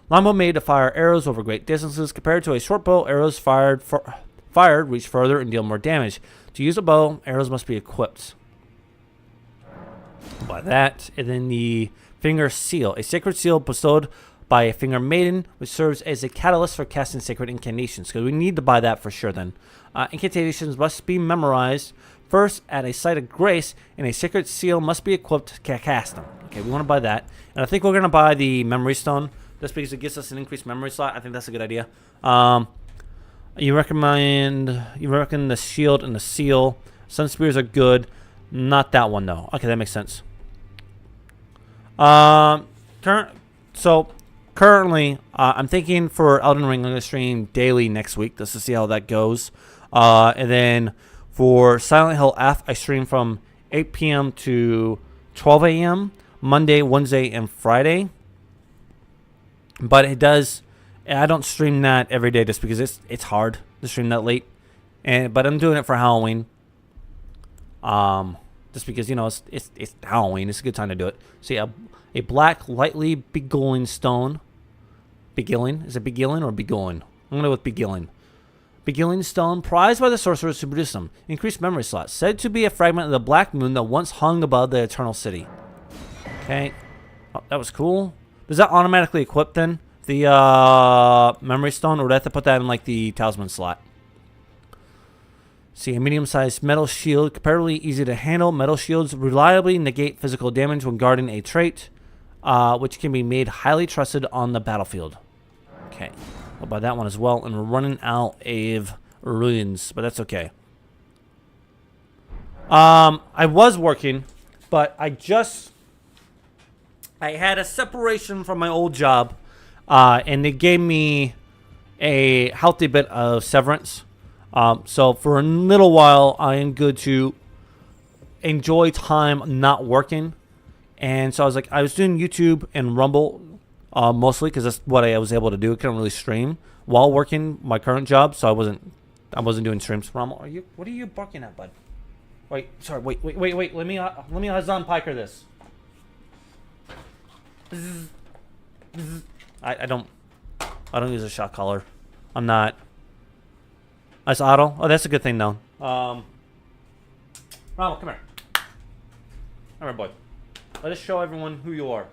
to fire arrows over great distances. Compared to a short bow, arrows fired reach further and deal more damage. To use a bow, arrows must be equipped. Buy that. And then the finger seal. A sacred seal bestowed by a finger maiden, which serves as a catalyst for casting sacred incantations. Because we need to buy that for sure then. Incantations must be memorized first at a site of grace, and a sacred seal must be equipped to cast them. Okay, we want to buy that. And I think we're going to buy the memory stone, just because it gives us an increased memory slot. I think that's a good idea. You reckon the shield and the seal. Sun spears are good. Not that one, though. Okay, that makes sense. Currently, I'm thinking for Elden Ring, I'm going to stream daily next week just to see how that goes. And then for Silent Hill F, I stream from 8 p.m. to 12 a.m. Monday, Wednesday, and Friday. But I don't stream that every day just because it's hard to stream that late. But I'm doing it for Halloween. Just because, you know, it's Halloween. It's a good time to do it. So yeah, a black, lightly beguiling stone. Begilling? Is it begilling or begilling? I'm going to go with begilling. Begilling stone, prized by the sorcerers who produce them. Increased memory slots. Said to be a fragment of the black moon that once hung above the eternal city. Okay. Oh, that was cool. Does that automatically equip then? The memory stone? Or do I have to put that in like the talisman slot? See, a medium-sized metal shield. Comparatively easy to handle. Metal shields reliably negate physical damage when guarding a trait. Which can be made highly trusted on the battlefield. Okay. I'll buy that one as well. And we're running out of ruins, but that's okay. I was working, but I had a separation from my old job, and they gave me a healthy bit of severance. So for a little while, I am good to enjoy time not working. And so I was like, I was doing YouTube and Rumble mostly because that's what I was able to do. I couldn't really stream while working my current job, so I wasn't doing streams. Rumble, what are you barking at, bud? Wait, sorry, wait. Let me Hazan Piker this. I don't use a shot caller. I'm not. That's auto. Oh, that's a good thing though. Ronald, come here. Come here, boy. Let us show everyone who you are.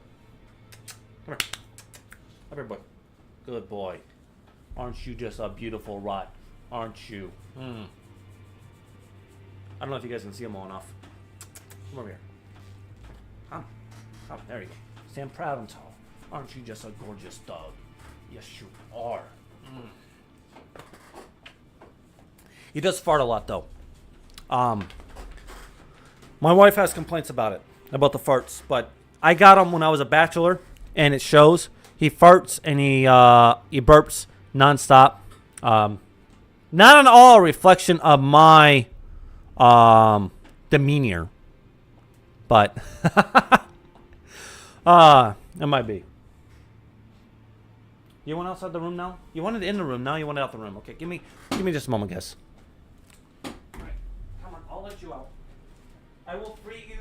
Come here. Come here, boy. Good boy. Aren't you just a beautiful rot? Aren't you? I don't know if you guys can see him well enough. Come over here. Come. Oh, there you go. Stand proud and tall. Aren't you just a gorgeous dog? Yes, you are. He does fart a lot, though. My wife has complaints about it. About the farts, but I got him when I was a bachelor, and it shows. He farts and he burps nonstop. Not at all a reflection of my demeanor, but it might be. You want outside the room now? You wanted in the room now. You want it out the room? Okay, give me just a moment, guys. All right, come on, I'll let you out. I will free you.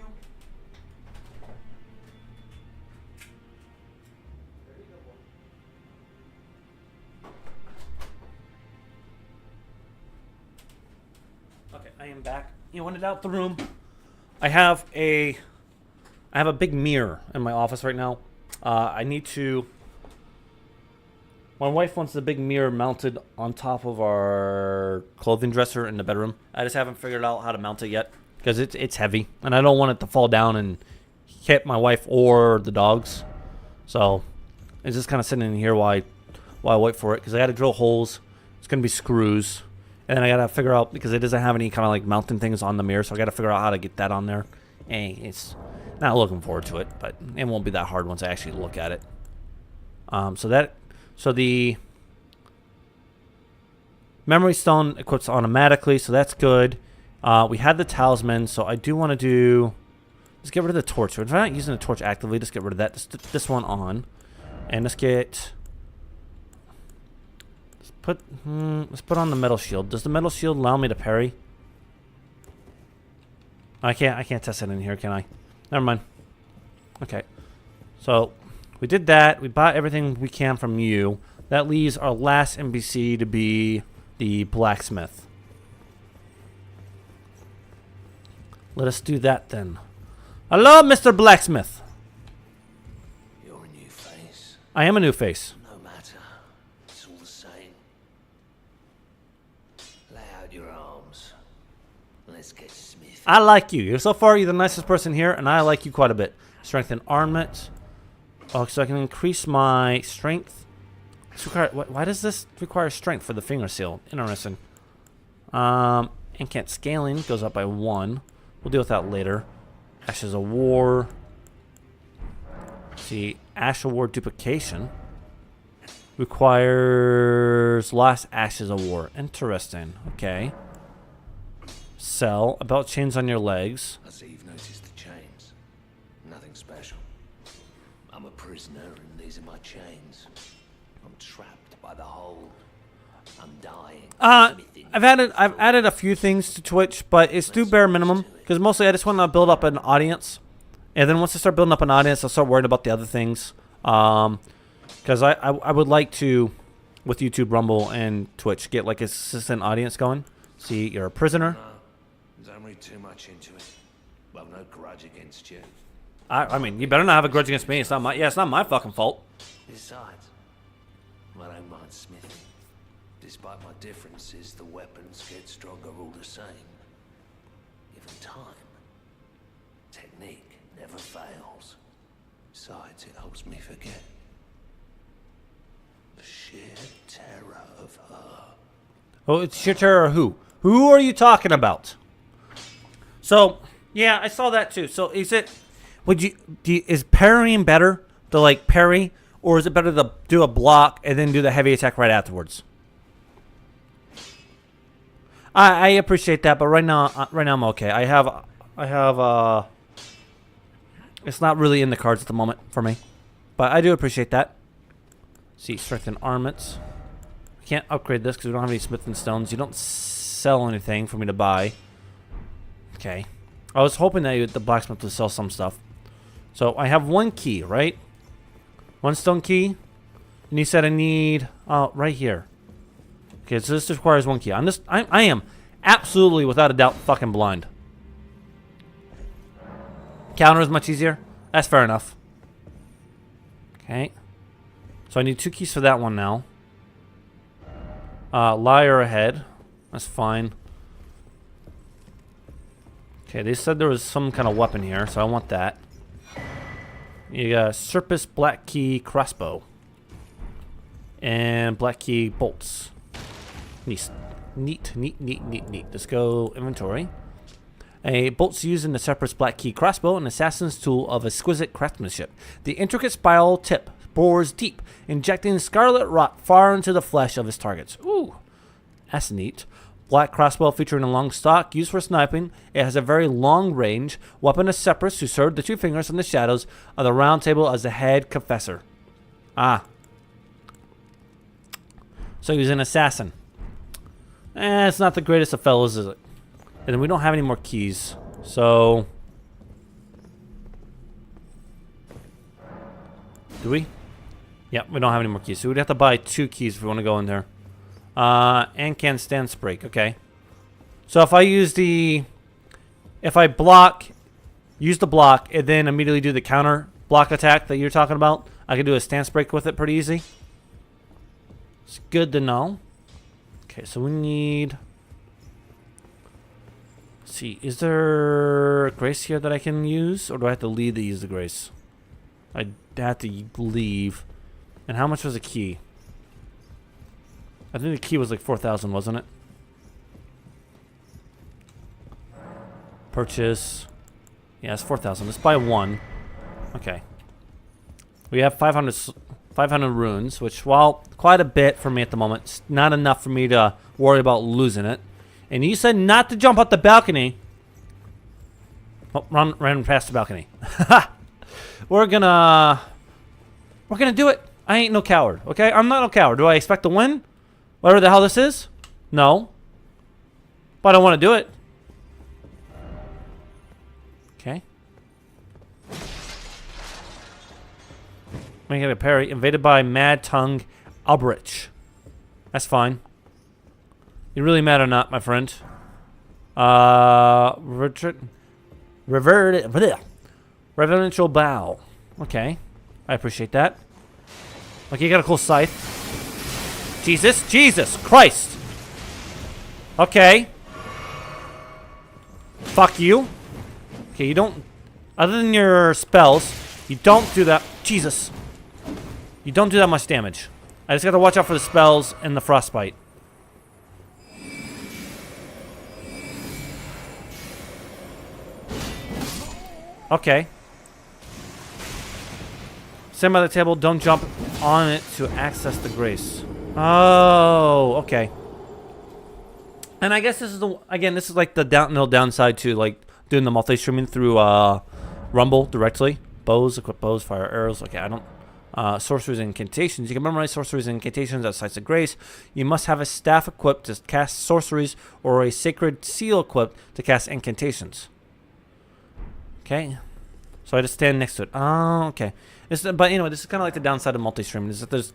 I am back. You wanted out the room. I have a big mirror in my office right now. I need to. My wife wants the big mirror mounted on top of our clothing dresser in the bedroom. I just haven't figured out how to mount it yet because it's heavy and I don't want it to fall down and hit my wife or the dogs. So it's just kind of sitting in here while I wait for it because I got to drill holes. It's gonna be screws. And then I gotta figure out, because it doesn't have any kind of like mounting things on the mirror, so I gotta figure out how to get that on there. And it's not looking forward to it, but it won't be that hard once I actually look at it. So the memory stone equips automatically, so that's good. We had the talisman, so I do want to do. Let's get rid of the torch. If I'm not using the torch actively, just get rid of that. Just this one on, and let's get. Let's put on the metal shield. Does the metal shield allow me to parry? I can't test it in here, can I? Never mind. Okay. So we did that. We bought everything we can from you. That leaves our last NPC to be the blacksmith. Let us do that then. Hello, Mr. Blacksmith. You're a new face. I am a new face. No matter. It's all the same. Lay out your arms. Let's get smithy. I like you. So far, you're the nicest person here, and I like you quite a bit. Strength and armament. Oh, so I can increase my strength. Why does this require strength for the finger seal? Interesting. Incant scaling goes up by 1. We'll deal with that later. Ashes of War. Let's see, Ash of War duplication requires lost Ashes of War. Interesting. Okay. Sell. About chains on your legs. I see you've noticed the chains. Nothing special. I'm a prisoner and these are my chains. I'm trapped by the hold. I'm dying. I've added a few things to Twitch, but it's too bare minimum because mostly I just want to build up an audience, and then once I start building up an audience, I'll start worrying about the other things. Because I would like to, with YouTube, Rumble, and Twitch, get like a consistent audience going. See, you're a prisoner. No, don't read too much into it. Well, no grudge against you. I mean, you better not have a grudge against me. It's not my, it's not my fucking fault. Besides, I don't mind smithing. Despite my differences, the weapons get stronger all the same. Even time. Technique never fails. Besides, it helps me forget the sheer terror of her. Oh, it's sheer terror of who? Who are you talking about? So, yeah, I saw that too. So, is it, is parrying better to like parry, or is it better to do a block and then do the heavy attack right afterwards? I appreciate that, but right now I'm okay. I have it's not really in the cards at the moment for me, but I do appreciate that. See, strengthen armaments. I can't upgrade this because we don't have any smithing stones. You don't sell anything for me to buy. Okay, I was hoping that the blacksmith would sell some stuff. So I have one key, right? One stone key, and you said I need right here. Okay, so this requires one key. I am absolutely, without a doubt, fucking blind. Counter is much easier. That's fair enough. Okay. So I need 2 keys for that one now. Liar ahead. That's fine. Okay, they said there was some kind of weapon here, so I want that. You got Surpus Black Key Crossbow. And Black Key Bolts. Neat. Let's go inventory. A bolts used in the Surpus Black Key Crossbow, an assassin's tool of exquisite craftsmanship. The intricate spiral tip bores deep, injecting scarlet rot far into the flesh of his targets. Ooh, that's neat. Black crossbow featuring a long stock, used for sniping. It has a very long range. Weapon of Separus, who served the 2 fingers in the shadows of the round table as the head confessor. Ah. So he's an assassin. It's not the greatest of fellows, is it? And we don't have any more keys. So... do we? Yep, we don't have any more keys. So we'd have to buy 2 keys if we want to go in there. And can stance break. Okay. So if I use the... if I block... use the block and then immediately do the counter block attack that you're talking about, I can do a stance break with it pretty easy. It's good to know. Okay, so we need... let's see. Is there a grace here that I can use? Or do I have to leave to use the grace? I have to leave. And how much was a key? I think the key was like 4,000, wasn't it? Purchase. Yeah, it's 4,000. Let's buy 1. Okay. We have 500 runes, which, while quite a bit for me at the moment, it's not enough for me to worry about losing it. And you said not to jump out the balcony. Oh, ran past the balcony. We're gonna do it. I ain't no coward, okay? I'm not no coward. Do I expect to win? Whatever the hell this is? No. But I want to do it. Okay. Make it a parry. Invaded by Mad Tongue Alberich. That's fine. You really mad or not, my friend? Reverential bow. Okay. I appreciate that. Okay, you got a cool scythe. Jesus Christ. Okay. Fuck you. Okay, you don't... other than your spells, you don't do that... Jesus. You don't do that much damage. I just gotta watch out for the spells and the frostbite. Okay. Stand by the table, don't jump on it to access the grace. Oh, okay. And I guess this is the... again, this is like the downside to like doing the multi-streaming through Rumble directly. Bows, equip bows, fire arrows. Okay, I don't... sorceries and incantations. You can memorize sorceries and incantations at sites of grace. You must have a staff equipped to cast sorceries or a sacred seal equipped to cast incantations. Okay. So I just stand next to it. Oh, okay. But anyway, this is kind of like the downside of multi-streaming, is that there's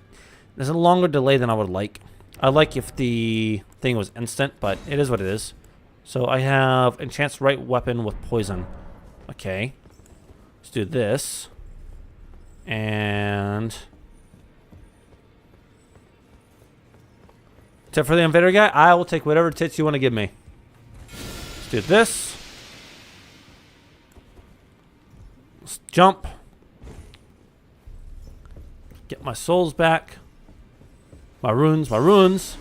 a longer delay than I would like. I like if the thing was instant, but it is what it is. So I have enchants right weapon with poison. Okay. Let's do this. And except for the invader guy, I will take whatever tits you want to give me. Let's do this. Let's jump. Get my souls back. My runes, my runes.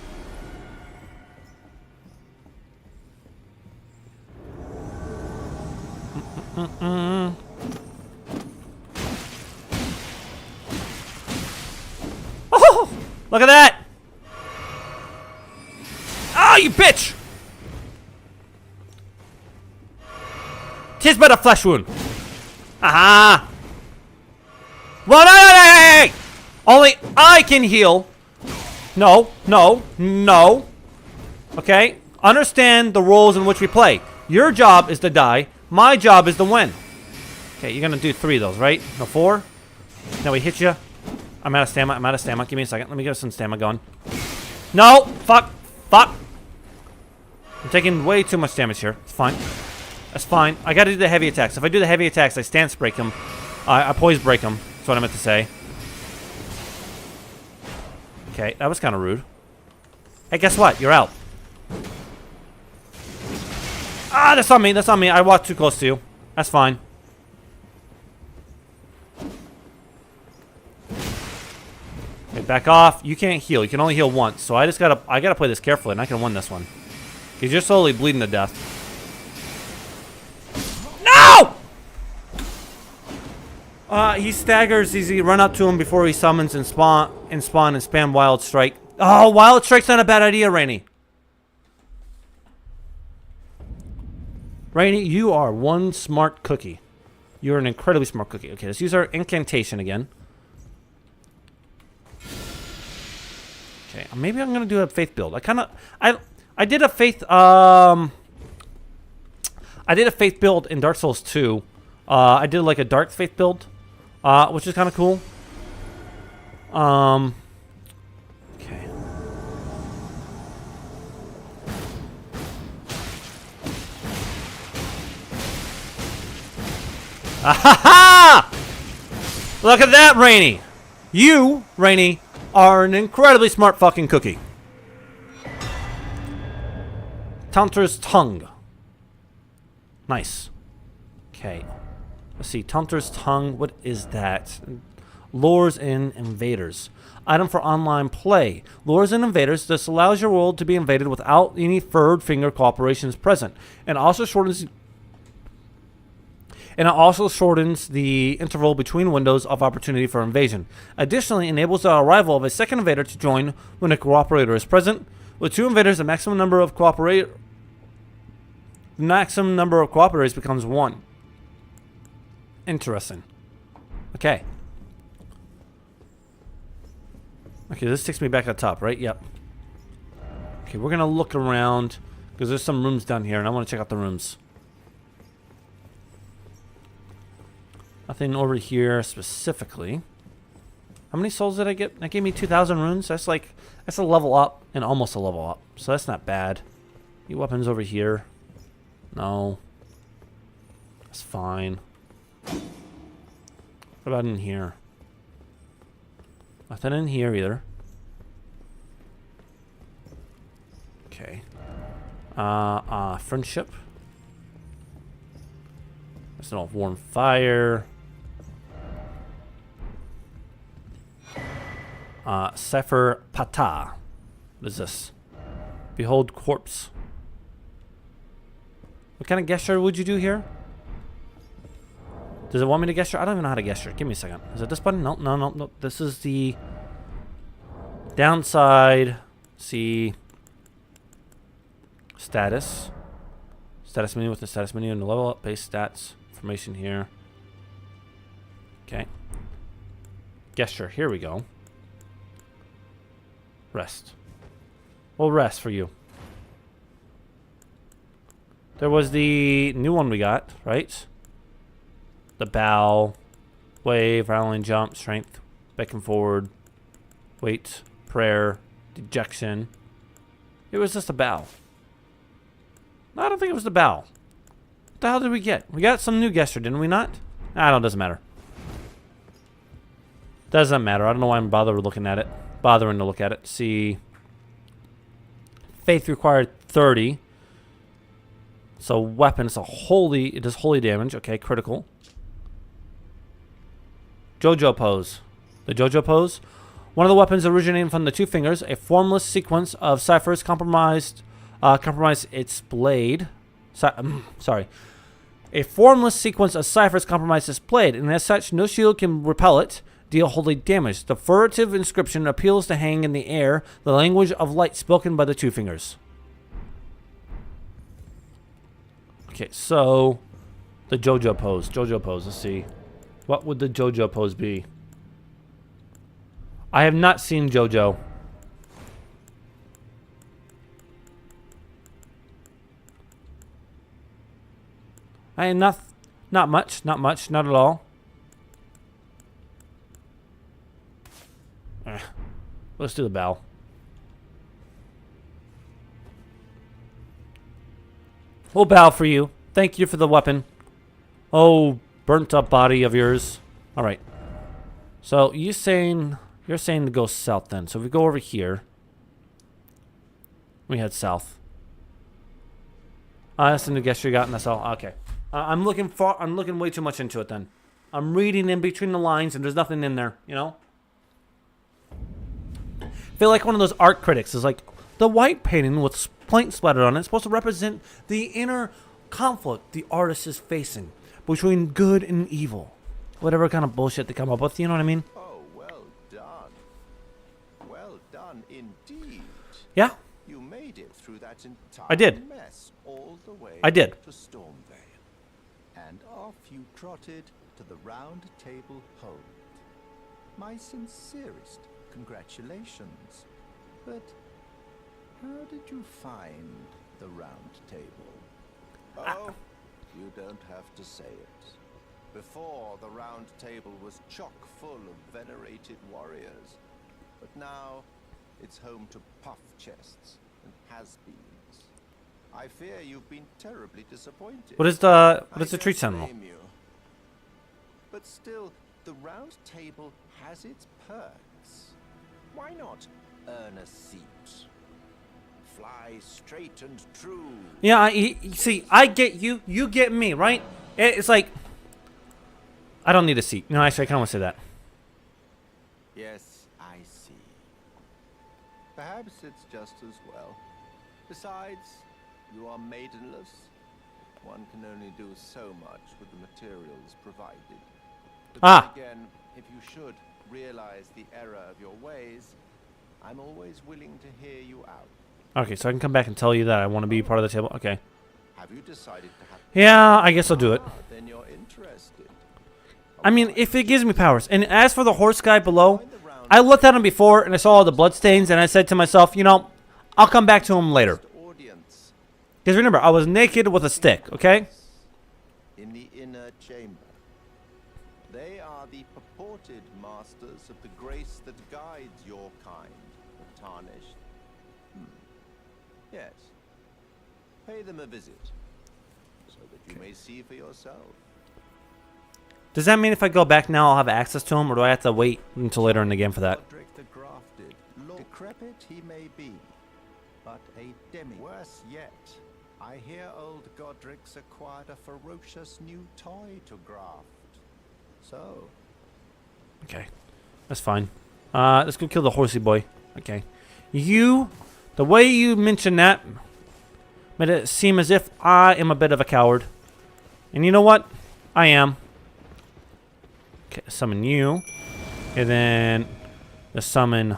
Oh, look at that! Oh, you bitch! Tis but a flesh wound. Aha! Well, no! Only I can heal. No, no, no. Okay? Understand the roles in which we play. Your job is to die. My job is to win. Okay, you're gonna do 3 of those, right? No, 4? Now we hit you. I'm out of stamina. I'm out of stamina. Give me a second. Let me get some stamina going. No! Fuck! Fuck! I'm taking way too much damage here. It's fine. That's fine. I gotta do the heavy attacks. If I do the heavy attacks, I stance break them. I poise break them. That's what I meant to say. Okay, that was kind of rude. Hey, guess what? You're out. Ah, that's on me. That's on me. I walked too close to you. That's fine. Okay, back off. You can't heal. You can only heal once. So I gotta play this carefully, and I can win this one. Because you're slowly bleeding to death. No! He staggers. Easy. Run up to him before he summons and spawn and spam Wild Strike. Oh, Wild Strike's not a bad idea, Rainy. Rainy, you are one smart cookie. You're an incredibly smart cookie. Okay, let's use our incantation again. Okay, maybe I'm gonna do a faith build. I did a faith build in Dark Souls 2. I did like a dark faith build, which is kind of cool. Okay. Ahaha! Look at that, Rainy. You, Rainy, are an incredibly smart fucking cookie. Taunter's Tongue. Nice. Okay. Let's see. Taunter's Tongue. What is that? Lures in Invaders. Item for online play. Lures in Invaders. This allows your world to be invaded without any third finger cooperations present. And also shortens the interval between windows of opportunity for invasion. Additionally, enables the arrival of a second invader to join when a cooperator is present. With 2 invaders, the maximum number of cooperators becomes 1. Interesting. Okay. Okay, this takes me back up top, right? Yep. Okay, we're gonna look around because there's some rooms down here, and I want to check out the rooms. Nothing over here specifically. How many souls did I get? That gave me 2,000 runes. That's a level up and almost a level up. So that's not bad. Any weapons over here? No. That's fine. What about in here? Nothing in here either. Okay. Friendship. That's an warm fire. Sefer Patah. What is this? Behold corpse. What kind of gesture would you do here? Does it want me to gesture? I don't even know how to gesture. Give me a second. Is it this button? No, no, no, no. This is the downside. See. Status. Status menu with the status menu and the level up. Base stats. Information here. Okay. Gesture. Here we go. Rest. We'll rest for you. There was the new one we got, right? The bow. wave, howling, jump, strength, beckon forward, wait, prayer, dejection. It was just a bow. I don't think it was the bow. What the hell did we get? We got some new gesture, didn't we not? I don't know, doesn't matter. Doesn't matter. I don't know why I'm bothering to look at it. See. Faith required 30. So weapon, it does holy damage. Okay, critical. JoJo pose. The JoJo pose. One of the weapons originating from the two fingers. A formless sequence of ciphers compromise its blade. Sorry. A formless sequence of ciphers compromise its blade, and as such, no shield can repel it. Deal holy damage. The furtive inscription appeals to hang in the air, the language of light spoken by the two fingers. Okay, so the JoJo pose. JoJo pose, let's see. What would the JoJo pose be? I have not seen JoJo. I am not much, not at all. Let's do the bow. We'll bow for you. Thank you for the weapon. Oh, burnt up body of yours. All right. So you're saying to go south then. So if we go over here, we head south. That's the new gesture you got, and that's all. Okay. I'm looking way too much into it then. I'm reading in between the lines, and there's nothing in there. You know. I feel like one of those art critics is like, the white painting with paint splattered on it is supposed to represent the inner conflict the artist is facing between good and evil. Whatever kind of bullshit they come up with, you know what I mean? Oh, well done. Well done indeed. Yeah. You made it through that entire I did. mess all the way I did. to Stormvale. And off you trotted to the Round Table Hold. My sincerest congratulations. But how did you find the Round Table? Oh, you don't have to say it. Before, the Round Table was chock full of venerated warriors. But now, it's home to puff chests and has-beens. I fear you've been terribly disappointed. What is the tree sentinel? But still, the Round Table has its perks. Why not earn a seat? Fly straight and true. Yeah, see, I get you. You get me, right? It's like, I don't need a seat. No, actually, I kind of want to say that. Yes, I see. Perhaps it's just as well. Besides, you are maidenless. One can only do so much with the materials provided. But then again, if you should realize the error of your ways, I'm always willing to hear you out. Okay, so I can come back and tell you that I want to be part of the table. Okay. Have you decided to have... Yeah, I guess I'll do it. Then you're interested. I mean, if it gives me powers. And as for the horse guy below, I looked at him before and I saw all the bloodstains and I said to myself, you know, I'll come back to him later. Because remember, I was naked with a stick, okay? In the inner chamber. They are the purported masters of the grace that guides your kind, the tarnished. Yes. Pay them a visit, so that you may see for yourself. Does that mean if I go back now, I'll have access to him, or do I have to wait until later in the game for that? Godric the Grafted. Decrepit he may be, but a demi. Worse yet, I hear old Godric's acquired a ferocious new toy to graft. So. Okay, that's fine. Let's go kill the horsey boy. Okay. The way you mentioned that made it seem as if I am a bit of a coward. And you know what? I am. Okay, summon you. And then let's summon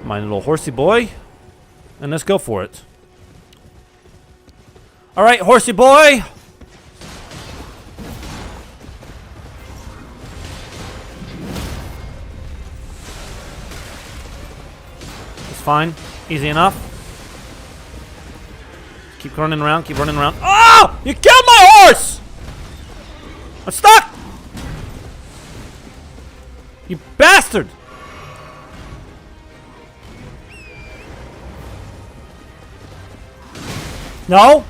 my little horsey boy. And let's go for it. Alright, horsey boy! It's fine. Easy enough. Keep running around, keep running around. Oh! You killed my horse! I'm stuck! You bastard! No!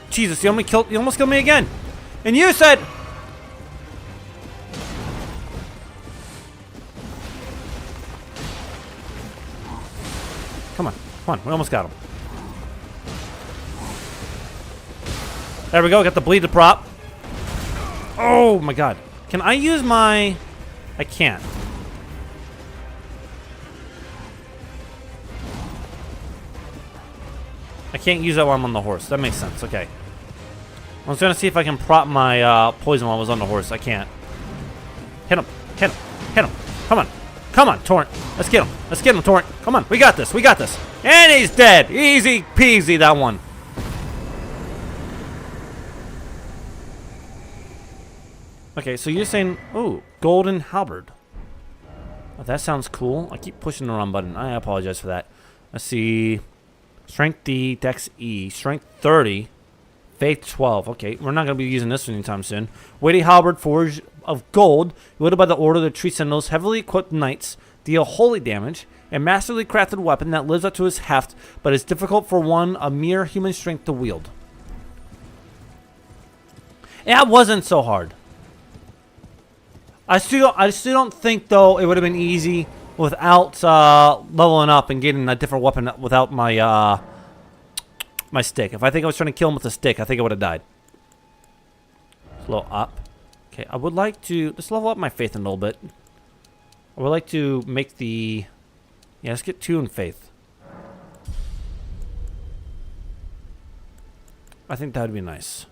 Jesus, you almost killed me again! And you said... Come on, we almost got him. There we go, got the bleed to prop. Oh my god. Can I use my... I can't. I can't use that while I'm on the horse. That makes sense, okay. I was gonna see if I can prop my poison while I was on the horse. I can't. Hit him, hit him, hit him. Come on, Torrent. Let's get him, Torrent. Come on, we got this. And he's dead. Easy peasy, that one. Okay, so you're saying, ooh, golden halberd. Oh, that sounds cool. I keep pushing the wrong button. I apologize for that. Let's see. Strength D, Dex E, Strength 30, Faith 12. Okay, we're not going to be using this anytime soon. Weighty halberd, forged of gold, wielded by the order of the tree sentinels, heavily equipped knights, deal holy damage. A masterly crafted weapon that lives up to its heft, but is difficult for one of mere human strength to wield. That wasn't so hard. I still don't think though it would have been easy without leveling up and getting a different weapon without my my stick. If I think I was trying to kill him with a stick, I think I would have died. Slow up. Okay, I would like to just level up my faith a little bit. I would like to make the... Yeah, let's get 2 in faith. I think that would be nice.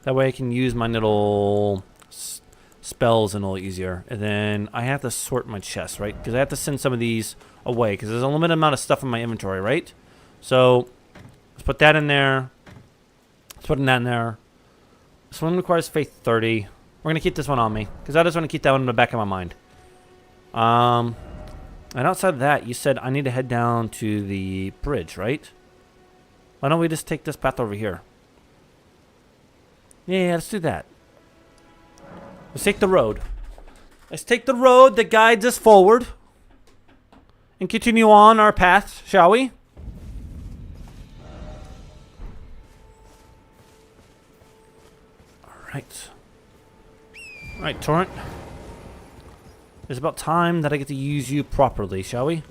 That way I can use my little spells a little easier. And then I have to sort my chest, right? Because I have to send some of these away. Because there's a limited amount of stuff in my inventory, right? So, let's put that in there. Let's put that in there. This one requires faith 30. We're going to keep this one on me. Because I just want to keep that one in the back of my mind. And outside of that, you said I need to head down to the bridge, right? Why don't we just take this path over here? Yeah, let's do that. Let's take the road. Let's take the road that guides us forward. And continue on our path, shall we? Alright. Alright, Torrent. It's about time that I get to use you properly, shall we?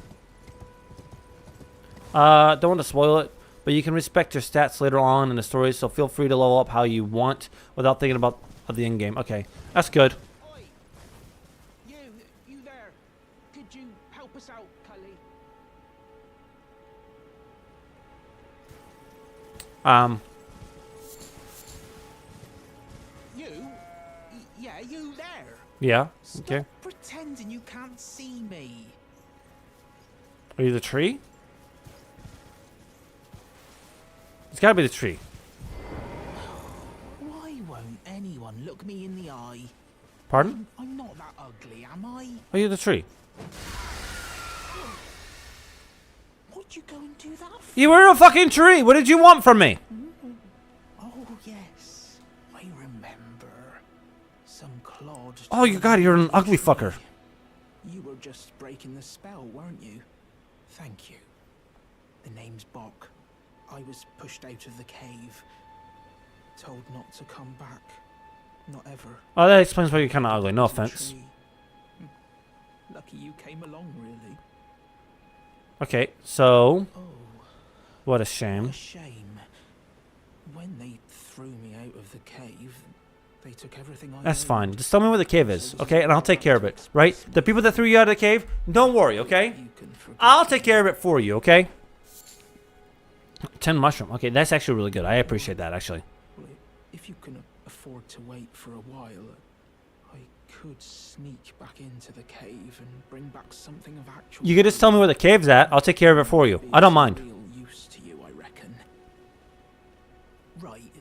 Don't want to spoil it, but you can respect your stats later on in the story, so feel free to level up how you want without thinking about the end game. Okay, that's good. Oi! You there? Could you help us out, Cully? Yeah, you there? Yeah, Stop okay. pretending you can't see me. Are you the tree? It's gotta be the tree. Why won't anyone look me in the eye? Pardon? I'm not that ugly, am I? Are you the tree? What'd you go and do that for? You were a fucking tree! What did you want from me? Oh, yes. I remember. Some clod. Oh, you God, you're an ugly fucker. You were just breaking the spell, weren't you? Thank you. The name's Bok. I was pushed out of the cave. Told not to come back. Not ever. Oh, that explains why you're kind of ugly. No offense. Lucky you came along, really. Okay, so... Oh, What a what shame. a shame. When they threw me out of the cave, they took everything I That's owned. fine. Just tell me where the cave is, okay? And I'll take care of it, right? The people that threw you out of the cave, don't worry, okay? You can forget I'll take care of it for you, okay? 10 mushroom. Okay, that's actually really good. I appreciate that, actually. Well, if you can afford to wait for a while, I could sneak back into the cave and bring back something of actual. You could just tell me where the cave's at. I'll take care of it for you. I don't mind. Real use to you, I reckon. Right,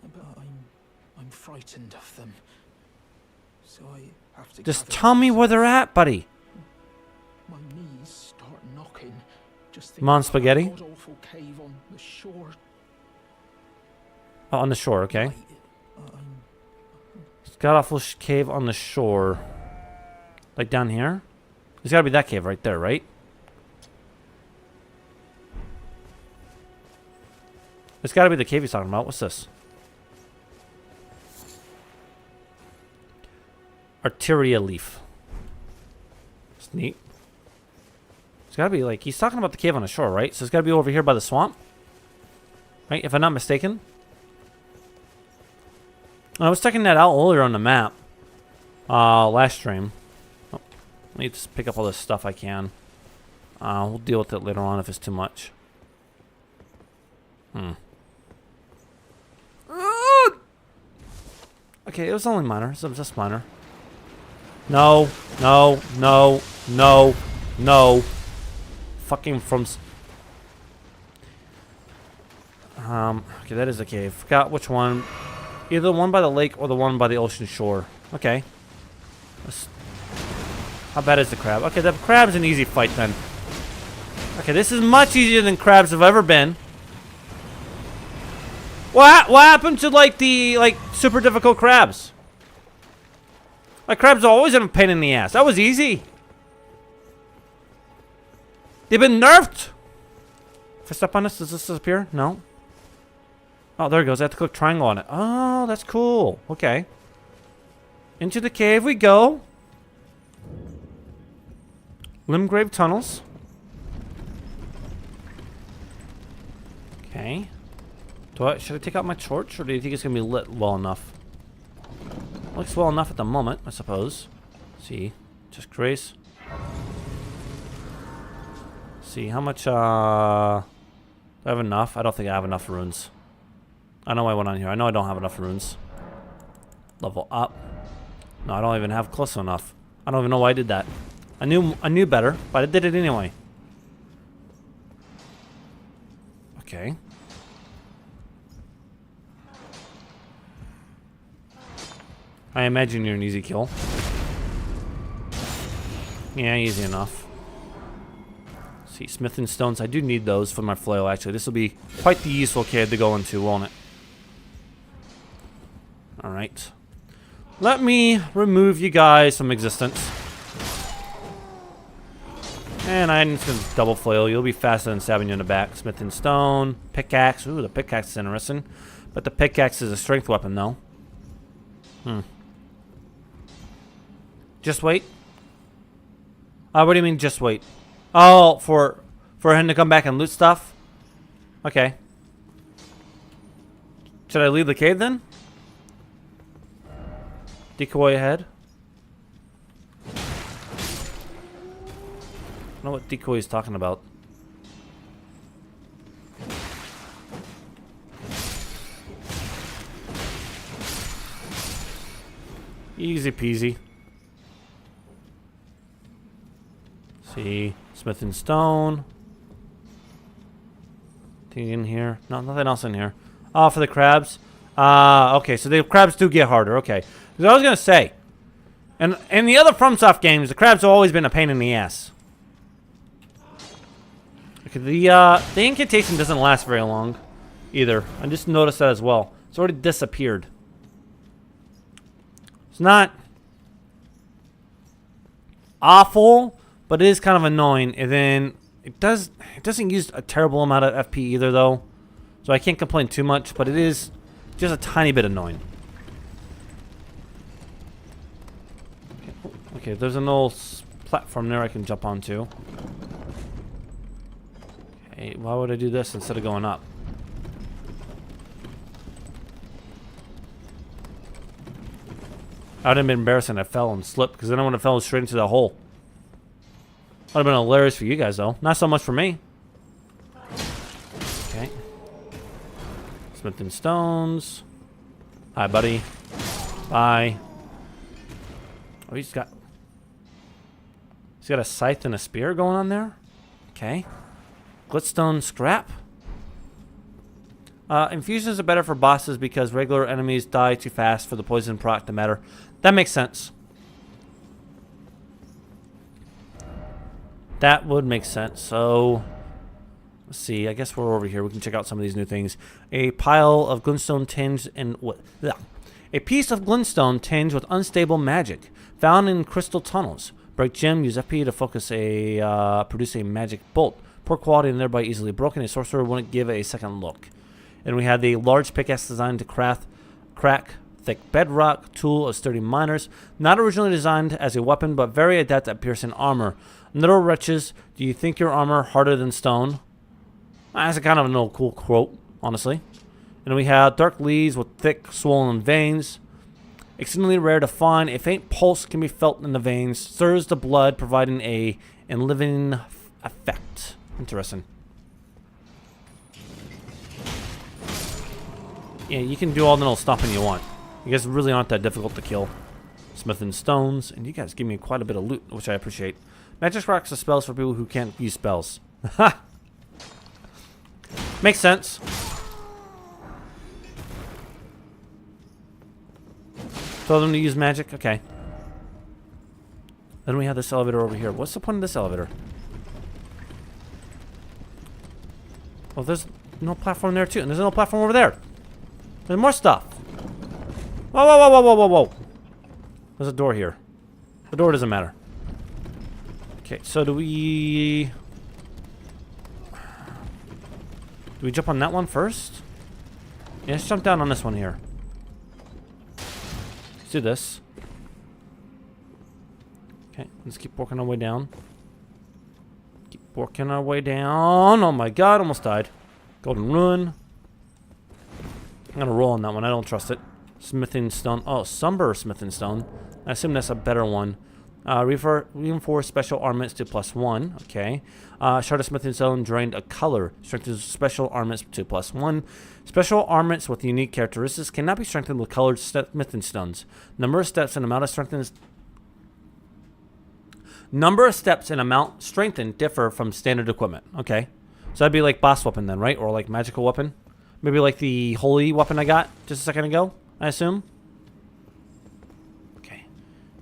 but I'm frightened of them, so I have to. Just gather tell me where they're at, buddy. My knees start knocking. Just Come on, thinking about spaghetti. that god-awful cave on the shore. Oh, on the shore, okay. Right, I'm God awful cave on the shore. Like down here? There's gotta be that cave right there, right? It's gotta be the cave he's talking about. What's this? Arteria leaf. It's neat. It's gotta be like, he's talking about the cave on the shore, right? So it's gotta be over here by the swamp. Right? If I'm not mistaken. I was checking that out earlier on the map. Last stream. Oh, let me just pick up all this stuff I can. We'll deal with it later on if it's too much. Okay, it was only minor. It was just minor. No, no, no, no, no. Fucking from... okay, that is a cave. Forgot which one. Either the one by the lake or the one by the ocean shore. Okay. How bad is the crab? Okay, the crab's an easy fight then. Okay, this is much easier than crabs have ever been. What happened to like the super difficult crabs? Like crabs are always a pain in the ass. That was easy. They've been nerfed. If I step on this, does this disappear? No. Oh, there it goes. I have to click triangle on it. Oh, that's cool. Okay. Into the cave we go. Limgrave tunnels. Okay. Should I take out my torch, or do you think it's going to be lit well enough? Looks well enough at the moment, I suppose. See. Just grace. See, how much, do I have enough? I don't think I have enough runes. I know I went on here. I know I don't have enough runes. Level up. No, I don't even have close enough. I don't even know why I did that. I knew better, but I did it anyway. Okay. I imagine you're an easy kill. Yeah, easy enough. See, smithing stones. I do need those for my flail, actually. This will be quite the useful cave to go into, won't it? Alright. Let me remove you guys from existence. And I'm just going to double flail. You'll be faster than stabbing you in the back. Smithing stone. Pickaxe. Ooh, the pickaxe is interesting. But the pickaxe is a strength weapon, though. Just wait? What do you mean, just wait? Oh, for him to come back and loot stuff? Okay. Should I leave the cave, then? Decoy ahead. I don't know what decoy is talking about. Easy peasy. See, smith and stone. Anything in here? No, nothing else in here. Oh, for the crabs. Okay, so the crabs do get harder. Okay, because I was gonna say, and in the other FromSoft games, the crabs have always been a pain in the ass. Okay, the incantation doesn't last very long, either. I just noticed that as well. It's already disappeared. It's not awful, but it is kind of annoying. And then it doesn't use a terrible amount of FP either, though. So I can't complain too much, but it is just a tiny bit annoying. Okay, there's an old platform there I can jump onto. Okay, why would I do this instead of going up? That would have been embarrassing if I fell and slipped, because then I would have fell straight into the hole. Would have been hilarious for you guys, though. Not so much for me. Okay. Smithing stones. Hi, buddy. Bye. Oh, he's got a scythe and a spear going on there. Okay. Glitstone scrap. Infusions are better for bosses because regular enemies die too fast for the poison proc to matter. That makes sense. That would make sense. So, let's see. I guess we're over here. We can check out some of these new things. A pile of glintstone tinged and what? A piece of glintstone tinged with unstable magic found in crystal tunnels. Break gem. Use FP to focus produce a magic bolt. Poor quality and thereby easily broken. A sorcerer wouldn't give a second look. And we had the large pickaxe designed to crack thick bedrock. Tool of sturdy miners. Not originally designed as a weapon, but very adept at piercing armor. Little wretches, do you think your armor harder than stone? That's a kind of an old cool quote, honestly. And we have dark leaves with thick, swollen veins. Exceedingly rare to find. A faint pulse can be felt in the veins. Stirs the blood, providing a enlivening effect. Interesting. Yeah, you can do all the little stomping you want. You guys really aren't that difficult to kill. Smithing stones, and you guys give me quite a bit of loot, which I appreciate. Magic rocks are spells for people who can't use spells. Ha! Makes sense. Tell them to use magic? Okay. Then we have this elevator over here. What's the point of this elevator? Well, there's no platform there, too. And there's no platform over there. There's more stuff. Whoa, whoa, whoa, whoa, whoa, whoa, whoa. There's a door here. The door doesn't matter. Okay, so do we jump on that one first? Yeah, let's jump down on this one here. Let's do this. Okay, let's keep working our way down. Keep working our way down. Oh my god, almost died. Golden Rune. I'm gonna roll on that one. I don't trust it. Smithing stone. Oh, Somber smithing stone. I assume that's a better one. Reinforce special armaments to +1. Okay. Shard of smithing stone drained a color. Strengthens special armaments to +1. Special armaments with unique characteristics cannot be strengthened with colored smithing stones. Number of steps and amount strengthened differ from standard equipment. Okay. So that'd be like boss weapon then, right? Or like magical weapon. Maybe like the holy weapon I got just a second ago, I assume. Okay.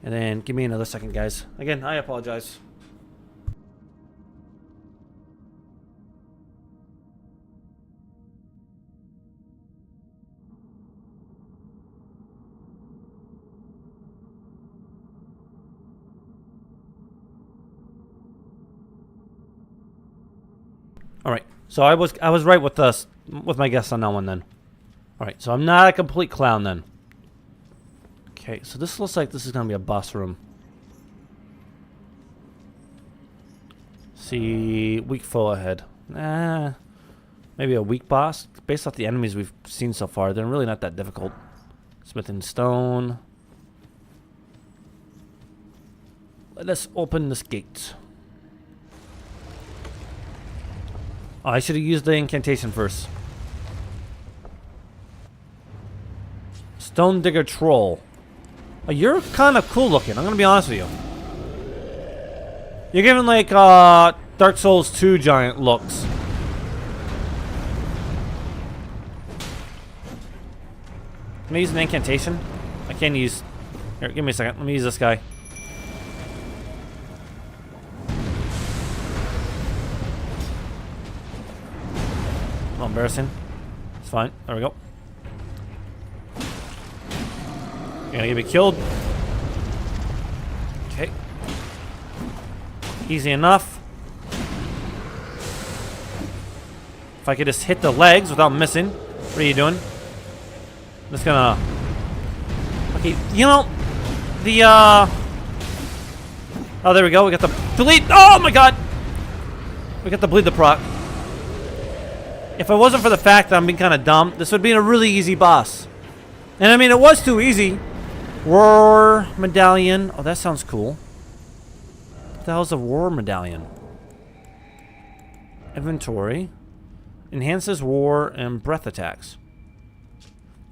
And then give me another second, guys. Again, I apologize. All right. So I was right with my guess on that one then. All right. So I'm not a complete clown then. Okay. So this looks like this is gonna be a boss room. See, weak foe ahead. Maybe a weak boss. Based off the enemies we've seen so far, they're really not that difficult. Smithing stone. Let us open this gate. Oh, I should have used the incantation first. Stone Digger Troll. Oh, you're kind of cool looking, I'm going to be honest with you. You're giving like Dark Souls 2 giant looks. Can I use an incantation? I can't use... Here, give me a second. Let me use this guy. Not embarrassing. It's fine. There we go. You're gonna get me killed. Okay. Easy enough. If I could just hit the legs without missing. What are you doing? I'm just gonna... Okay, you know... The, Oh, there we go. We got the... Delete! Oh my god! We got the bleed the proc. If it wasn't for the fact that I'm being kind of dumb, this would be a really easy boss. And I mean, it was too easy. War medallion. Oh, that sounds cool. What the hell's a war medallion? Inventory. Enhances war and breath attacks.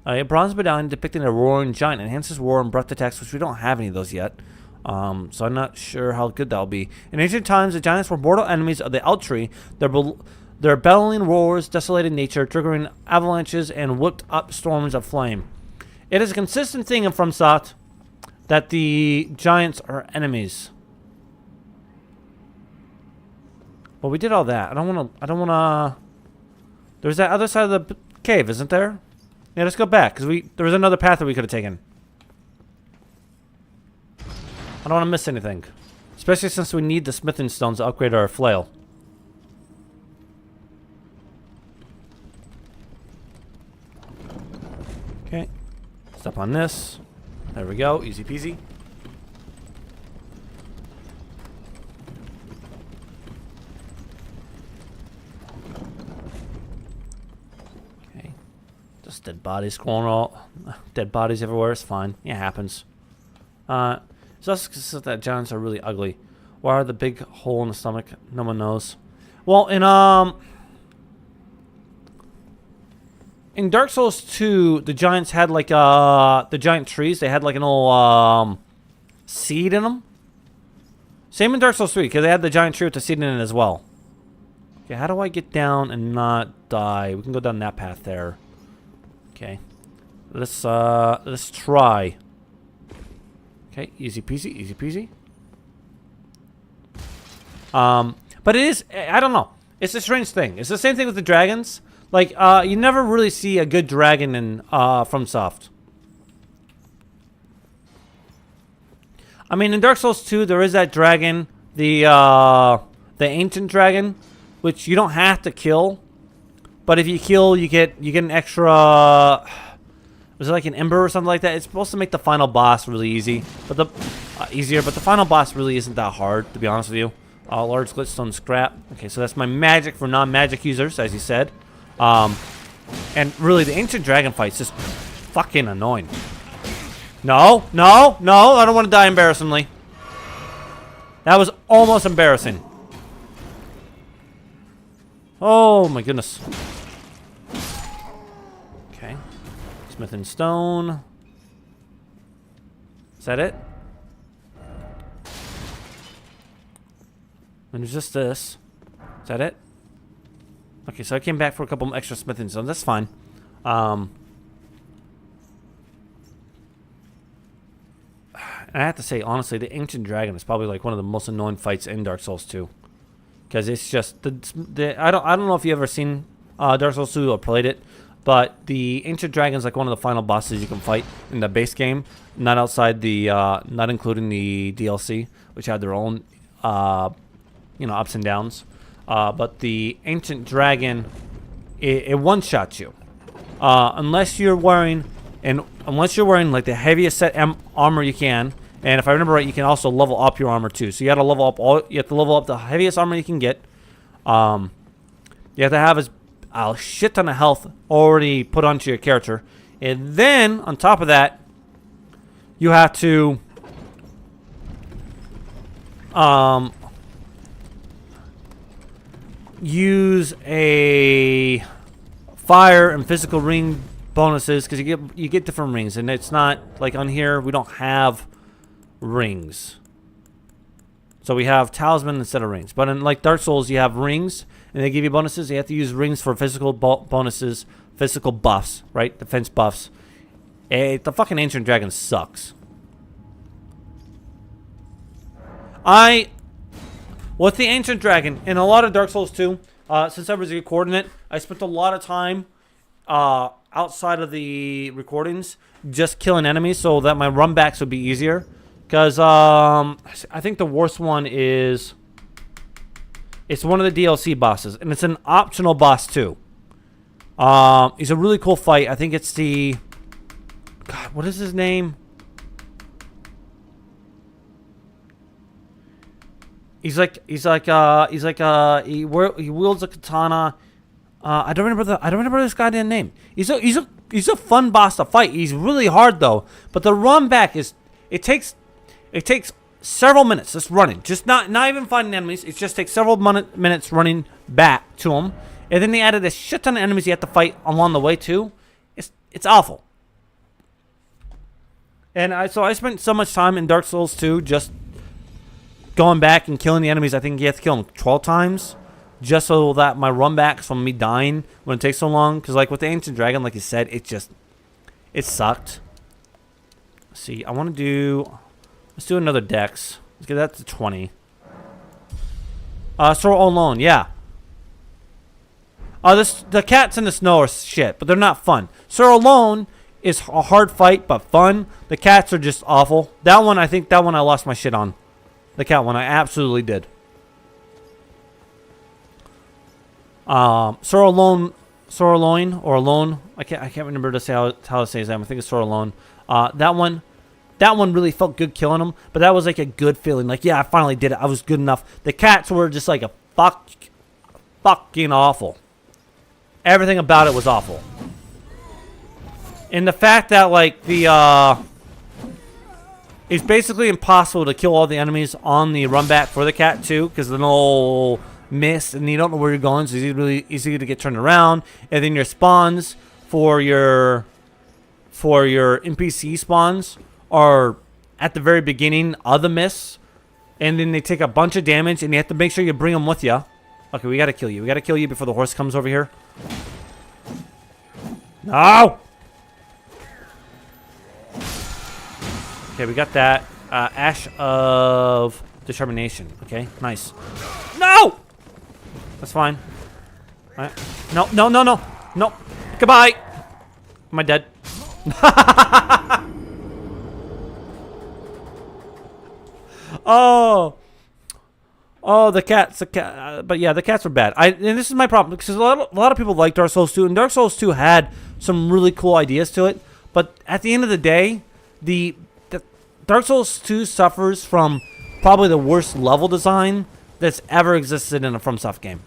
A bronze medallion depicting a roaring giant. Enhances war and breath attacks, which we don't have any of those yet. So I'm not sure how good that'll be. In ancient times, the giants were mortal enemies of the Outtree. Their bellowing roars desolated nature, triggering avalanches and whipped up storms of flame. It is a consistent thing in FromSoft that the giants are enemies. Well, we did all that. I don't want to... There's that other side of the cave, isn't there? Yeah, let's go back, because there was another path that we could have taken. I don't want to miss anything. Especially since we need the smithing stones to upgrade our flail. Okay. Step on this. There we go. Easy peasy. Okay. Just dead bodies crawling all. Dead bodies everywhere. It's fine. Yeah, it happens. It's also because that giants are really ugly. Why are the big hole in the stomach? No one knows. Well, in Dark Souls 2, the giants had like the giant trees. They had like an old seed in them. Same in Dark Souls 3 because they had the giant tree with the seed in it as well. Okay, how do I get down and not die? We can go down that path there. Okay, let's try. Okay, easy peasy, easy peasy. But it is, I don't know. It's a strange thing. It's the same thing with the dragons. Like, you never really see a good dragon in FromSoft. I mean, in Dark Souls 2, there is that dragon, the ancient dragon, which you don't have to kill. But if you kill, you get an extra. Was it like an ember or something like that? It's supposed to make the final boss really easy, but the final boss really isn't that hard, to be honest with you. Large glitstone scrap. Okay, so that's my magic for non-magic users, as you said. And really, the ancient dragon fight's just fucking annoying. No, no, no! I don't want to die embarrassingly. That was almost embarrassing. Oh my goodness. Okay. Smith and stone. Is that it? And there's just this. Is that it? Okay, so I came back for a couple extra smithing stones. That's fine. And I have to say, honestly, the Ancient Dragon is probably like one of the most annoying fights in Dark Souls 2. Because it's just I don't know if you've ever seen Dark Souls 2 or played it, but the Ancient Dragon is like one of the final bosses you can fight in the base game, not outside the not including the DLC, which had their own ups and downs. But the Ancient Dragon, it one-shots you, unless you're wearing like the heaviest set armor you can. And if I remember right, you can also level up your armor too. So you have to level up the heaviest armor you can get. You have to have a shit ton of health already put onto your character, and then on top of that, you have to use a fire and physical ring bonuses, because you get different rings, and it's not like on here we don't have rings, so we have talisman instead of rings. But in like Dark Souls, you have rings and they give you bonuses. You have to use rings for physical bonuses, physical buffs, right? Defense buffs. The fucking Ancient Dragon sucks. With the Ancient Dragon, in a lot of Dark Souls 2, since I was recording it, I spent a lot of time outside of the recordings just killing enemies so that my run backs would be easier. Because I think the worst one is... It's one of the DLC bosses, and it's an optional boss too. It's a really cool fight. I think it's the... God, what is his name? He wields a katana. I don't remember this goddamn name. He's a fun boss to fight. He's really hard though. But the run back is it takes several minutes just running. Just not even fighting enemies. It just takes several minutes running back to him. And then they added a shit ton of enemies you have to fight along the way too. It's awful. And I spent so much time in Dark Souls 2 just going back and killing the enemies. I think you have to kill them 12 times. Just so that my run backs from me dying when it takes so long. Because like with the Ancient Dragon, like you said, it sucked. Let's see, let's do another dex. Let's get that to 20. Sword alone, yeah. The cats in the snow are shit, but they're not fun. Sword alone is a hard fight, but fun. The cats are just awful. I think that one I lost my shit on. The cat one, I absolutely did. Soroloin or Alone. I can't remember to say how to say his name. I think it's Soroloin. That one really felt good killing him, but that was like a good feeling. Like, yeah, I finally did it. I was good enough. The cats were just like a fucking awful. Everything about it was awful. And the fact that like it's basically impossible to kill all the enemies on the run back for the cat too, because then they'll miss and you don't know where you're going, so it's really easy to get turned around. And then your spawns for your NPC spawns are at the very beginning of the miss, and then they take a bunch of damage, and you have to make sure you bring them with you. Okay, we gotta kill you. We gotta kill you before the horse comes over here. No! Okay, we got that. Ash of Determination. Okay, nice. No! That's fine. All right. No, no, no, no. No. Goodbye. Am I dead? Oh. Oh, the cats. But yeah, the cats were bad. And this is my problem, because a lot of people like Dark Souls 2, and Dark Souls 2 had some really cool ideas to it. But at the end of the day, the Dark Souls 2 suffers from probably the worst level design that's ever existed in a FromSoft game.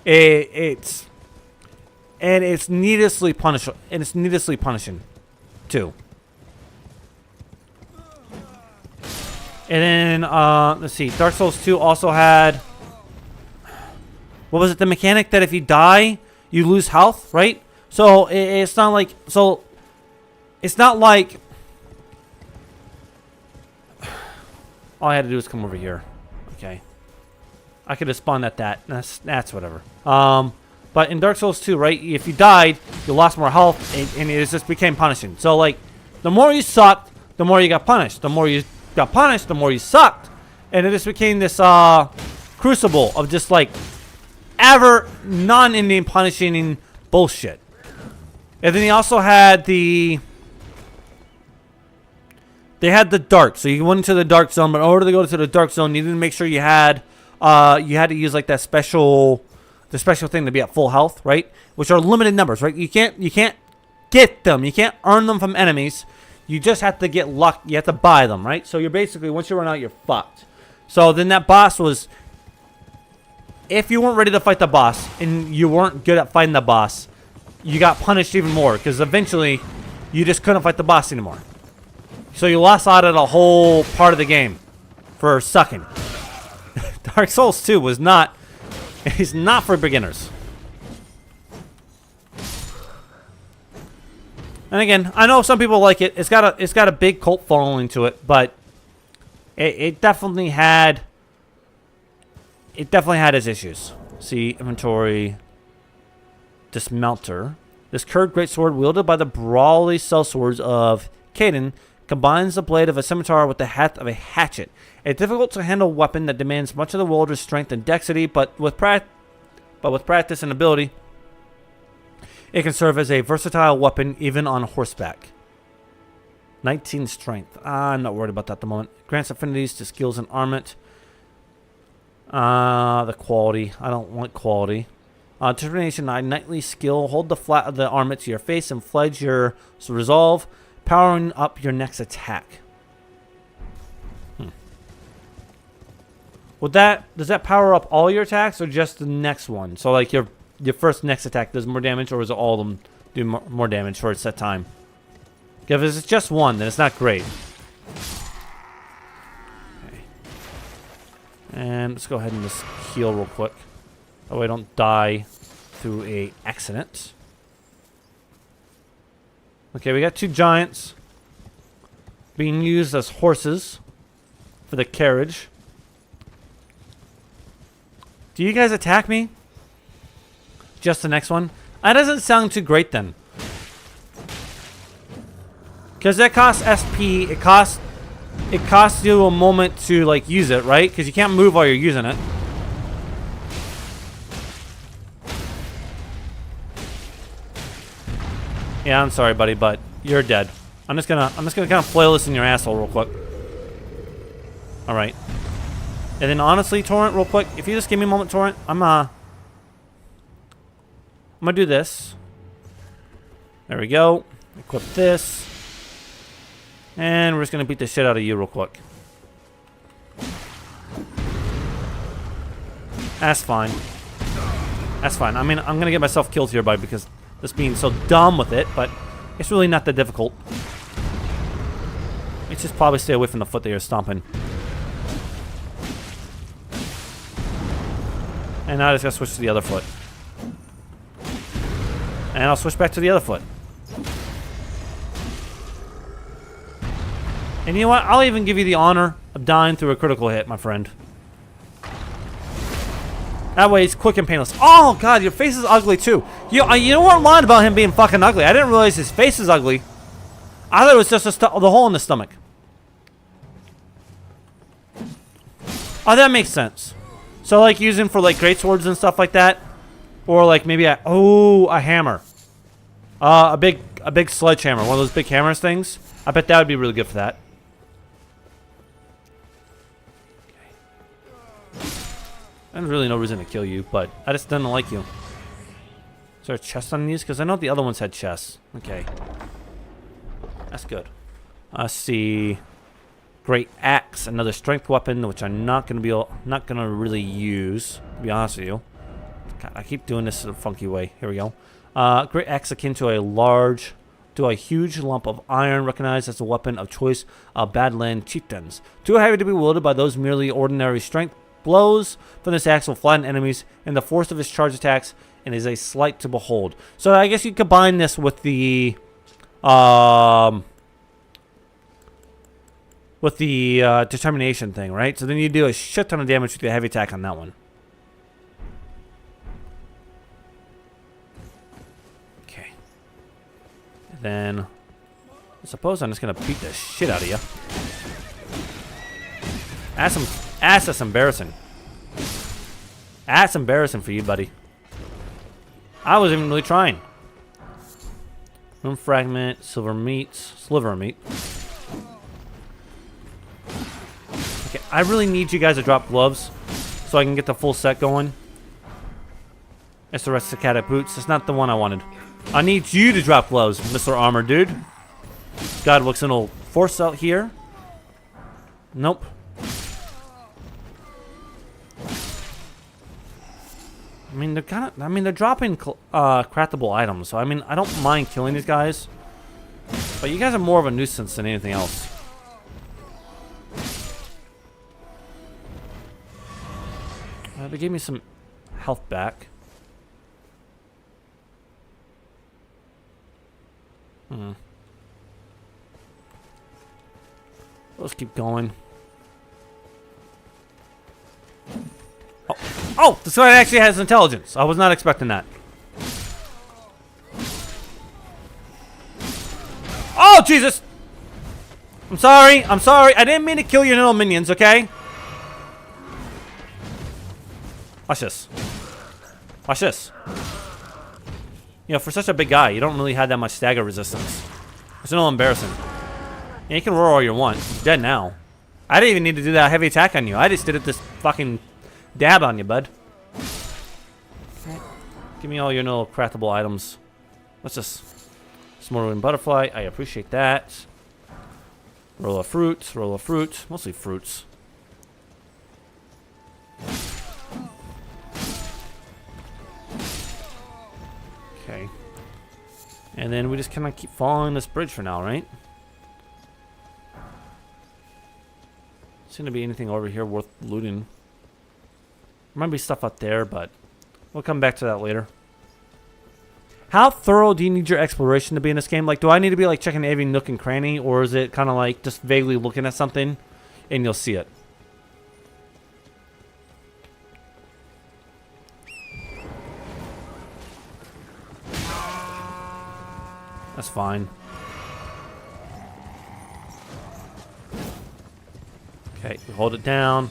It's needlessly punishing too. And then let's see, Dark Souls 2 also had, what was it, the mechanic that if you die you lose health, right? So it's not like all I had to do was come over here. Okay. I could have spawned at that. That's whatever. But in Dark Souls 2, right, if you died, you lost more health, and it just became punishing. So, like, the more you sucked, the more you got punished. The more you got punished, the more you sucked. And it just became this crucible of just, like, ever non-ending punishing bullshit. And then he also had they had the dark. So you went into the dark zone, but in order to go to the dark zone, you needed to make sure you had to use like that special thing to be at full health, right? Which are limited numbers, right? You can't get them. You can't earn them from enemies. You just have to get luck. You have to buy them, right? So you're basically, once you run out, you're fucked. So then that boss was, if you weren't ready to fight the boss and you weren't good at fighting the boss, you got punished even more, because eventually you just couldn't fight the boss anymore. So you lost out of a whole part of the game for sucking. Dark Souls 2 is not for beginners. And again, I know some people like it. It's got a big cult following to it, but it definitely had its issues. See, inventory, dismounter. This curved greatsword wielded by the brawly sellswords of Caden combines the blade of a scimitar with the haft of a hatchet. A difficult-to-handle weapon that demands much of the wielder's strength and dexterity, but with practice and ability, it can serve as a versatile weapon even on horseback. 19 strength. I'm not worried about that at the moment. Grants affinities to skills and armament. The quality. I don't want quality. Determination 9. Knightly skill. Hold the flat of the armament to your face and pledge your resolve, powering up your next attack. Does that power up all your attacks or just the next one? So like your first next attack does more damage, or is it all of them do more damage for a set time? If it's just one, then it's not great. Okay. And let's go ahead and just heal real quick. That way I don't die through a accident. Okay, we got two giants being used as horses for the carriage. Do you guys attack me? Just the next one? That doesn't sound too great then. Because that costs SP. It costs you a moment to like use it, right? Because you can't move while you're using it. Yeah, I'm sorry, buddy, but you're dead. I'm just gonna kind of flail this in your asshole real quick. All right. And then honestly, Torrent, real quick, if you just give me a moment, Torrent, I'm gonna do this. There we go. Equip this. And we're just gonna beat the shit out of you real quick. That's fine. That's fine. I mean, I'm gonna get myself killed here by because this being so dumb with it, but it's really not that difficult. Let's just probably stay away from the foot that you're stomping. And now I just gotta switch to the other foot. And I'll switch back to the other foot. And you know what? I'll even give you the honor of dying through a critical hit, my friend. That way it's quick and painless. Oh, God, your face is ugly, too. You weren't lying about him being fucking ugly. I didn't realize his face is ugly. I thought it was just the hole in the stomach. Oh, that makes sense. So, like, using for, like, great swords and stuff like that? Or, like, maybe a hammer. A big sledgehammer. One of those big hammers things. I bet that would be really good for that. There's really no reason to kill you, but I just didn't like you. Is there a chest on these? Because I know the other ones had chests. Okay. That's good. Let's see. Great axe, another strength weapon, which I'm not gonna really use, to be honest with you. God, I keep doing this in a funky way. Here we go. Great axe akin to a huge lump of iron, recognized as a weapon of choice of Badland chieftains. Too heavy to be wielded by those merely ordinary strength. Blows from this axe will flatten enemies, and the force of his charge attacks and is a sight to behold. So I guess you combine this with the determination thing, right? So then you do a shit ton of damage with the heavy attack on that one. Okay. And then I suppose I'm just gonna beat the shit out of you. That's embarrassing. That's embarrassing for you, buddy. I wasn't even really trying. Room fragment, sliver of meat. Okay, I really need you guys to drop gloves so I can get the full set going. It's the rest of the cat boots. It's not the one I wanted. I need you to drop gloves, Mr. Armor Dude. God, looks a little force out here. Nope. I mean, they're dropping craftable items, so I mean, I don't mind killing these guys, but you guys are more of a nuisance than anything else. They gave me some health back. Let's keep going. Oh, this guy actually has intelligence. I was not expecting that. Oh, Jesus! I'm sorry. I didn't mean to kill your little minions, okay? Watch this. Watch this. You know, for such a big guy, you don't really have that much stagger resistance. It's a little embarrassing. Yeah, you can roar all you want. He's dead now. I didn't even need to do that heavy attack on you. I just did it this fucking dab on you, bud. Give me all your little craftable items. What's this? Smoldering butterfly. I appreciate that. Roll of fruits. Mostly fruits. Okay. And then we just kind of keep following this bridge for now, right? Seem to be anything over here worth looting. There might be stuff out there, but we'll come back to that later. How thorough do you need your exploration to be in this game? Like, do I need to be like checking every nook and cranny, or is it kind of like just vaguely looking at something and you'll see it? That's fine. Okay, we hold it down.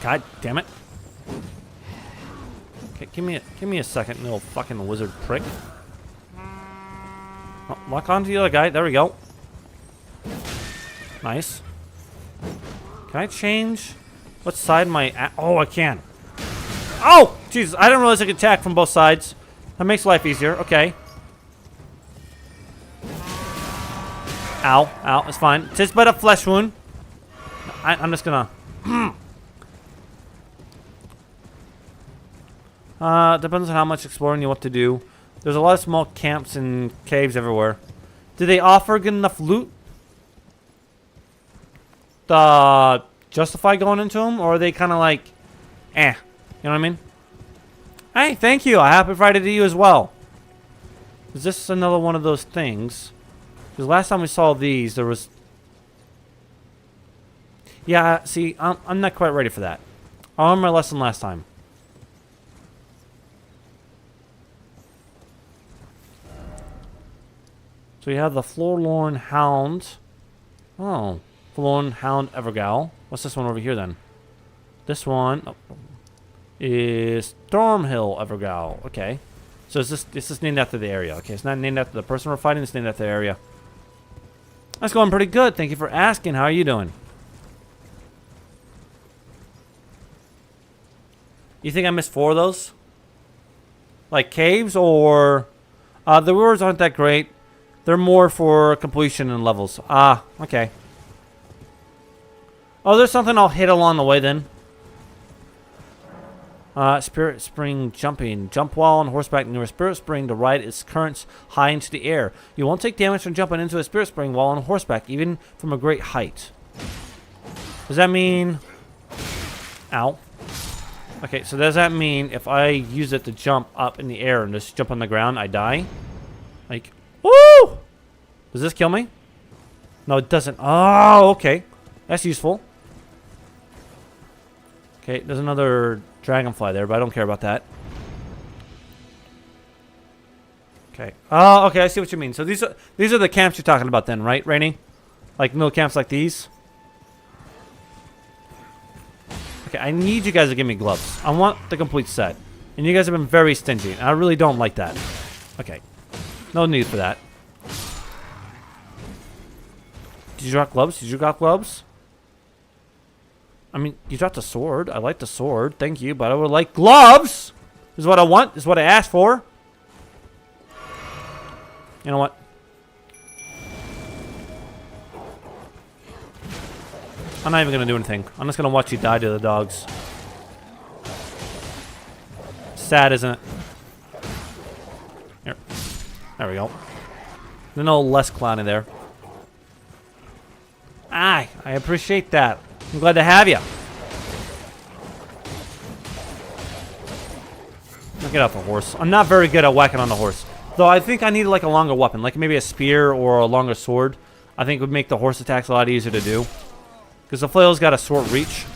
God damn it. Okay, give me a second, little fucking wizard prick. Oh, lock onto the other guy. There we go. Nice. Can I change what side oh, I can. Oh! Jesus, I didn't realize I could attack from both sides. That makes life easier. Okay. Ow. Ow. It's fine. It's just but a flesh wound. I'm just gonna... depends on how much exploring you want to do. There's a lot of small camps and caves everywhere. Do they offer good enough loot to justify going into them? Or are they kind of like, eh? You know what I mean? Hey, thank you. A happy Friday to you as well. Is this another one of those things? Because last time we saw these, there was... Yeah, see, I'm not quite ready for that. I learned my lesson last time. So you have the Forlorn Hound. Oh, Forlorn Hound Evergal. What's this one over here then? This one is Stormhill Evergal. Okay. So it's just named after the area. Okay, it's not named after the person we're fighting, it's named after the area. That's going pretty good. Thank you for asking. How are you doing? You think I missed 4 of those? Like caves or... the rewards aren't that great. They're more for completion and levels. Ah, okay. Oh, there's something I'll hit along the way then. Spirit Spring jumping. Jump while on horseback near a Spirit Spring to ride its currents high into the air. You won't take damage from jumping into a Spirit Spring while on horseback, even from a great height. Does that mean... Ow. Okay, so does that mean if I use it to jump up in the air and just jump on the ground, I die? Like... Woo! Does this kill me? No, it doesn't. Oh, okay. That's useful. Okay, there's another dragonfly there, but I don't care about that. Okay. Oh, okay, I see what you mean. So these are the camps you're talking about then, right, Rainy? Like little camps like these? Okay, I need you guys to give me gloves. I want the complete set. And you guys have been very stingy. And I really don't like that. Okay. No need for that. Did you drop gloves? Did you drop gloves? I mean, you dropped a sword. I like the sword. Thank you. But I would like gloves! This is what I want. This is what I asked for. You know what? I'm not even going to do anything. I'm just going to watch you die to the dogs. Sad, isn't it? Here. There we go. There's no less clowny there. Aye, I appreciate that. I'm glad to have you. Get off the horse. I'm not very good at whacking on the horse. Though I think I need like a longer weapon. Like maybe a spear or a longer sword. I think would make the horse attacks a lot easier to do. Because the flail's got a short reach.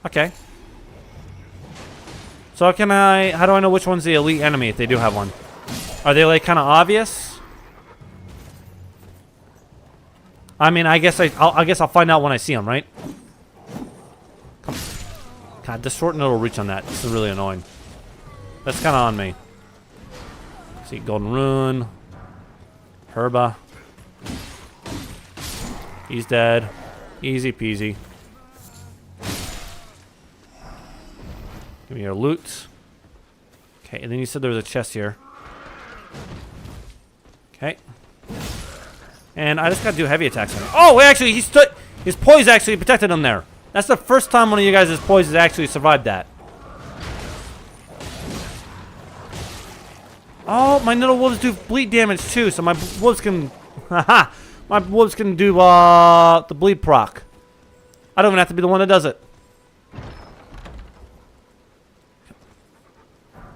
Okay. So how do I know which one's the elite enemy if they do have one? Are they like kind of obvious? I mean, I guess I'll find out when I see them, right? Come. God, the short little reach on that. This is really annoying. That's kind of on me. See, Golden Rune. Herba. He's dead. Easy peasy. Give me your loot. Okay, and then you said there was a chest here. Okay. And I just gotta do heavy attacks on him. Oh, wait, actually, he stood. His poise actually protected him there. That's the first time one of you guys' poise has actually survived that. Oh, my little wolves do bleed damage too, so my wolves can. Haha! My wolves can do the bleed proc. I don't even have to be the one that does it.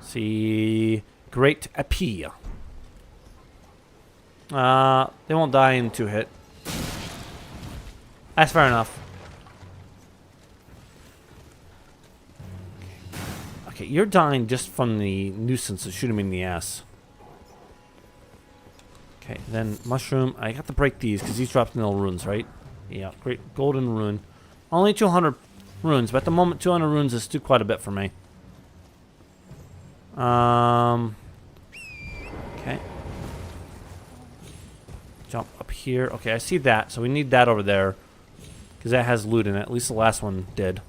See, great appeal. They won't die in 2 hit. That's fair enough. Okay, you're dying just from the nuisance of shooting me in the ass. Okay, then mushroom. I have to break these because these drop nil runes, right? Yeah, great golden rune. Only 200 runes, but at the moment 200 runes is still quite a bit for me. Okay. Jump up here. Okay, I see that. So we need that over there. Because that has loot in it. At least the last one did.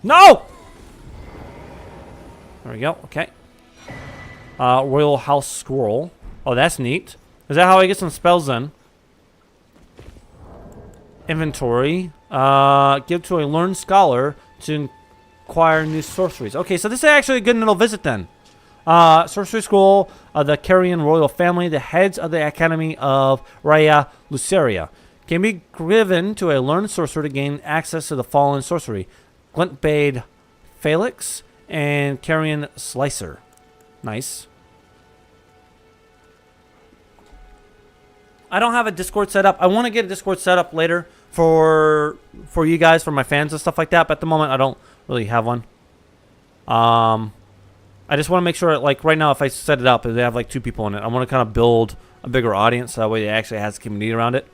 No! There we go. Okay. Royal House Scroll. Oh, that's neat. Is that how I get some spells in? Inventory. Give to a learned scholar to acquire new sorceries. Okay, so this is actually a good little visit then. Sorcery School of the Carrion Royal Family, the heads of the Academy of Raya Luceria, can be given to a learned sorcerer to gain access to the fallen sorcery. Glintbade Felix and Carrion Slicer. Nice. I don't have a Discord set up. I want to get a Discord set up later for you guys, for my fans and stuff like that. But at the moment, I don't really have one. I just want to make sure, like right now, if I set it up, they have like 2 people in it. I want to kind of build a bigger audience, so that way it actually has a community around it.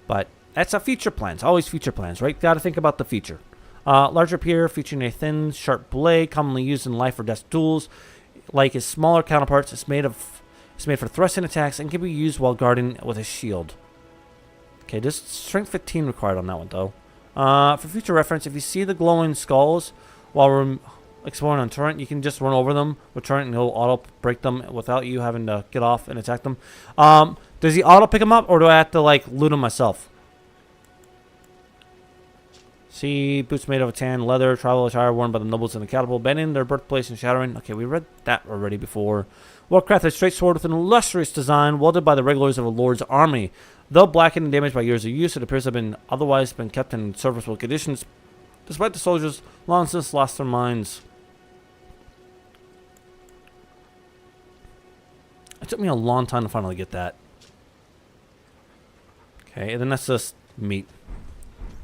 But that's a future plans. Always future plans, right? Got to think about the future. Larger pier featuring a thin, sharp blade, commonly used in life or death duels. Like its smaller counterparts, it's made for thrusting attacks and can be used while guarding with a shield. Okay, just strength 15 required on that one though. For future reference, if you see the glowing skulls while we're exploring on turret, you can just run over them with turret and he'll auto break them without you having to get off and attack them. Does he auto pick them up or do I have to like loot them myself? See, boots made of tan leather, travel attire worn by the nobles in the capital, abandoning their birthplace and shattering. Okay, we read that already before. Well-crafted straight sword with an illustrious design, wielded by the regulars of a lord's army. Though blackened and damaged by years of use, it appears to have been otherwise been kept in serviceable conditions, despite the soldiers long since lost their minds. It took me a long time to finally get that. Okay, and then that's just meat.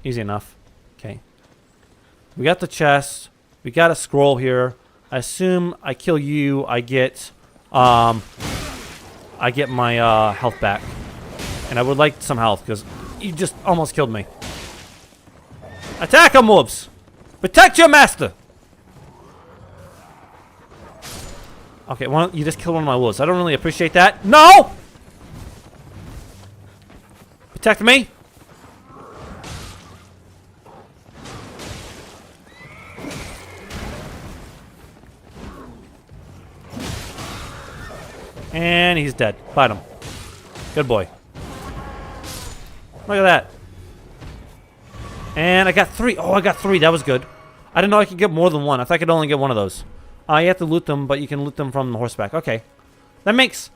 Easy enough. Okay. We got the chest. We got a scroll here. I assume I kill you, I get my health back. And I would like some health because you just almost killed me. Attack him, wolves! Protect your master! Okay, you just killed one of my wolves. I don't really appreciate that. No! Protect me! And he's dead. Fight him. Good boy. Look at that. And I got 3. Oh, I got 3. That was good. I didn't know I could get more than 1. I thought I could only get 1 of those. You have to loot them, but you can loot them from the horseback. Okay. That makes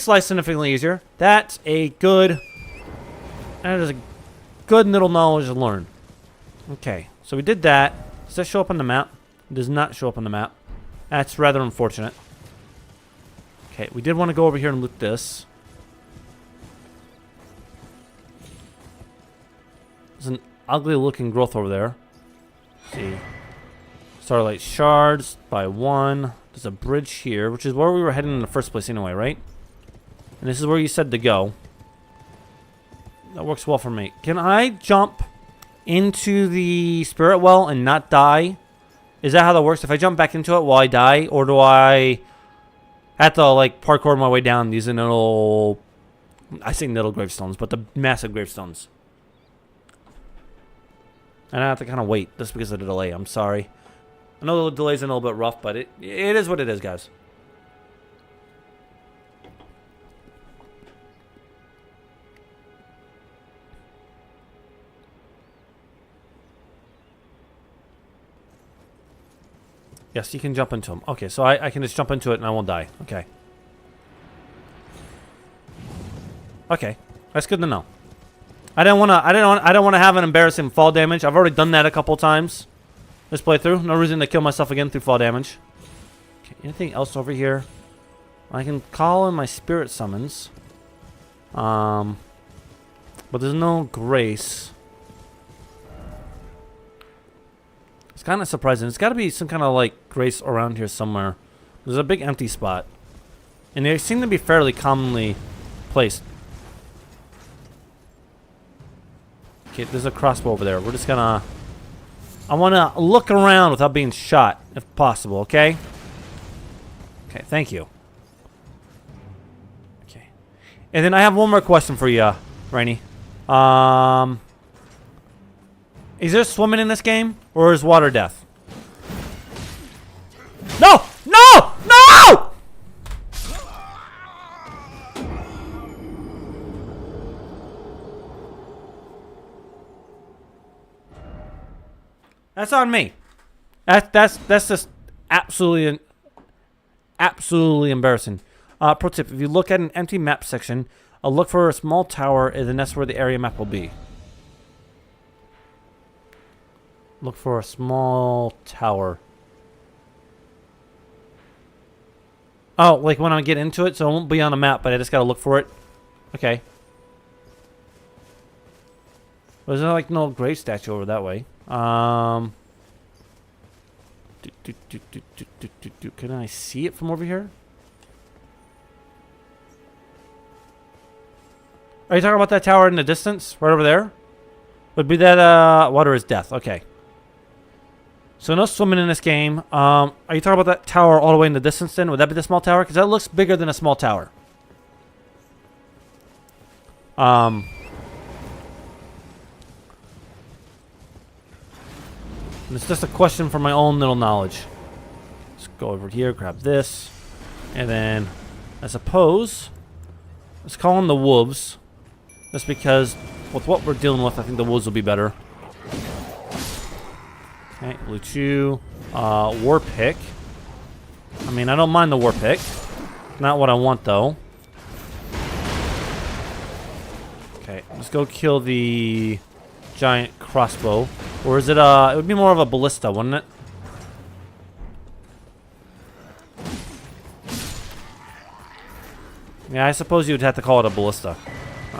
life significantly easier. That is a good little knowledge to learn. Okay. So we did that. Does that show up on the map? It does not show up on the map. That's rather unfortunate. Okay, we did want to go over here and loot this. There's an ugly looking growth over there. Let's see. Starlight shards by 1. There's a bridge here, which is where we were heading in the first place anyway, right? And this is where you said to go. That works well for me. Can I jump into the spirit well and not die? Is that how that works? If I jump back into it, will I die? Or do I have to, like, parkour my way down these little... I say little gravestones, but the massive gravestones. And I have to kind of wait just because of the delay. I'm sorry. I know the delay's a little bit rough, but it is what it is, guys. Yes, you can jump into them. Okay, so I can just jump into it and I won't die. Okay. Okay, that's good to know. I don't want to have an embarrassing fall damage. I've already done that a couple times this playthrough. No reason to kill myself again through fall damage. Okay, anything else over here? I can call in my spirit summons. But there's no grace. It's kind of surprising. It's got to be some kind of like grace around here somewhere. There's a big empty spot. And they seem to be fairly commonly placed. Okay, there's a crossbow over there. We're just gonna... I want to look around without being shot, if possible, okay? Okay, thank you. Okay. And then I have one more question for you, Rainy. Is there swimming in this game? Or is water death? No! No! No! That's on me. That's just absolutely embarrassing. Pro tip: if you look at an empty map section, look for a small tower, and then that's where the area map will be. Look for a small tower. Oh, like when I get into it, so it won't be on the map, but I just gotta look for it. Okay. Well, there's like no grave statue over that way. Can I see it from over here? Are you talking about that tower in the distance? Right over there? Would be that, water is death. Okay. So no swimming in this game. Are you talking about that tower all the way in the distance then? Would that be the small tower? Because that looks bigger than a small tower. And it's just a question for my own little knowledge. Let's go over here, grab this. And then, I suppose, let's call them the wolves. Just because, with what we're dealing with, I think the wolves will be better. Okay, loot you. War pick. I mean, I don't mind the war pick. Not what I want, though. Okay, let's go kill the giant crossbow. Or is it, it would be more of a ballista, wouldn't it? Yeah, I suppose you would have to call it a ballista.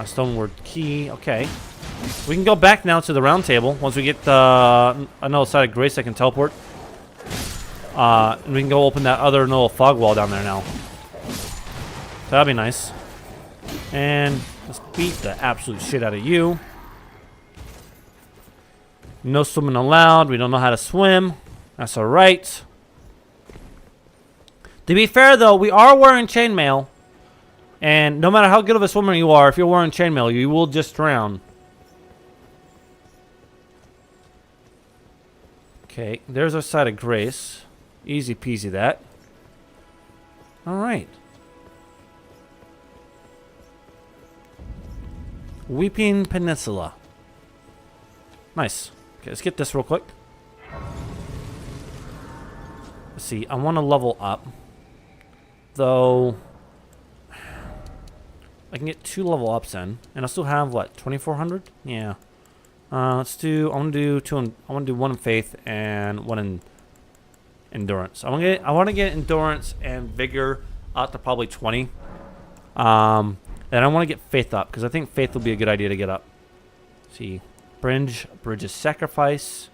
Stoneward key, okay. We can go back now to the round table once we get another side of Grace that can teleport. And we can go open that other little fog wall down there now. So that'd be nice. And let's beat the absolute shit out of you. No swimming allowed. We don't know how to swim. That's alright. To be fair, though, we are wearing chainmail. And no matter how good of a swimmer you are, if you're wearing chainmail, you will just drown. Okay, there's our side of Grace. Easy peasy that. Alright. Weeping Peninsula. Nice. Okay, let's get this real quick. Let's see, I want to level up. Though, I can get 2 level ups in. And I still have, what, 2,400? Yeah. Let's do, I want to do 1 in faith and 1 in endurance. I want to get endurance and vigor up to probably 20. And I want to get faith up, because I think faith will be a good idea to get up. Let's see. Bridge of sacrifice.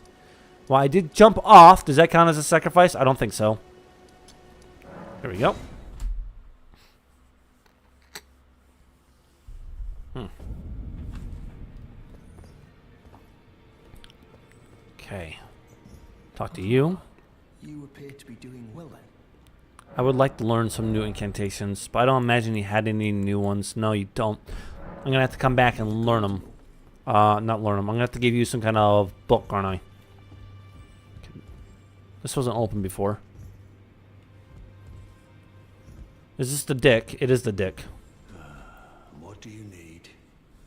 Well, I did jump off. Does that count as a sacrifice? I don't think so. There we go. Okay. Talk to you. You appear to be doing well then. I would like to learn some new incantations, but I don't imagine you had any new ones. No, you don't. I'm going to have to come back and learn them. Not learn them. I'm going to have to give you some kind of book, aren't I? Okay. This wasn't open before. Is this the dick? It is the dick. What do you need?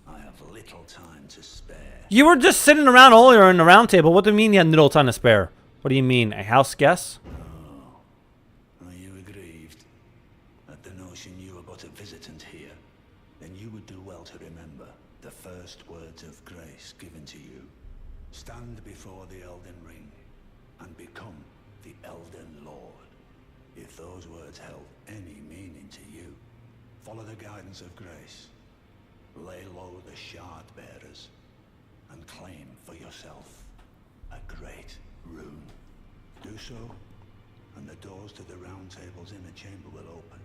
I have little time to spare. You were just sitting around earlier in the round table. What do you mean you had little time to spare? What do you mean? A house guest? Oh, are you aggrieved at the notion you are but a visitant here? Then you would do well to remember the first words of grace given to you. Stand before the Elden Ring and become the Elden Lord. If those words held any meaning to you, follow the guidance of grace. Lay low the shard bearers and claim for yourself a great rune. Do so, and the doors to the round table's inner chamber will open,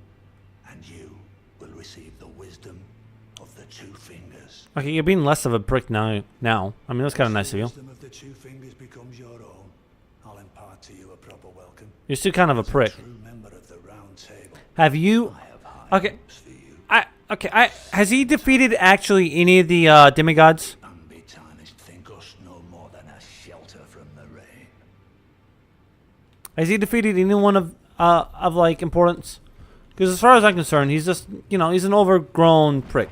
and you will receive the wisdom of the Two Fingers. Okay, you're being less of a prick now. I mean, that's kind of nice of you. Wisdom of the Two Fingers becomes your own. I'll impart to you a proper welcome. You're still kind of a As prick. true member of the Round Table, Have you? I have high Okay. hopes for you. Has he defeated actually any of the demigods? Untarnished think us no more than a shelter from the rain. Has he defeated anyone of like importance? Because as far as I'm concerned, he's just, you know, he's an overgrown prick.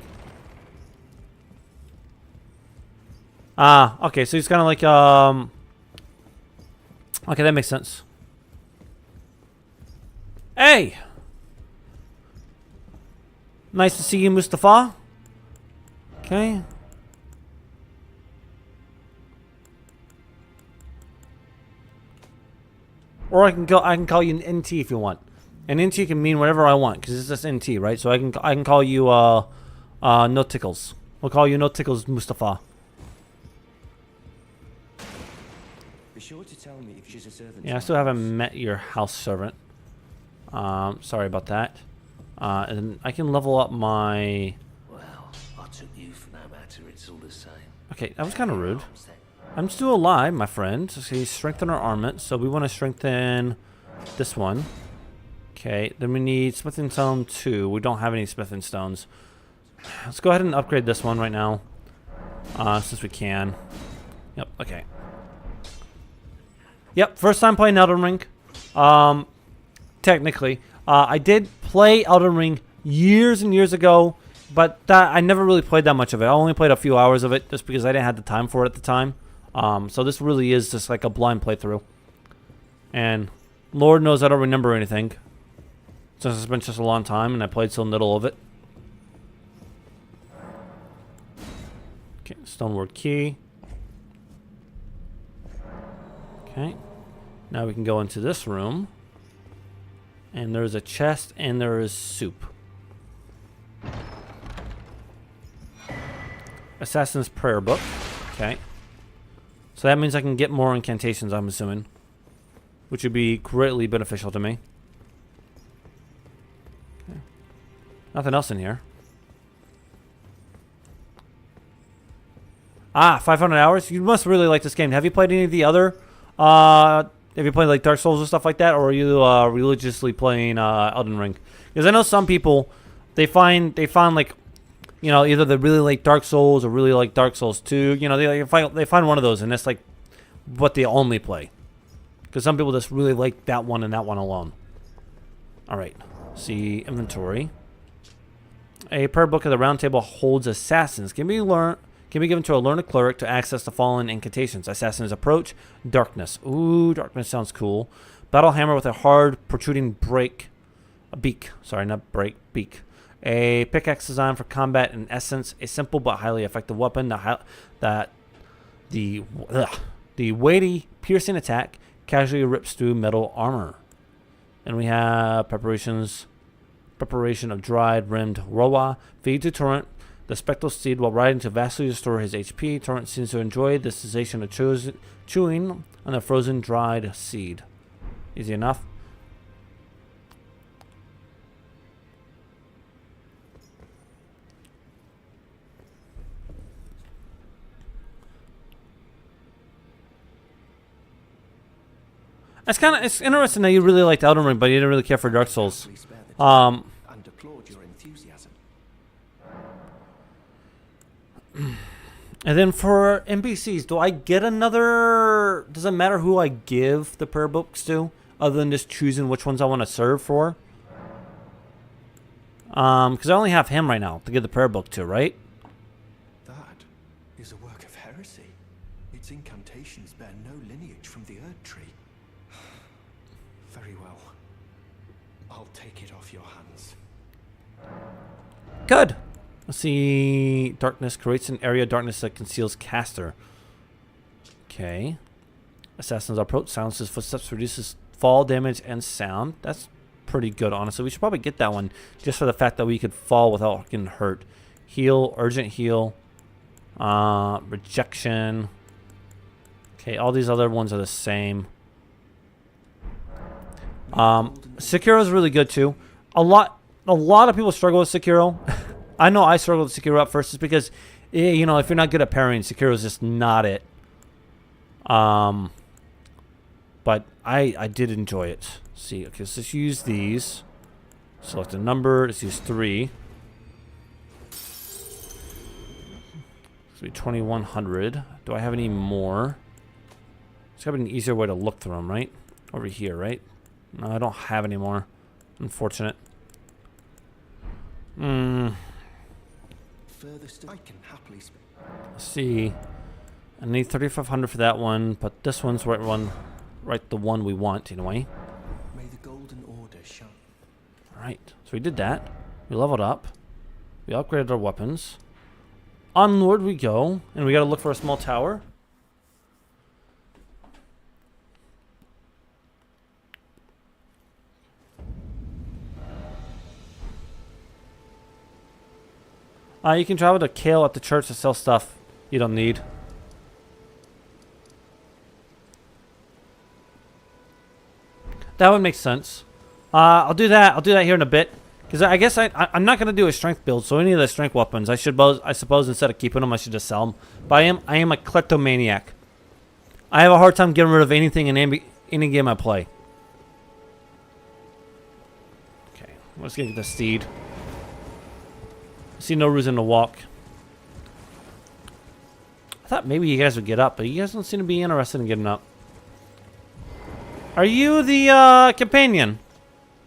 Okay, so he's kind of like okay, that makes sense. Hey! Nice to see you, Mustafa. Okay. Or I can call you an NT if you want. And NT can mean whatever I want because it's just NT, right? So I can call you no tickles. We'll call you no tickles, Mustafa. Be sure to tell me if she's a servant. Yeah, I still haven't met your house servant. Sorry about that. And I can level up my. Well, I took you for no matter, it's all the same. Okay, that was kind of rude. I'm still alive, my friend. So see, strengthen our armament. So we want to strengthen this one. Okay, then we need smithing stone 2. We don't have any smithing stones. Let's go ahead and upgrade this one right now. Since we can. Yep, okay. Yep, first time playing Elden Ring. Technically. I did play Elden Ring years and years ago, but I never really played that much of it. I only played a few hours of it just because I didn't have the time for it at the time. So this really is just like a blind playthrough. And Lord knows I don't remember anything. Since it's been just a long time and I played so little of it. Okay, Stoneward Key. Okay. Now we can go into this room. And there's a chest and there is soup. Assassin's Prayer Book. Okay. So that means I can get more incantations, I'm assuming. Which would be greatly beneficial to me. Okay. Nothing else in here. 500 hours? You must really like this game. Have you played any of the other... have you played like Dark Souls and stuff like that? Or are you religiously playing Elden Ring? Because I know some people, they find like... You know, either they really like Dark Souls or really like Dark Souls 2. You know, they find one of those and that's like what they only play. Because some people just really like that one and that one alone. Alright. See inventory. A prayer book of the Round Table holds assassins. Can be given to a learned cleric to access the fallen incantations. Assassins approach. Darkness. Ooh, darkness sounds cool. Battle hammer with a hard protruding beak. Sorry, not break. Beak. A pickaxe designed for combat. In essence, a simple but highly effective weapon. The weighty, piercing attack casually rips through metal armor. And we have preparation of dried rimmed rowa. Feed to Torrent the spectral seed while riding to vastly restore his HP. Torrent seems to enjoy the sensation of chewing on the frozen dried seed. Easy enough. It's interesting that you really liked Elden Ring, but you didn't really care for Dark Souls. And applaud your enthusiasm. And then for NPCs, do I get another... Does it matter who I give the prayer books to? Other than just choosing which ones I want to serve for? Because I only have him right now to give the prayer book to, right? That is a work of heresy. Its incantations bear no lineage from the Erd Tree. Very well. I'll take it off your hands. Good. Let's see. Darkness creates an area of darkness that conceals caster. Okay. Assassin's approach. Silences footsteps. Reduces fall damage and sound. That's pretty good, honestly. We should probably get that one just for the fact that we could fall without getting hurt. Heal. Urgent heal. Rejection. Okay. All these other ones are the same. Sekiro is really good too. A lot of people struggle with Sekiro. I know I struggled with Sekiro at first just because, you know, if you're not good at parrying, Sekiro is just not it. But I did enjoy it. See, okay, so let's use these. Select a number. Let's use 3. This will be 2100. Do I have any more? There's got to be an easier way to look through them, right? Over here, right? No, I don't have any more. Unfortunate. Furthest I can happily Let's see. I need 3,500 for that one, but this one's the one we want anyway. May the golden order shine. Alright, so we did that. We leveled up. We upgraded our weapons. Onward we go, and we gotta look for a small tower. You can travel to Kale at the church to sell stuff you don't need. That would make sense. I'll do that. I'll do that here in a bit. Because I guess I'm not going to do a strength build. So any of the strength weapons, I suppose instead of keeping them, I should just sell them. But I am a kleptomaniac. I have a hard time getting rid of anything in any game I play. Okay, let's get the steed. I see no reason to walk. I thought maybe you guys would get up, but you guys don't seem to be interested in getting up. Are you the companion?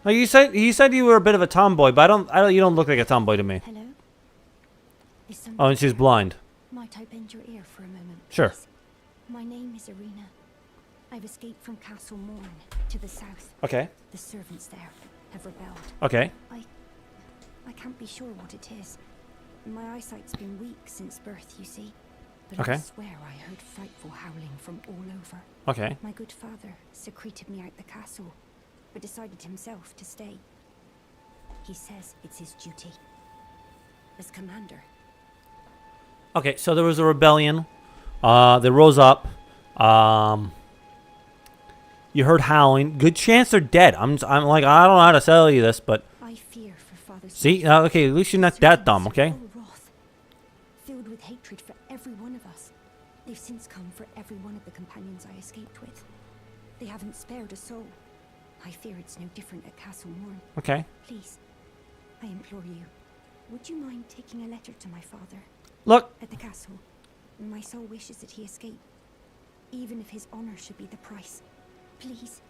Oh, you said you were a bit of a tomboy, but you don't look like a tomboy to me. Hello? Is Oh, and she's blind. Might I bend your ear for a moment? Sure. Please? My name is Arena. I've escaped from Castle Morn to the south. Okay. The servants there have rebelled. Okay. I can't be sure what it is. My eyesight's been weak since birth, you see. But Okay. I swear I heard frightful howling from all over. Okay. My good father secreted me out the castle, but decided himself to stay. He says it's his duty. As commander. Okay, so there was a rebellion. They rose up. You heard howling. Good chance they're dead. I'm like, I don't know how to tell you this, but I fear for father's see, life. okay, at least you're not that dumb, okay? Full wrath, filled with hatred for every one of us. They've since come for every one of the companions I escaped with. They haven't spared a soul. I fear it's no different at Castle Morn. Okay. Please, I implore you, would you mind taking a letter to my father? Look. At the castle, my soul wishes that he escape, even if his honor should be the price. Please.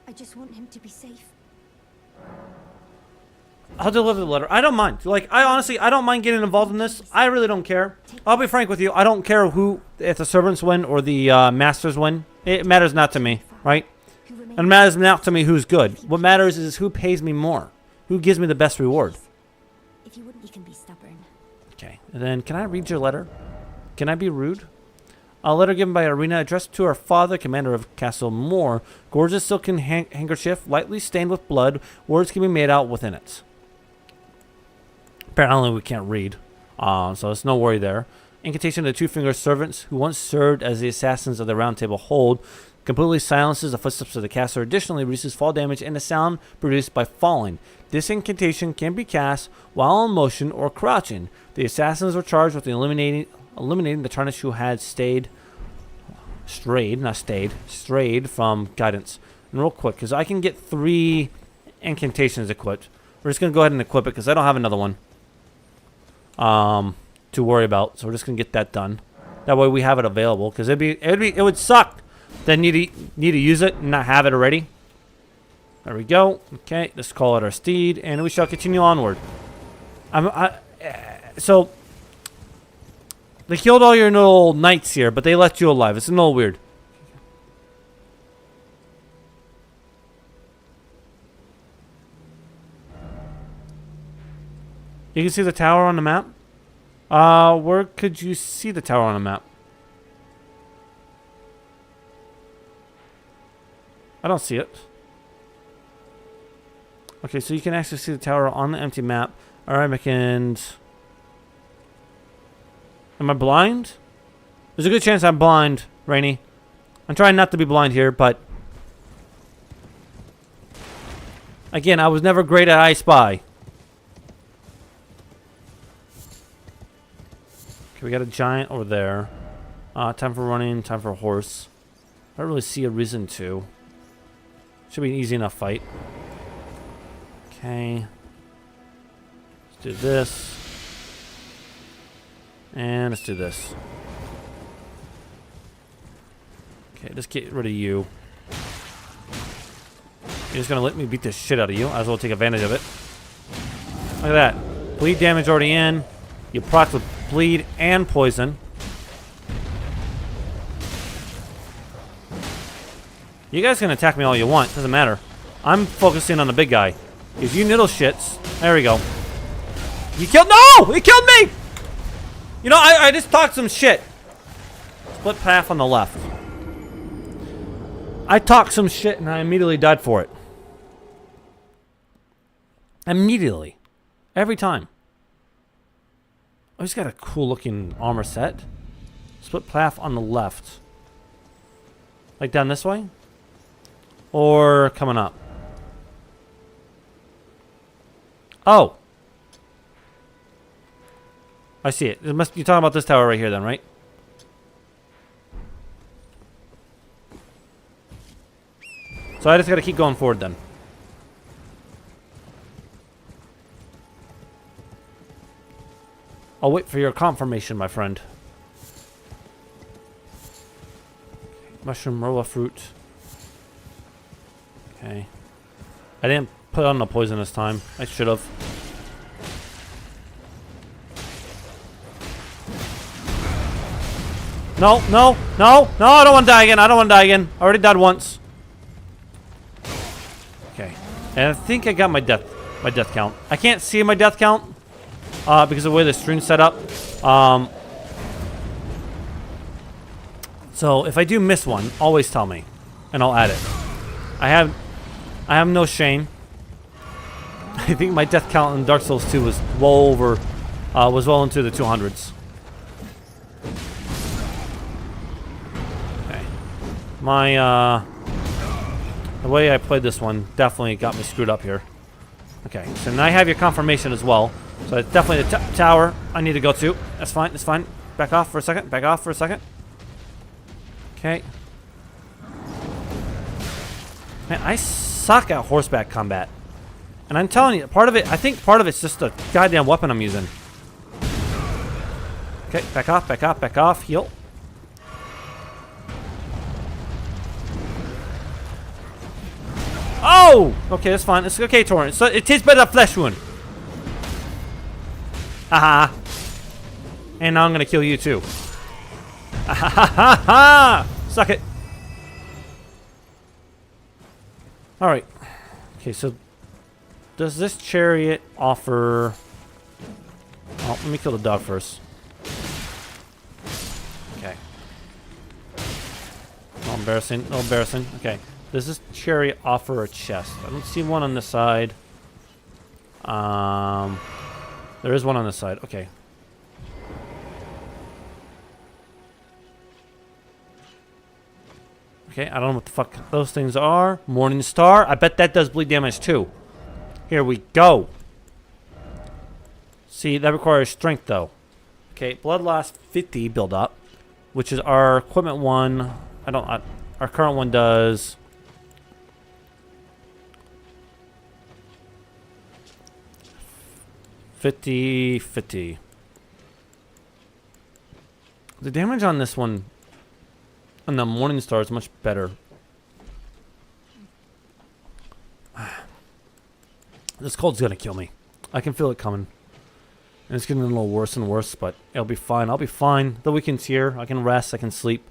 I just want him to be safe. I'll deliver the letter. I don't mind. Like, I don't mind getting involved in this. I really don't care. I'll be frank with you. I don't care if the servants win or the masters win. It matters not to me, right? And it matters not to me who's good. What matters is who pays me more. Who gives me the best reward. If you wouldn't, you can be stubborn. Okay. And then, can I read your letter? Can I be rude? A letter given by Arena addressed to her father, commander of Castle Moor. Gorgeous silken handkerchief, lightly stained with blood. Words can be made out within it. Apparently we can't read. So there's no worry there. Incantation of the two-fingered servants who once served as the assassins of the Round Table hold. Completely silences the footsteps of the caster. Additionally, reduces fall damage and the sound produced by falling. This incantation can be cast while in motion or crouching. The assassins were charged with eliminating the tarnished who had strayed from guidance. And real quick, because I can get 3 incantations equipped. We're just going to go ahead and equip it because I don't have another one to worry about. So we're just going to get that done. That way we have it available because it would suck then need to use it and not have it already. There we go. Okay, let's call it our steed and we shall continue onward. So they killed all your little knights here, but they left you alive. It's a little weird. You can see the tower on the map. Where could you see the tower on the map? I don't see it. Okay, so you can actually see the tower on the empty map. Alright, Am I blind? There's a good chance I'm blind, Rainy. I'm trying not to be blind here, but again, I was never great at I Spy. Okay, we got a giant over there. Time for running, time for a horse. I don't really see a reason to. Should be an easy enough fight. Okay. Let's do this. And let's do this. Okay, just get rid of you. You're just gonna let me beat the shit out of you. I as well take advantage of it. Look at that. Bleed damage already in. You proc with bleed and poison. You guys can attack me all you want. Doesn't matter. I'm focusing on the big guy. Because you little shits. There we go. You killed. No! He killed me! You know, I just talked some shit. Split path on the left. I talked some shit and I immediately died for it. Immediately. Every time. Oh, he's got a cool looking armor set. Split path on the left. Like down this way? Or coming up? Oh. I see it. You're talking about this tower right here then, right? So I just gotta keep going forward then. I'll wait for your confirmation, my friend. Mushroom, rolla fruit. Okay. I didn't put on the poison this time. I should have. No, no, no, no, I don't want to die again. I don't want to die again. I already died once. Okay. And I think I got my death count. I can't see my death count because of the way the stream's set up. So if I do miss one, always tell me and I'll add it. I have no shame. I think my death count in Dark Souls 2 was well into the 200s. Okay. The way I played this one definitely got me screwed up here. Okay, so now I have your confirmation as well. So it's definitely the tower I need to go to. That's fine, that's fine. Back off for a second, back off for a second. Okay. Man, I suck at horseback combat. And I'm telling you, I think part of it's just the goddamn weapon I'm using. Okay, back off, back off, back off, heal. Oh! Okay, that's fine. It's okay, Torrent. So it tastes better than flesh wound. Haha. And now I'm gonna kill you too. Ha ha ha ha! Suck it. Alright. Okay, so does this chariot offer... Oh, let me kill the dog first. Okay. No embarrassing, no embarrassing. Okay. Does this chariot offer a chest? I don't see one on this side. There is one on this side. Okay. Okay, I don't know what the fuck those things are. Morning Star. I bet that does bleed damage too. Here we go. See, that requires strength though. Okay, blood loss 50 build up, which is our equipment one. Our current one does 50. The damage on this one, on the Morning Star, is much better. This cold's gonna kill me. I can feel it coming. And it's getting a little worse and worse, but it'll be fine. I'll be fine. The weekend's here. I can rest. I can sleep.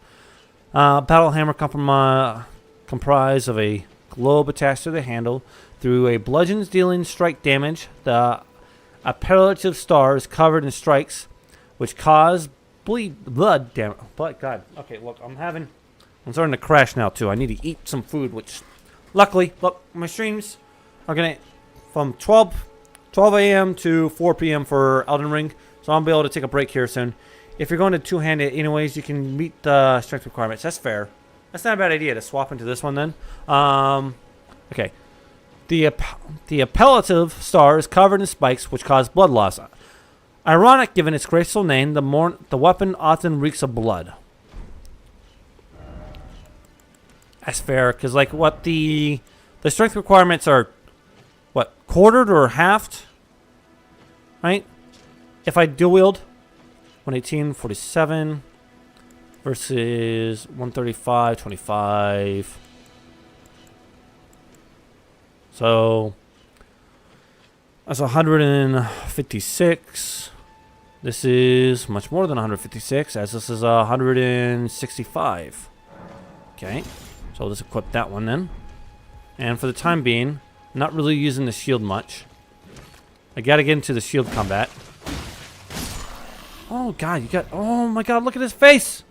Battle Hammer comprised of a globe attached to the handle. Through a bludgeon dealing strike damage, the appellative star is covered in strikes, which cause blood damage. But God, okay, look, I'm starting to crash now too. I need to eat some food, which, luckily, look, my streams are gonna from 12 a.m. to 4 p.m. for Elden Ring, so I'll be able to take a break here soon. If you're going to two-handed anyways, you can meet the strength requirements. That's fair. That's not a bad idea to swap into this one then. Okay. The appellative star is covered in spikes, which cause blood loss. Ironic, given its graceful name, the weapon often reeks of blood. That's fair, because like what the strength requirements are, what, quartered or halved, right? If I dual wield, 118, 47 versus 135, 25. So that's 156. This is much more than 156, as this is 165. Okay, so let's equip that one then. And for the time being, not really using the shield much. I gotta get into the shield combat. Oh god, you got, oh my god, look at his face!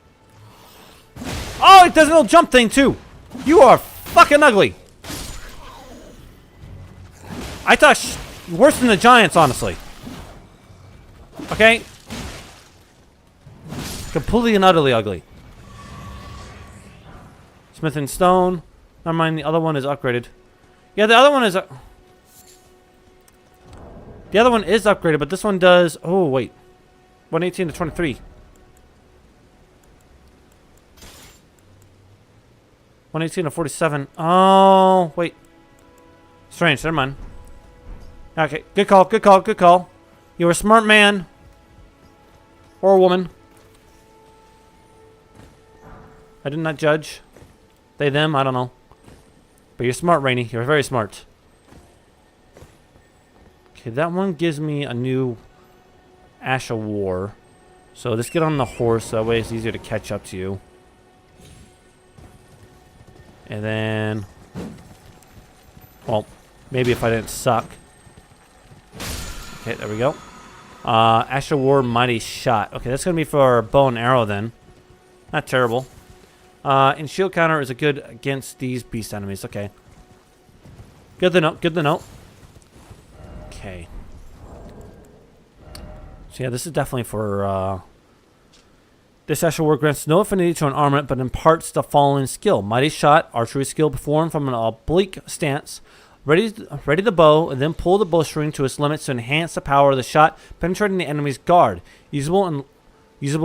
Oh, it does a little jump thing too! You are fucking ugly! I thought worse than the Giants, honestly. Okay? Completely and utterly ugly. Smith and Stone. Never mind, the other one is upgraded. Yeah, the other one is... the other one is upgraded, but this one does... Oh, wait. 118 to 23. 118 to 47. Oh, wait. Strange, never mind. Okay, good call, good call, good call. You're a smart man. Or a woman. I did not judge. They, them, I don't know. But you're smart, Rainy. You're very smart. Okay, that one gives me a new Ash of War. So just get on the horse, that way it's easier to catch up to you. And then... well, maybe if I didn't suck. Okay, there we go. Ash of War, Mighty Shot. Okay, that's going to be for bow and arrow then. Not terrible. And shield counter is a good against these beast enemies. Okay. Good to know. Good to know. Okay. So yeah, this is definitely for... this Ash of War grants no affinity to an armament, but imparts the following skill. Mighty Shot, archery skill performed from an oblique stance. Ready the bow, and then pull the bowstring to its limits to enhance the power of the shot, penetrating the enemy's guard. Usable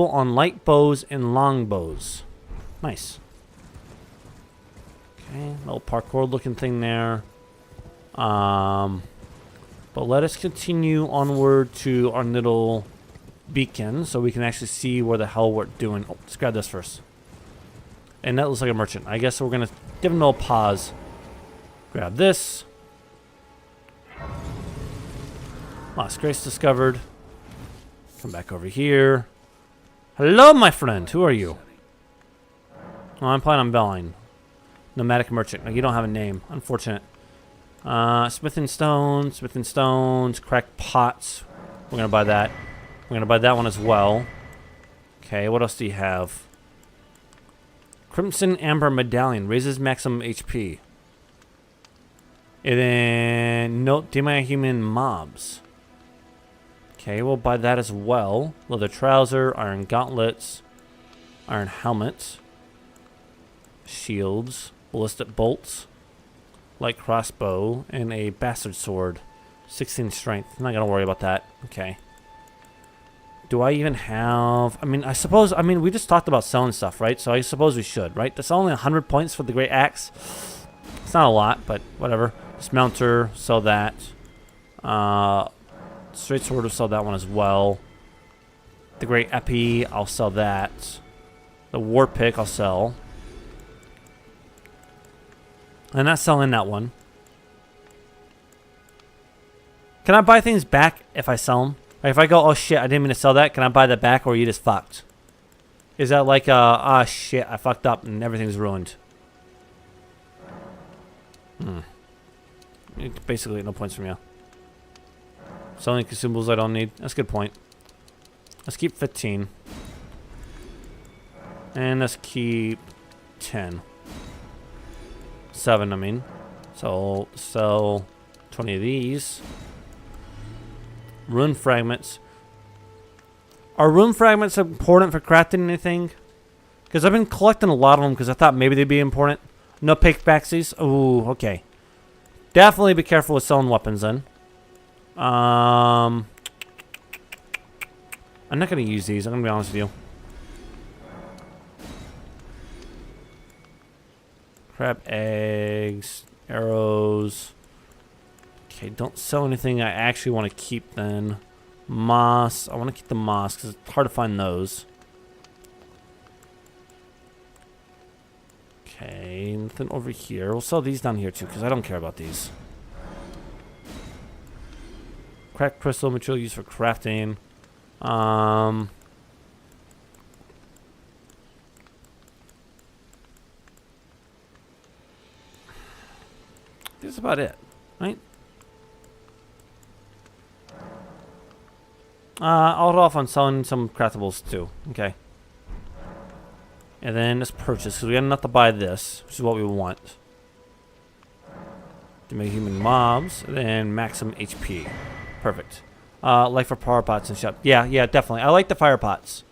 on light bows and long bows. Nice. Okay, little parkour looking thing there. But let us continue onward to our little beacon so we can actually see where the hell we're doing. Oh, let's grab this first. And that looks like a merchant. I guess we're going to give him a little pause. Grab this. Lost Grace discovered. Come back over here. Hello, my friend. Who are you? Oh, I'm planning on belling. Nomadic merchant. You don't have a name. Unfortunate. Smith and Stones. Cracked pots. We're going to buy that. We're going to buy that one as well. Okay, what else do you have? Crimson Amber Medallion. Raises maximum HP. And then... note, demi-human mobs. Okay, we'll buy that as well. Leather trouser, iron gauntlets, iron helmet, shields, ballistic bolts, light crossbow, and a bastard sword. 16 strength. I'm not going to worry about that. Okay. Do I even have... I mean, we just talked about selling stuff, right? So I suppose we should, right? That's only 100 points for the Great Axe. It's not a lot, but whatever. Dismounter, sell that. Straight sword, will sell that one as well. The Great Epi, I'll sell that. The War Pick, I'll sell. I'm not selling that one. Can I buy things back if I sell them? Like if I go, oh shit, I didn't mean to sell that, can I buy that back, or are you just fucked? Is that like, ah shit, I fucked up and everything's ruined? Basically, no points from you. Selling consumables I don't need. That's a good point. Let's keep 15. And let's keep 10. 7, I mean. So, sell 20 of these. Rune fragments. Are rune fragments important for crafting anything? Because I've been collecting a lot of them because I thought maybe they'd be important. No pickaxes. Ooh, okay. Definitely be careful with selling weapons then. I'm not going to use these. I'm going to be honest with you. Crab eggs, arrows. Okay, don't sell anything I actually want to keep then. Moss. I want to keep the moss because it's hard to find those. Okay, nothing over here. We'll sell these down here too because I don't care about these. Cracked crystal material used for crafting. That's about it, right? I'll hold off on selling some craftables too. Okay. And then let's purchase, because we got enough to buy this, which is what we want. To make human mobs, and then maximum HP. Perfect. Like for power pots and shop. Yeah, definitely. I like the fire pots.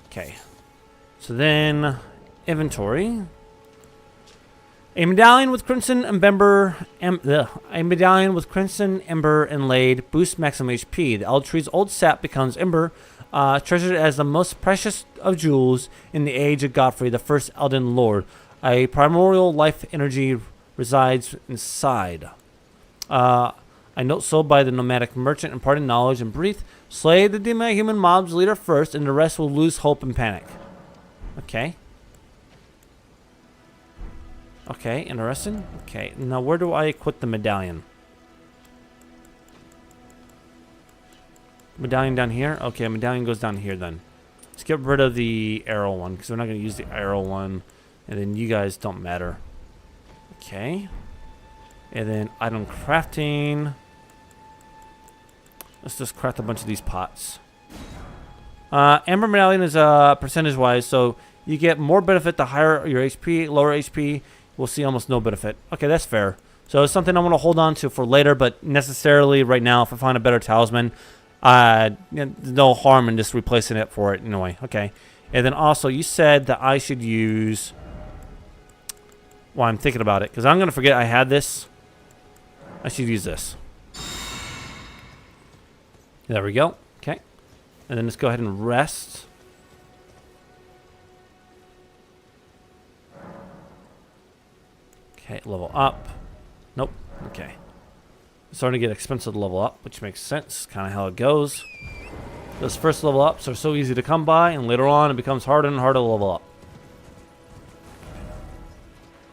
Okay. So then, inventory. A medallion with crimson ember, a medallion with crimson ember inlaid boosts maximum HP. The Elder Tree's old sap becomes ember, treasured as the most precious of jewels in the age of Godfrey, the first Elden Lord. A primordial life energy resides inside. A note sold by the nomadic merchant imparting knowledge and breathe. Slay the demi-human mob's leader first, and the rest will lose hope and panic. Okay. Okay, interesting. Okay, now where do I equip the medallion? Medallion down here? Okay, medallion goes down here then. Let's get rid of the arrow one, because we're not going to use the arrow one. And then you guys don't matter. Okay. And then item crafting. Let's just craft a bunch of these pots. Amber medallion is percentage-wise, so you get more benefit the higher your HP, lower HP. We'll see almost no benefit. Okay, that's fair. So it's something I want to hold on to for later, but necessarily right now, if I find a better talisman, there's no harm in just replacing it for it in a way. Okay. And then also, you said that I should use... Well, I'm thinking about it, because I'm going to forget I had this. I should use this. There we go. Okay. And then let's go ahead and rest. Okay, level up. Nope. Okay. It's starting to get expensive to level up, which makes sense. Kind of how it goes. Those first level ups are so easy to come by, and later on it becomes harder and harder to level up.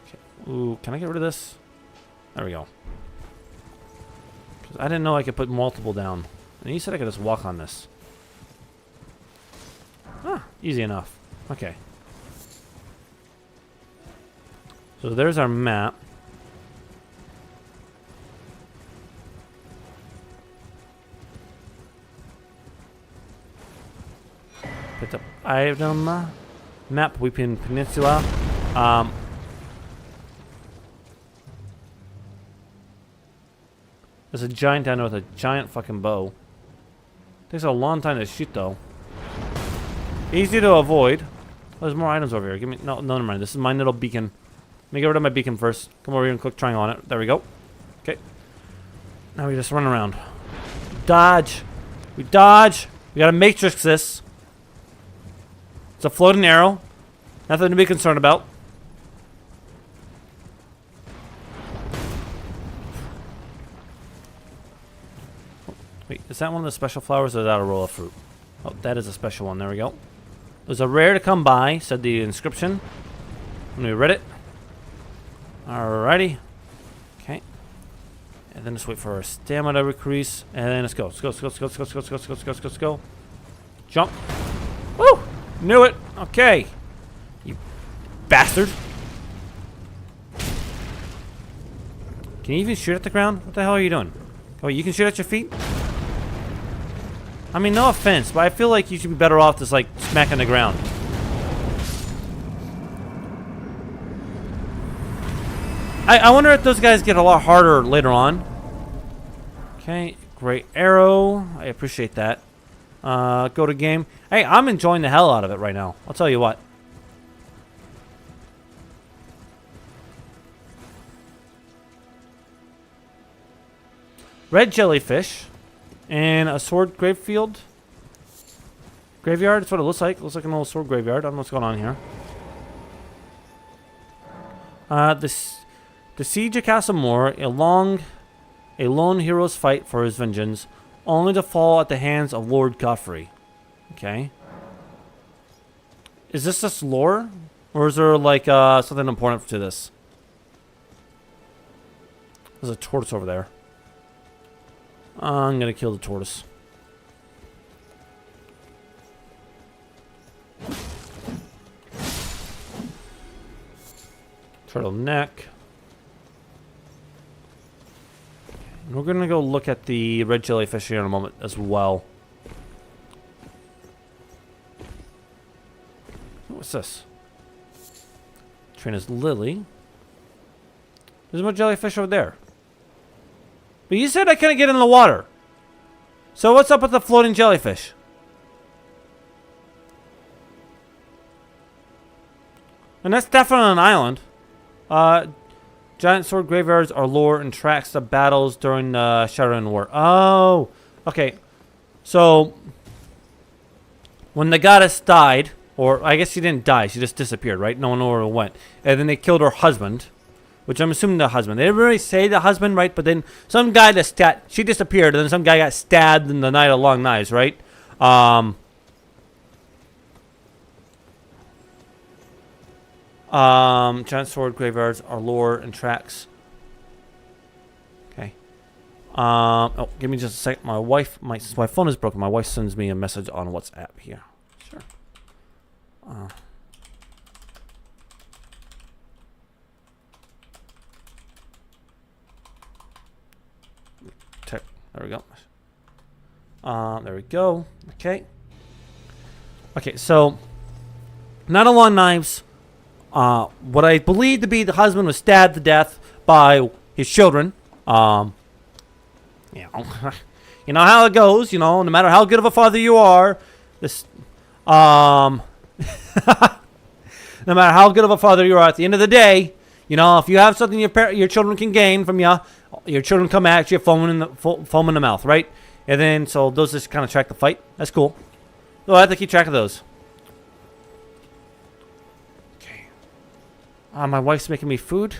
Okay. Ooh, can I get rid of this? There we go. Because I didn't know I could put multiple down. And you said I could just walk on this. Ah, easy enough. Okay. So there's our map. Picked up item. Map Weeping Peninsula. There's a giant down there with a giant fucking bow. Takes a long time to shoot though. Easy to avoid. Oh, there's more items over here. Give me no, never mind. This is my little beacon. Let me get rid of my beacon first. Come over here and click triangle on it. There we go. Okay. Now we just run around. Dodge. We dodge. We gotta matrix this. It's a floating arrow. Nothing to be concerned about. Wait, is that one of the special flowers or is that a roll of fruit? Oh, that is a special one. There we go. It was a rare to come by, said the inscription. Let me read it. Alrighty. Okay. And then just wait for our stamina to increase. And then let's go. Let's go, let's go, let's go, let's go, let's go, let's go, let's go, let's go, let's go. Jump. Woo! Knew it. Okay. You bastard. Can you even shoot at the ground? What the hell are you doing? Oh, you can shoot at your feet? I mean, no offense, but I feel like you should be better off just, like, smacking the ground. I wonder if those guys get a lot harder later on. Okay, great arrow. I appreciate that. Go to game. Hey, I'm enjoying the hell out of it right now. I'll tell you what. Red jellyfish and a sword gravefield. Graveyard, that's what it looks like. It looks like an old sword graveyard. I don't know what's going on here. The siege of Castle Moor, a lone hero's fight for his vengeance, only to fall at the hands of Lord Godfrey. Okay. Is this just lore? Or is there, like, something important to this? There's a tortoise over there. I'm gonna kill the tortoise. Turtleneck. And we're gonna go look at the red jellyfish here in a moment as well. What's this? Trina's lily. There's more jellyfish over there. But you said I couldn't get in the water. So what's up with the floating jellyfish? And that's definitely on an island. Giant sword graveyards are lore and tracks the battles during the Shadowrun War. Oh, okay. So when the goddess died, or I guess she didn't die, she just disappeared, right? No one knew where it went. And then they killed her husband, which I'm assuming the husband. They didn't really say the husband, right? But then some guy she disappeared, and then some guy got stabbed in the Night of Long Knives, right? Giant sword graveyards are lore and tracks. Okay. Oh, give me just a sec. Since my phone is broken, my wife sends me a message on WhatsApp here. Sure. There we go. There we go. Okay. Okay, so Night of Long Knives. What I believe to be the husband was stabbed to death by his children. You know, you know how it goes. You know, no matter how good of a father you are, no matter how good of a father you are, at the end of the day, you know, if you have something your children can gain from you, your children come at you, foam in the mouth, right? And then so those just kind of track the fight. That's cool. So I have to keep track of those. My wife's making me food.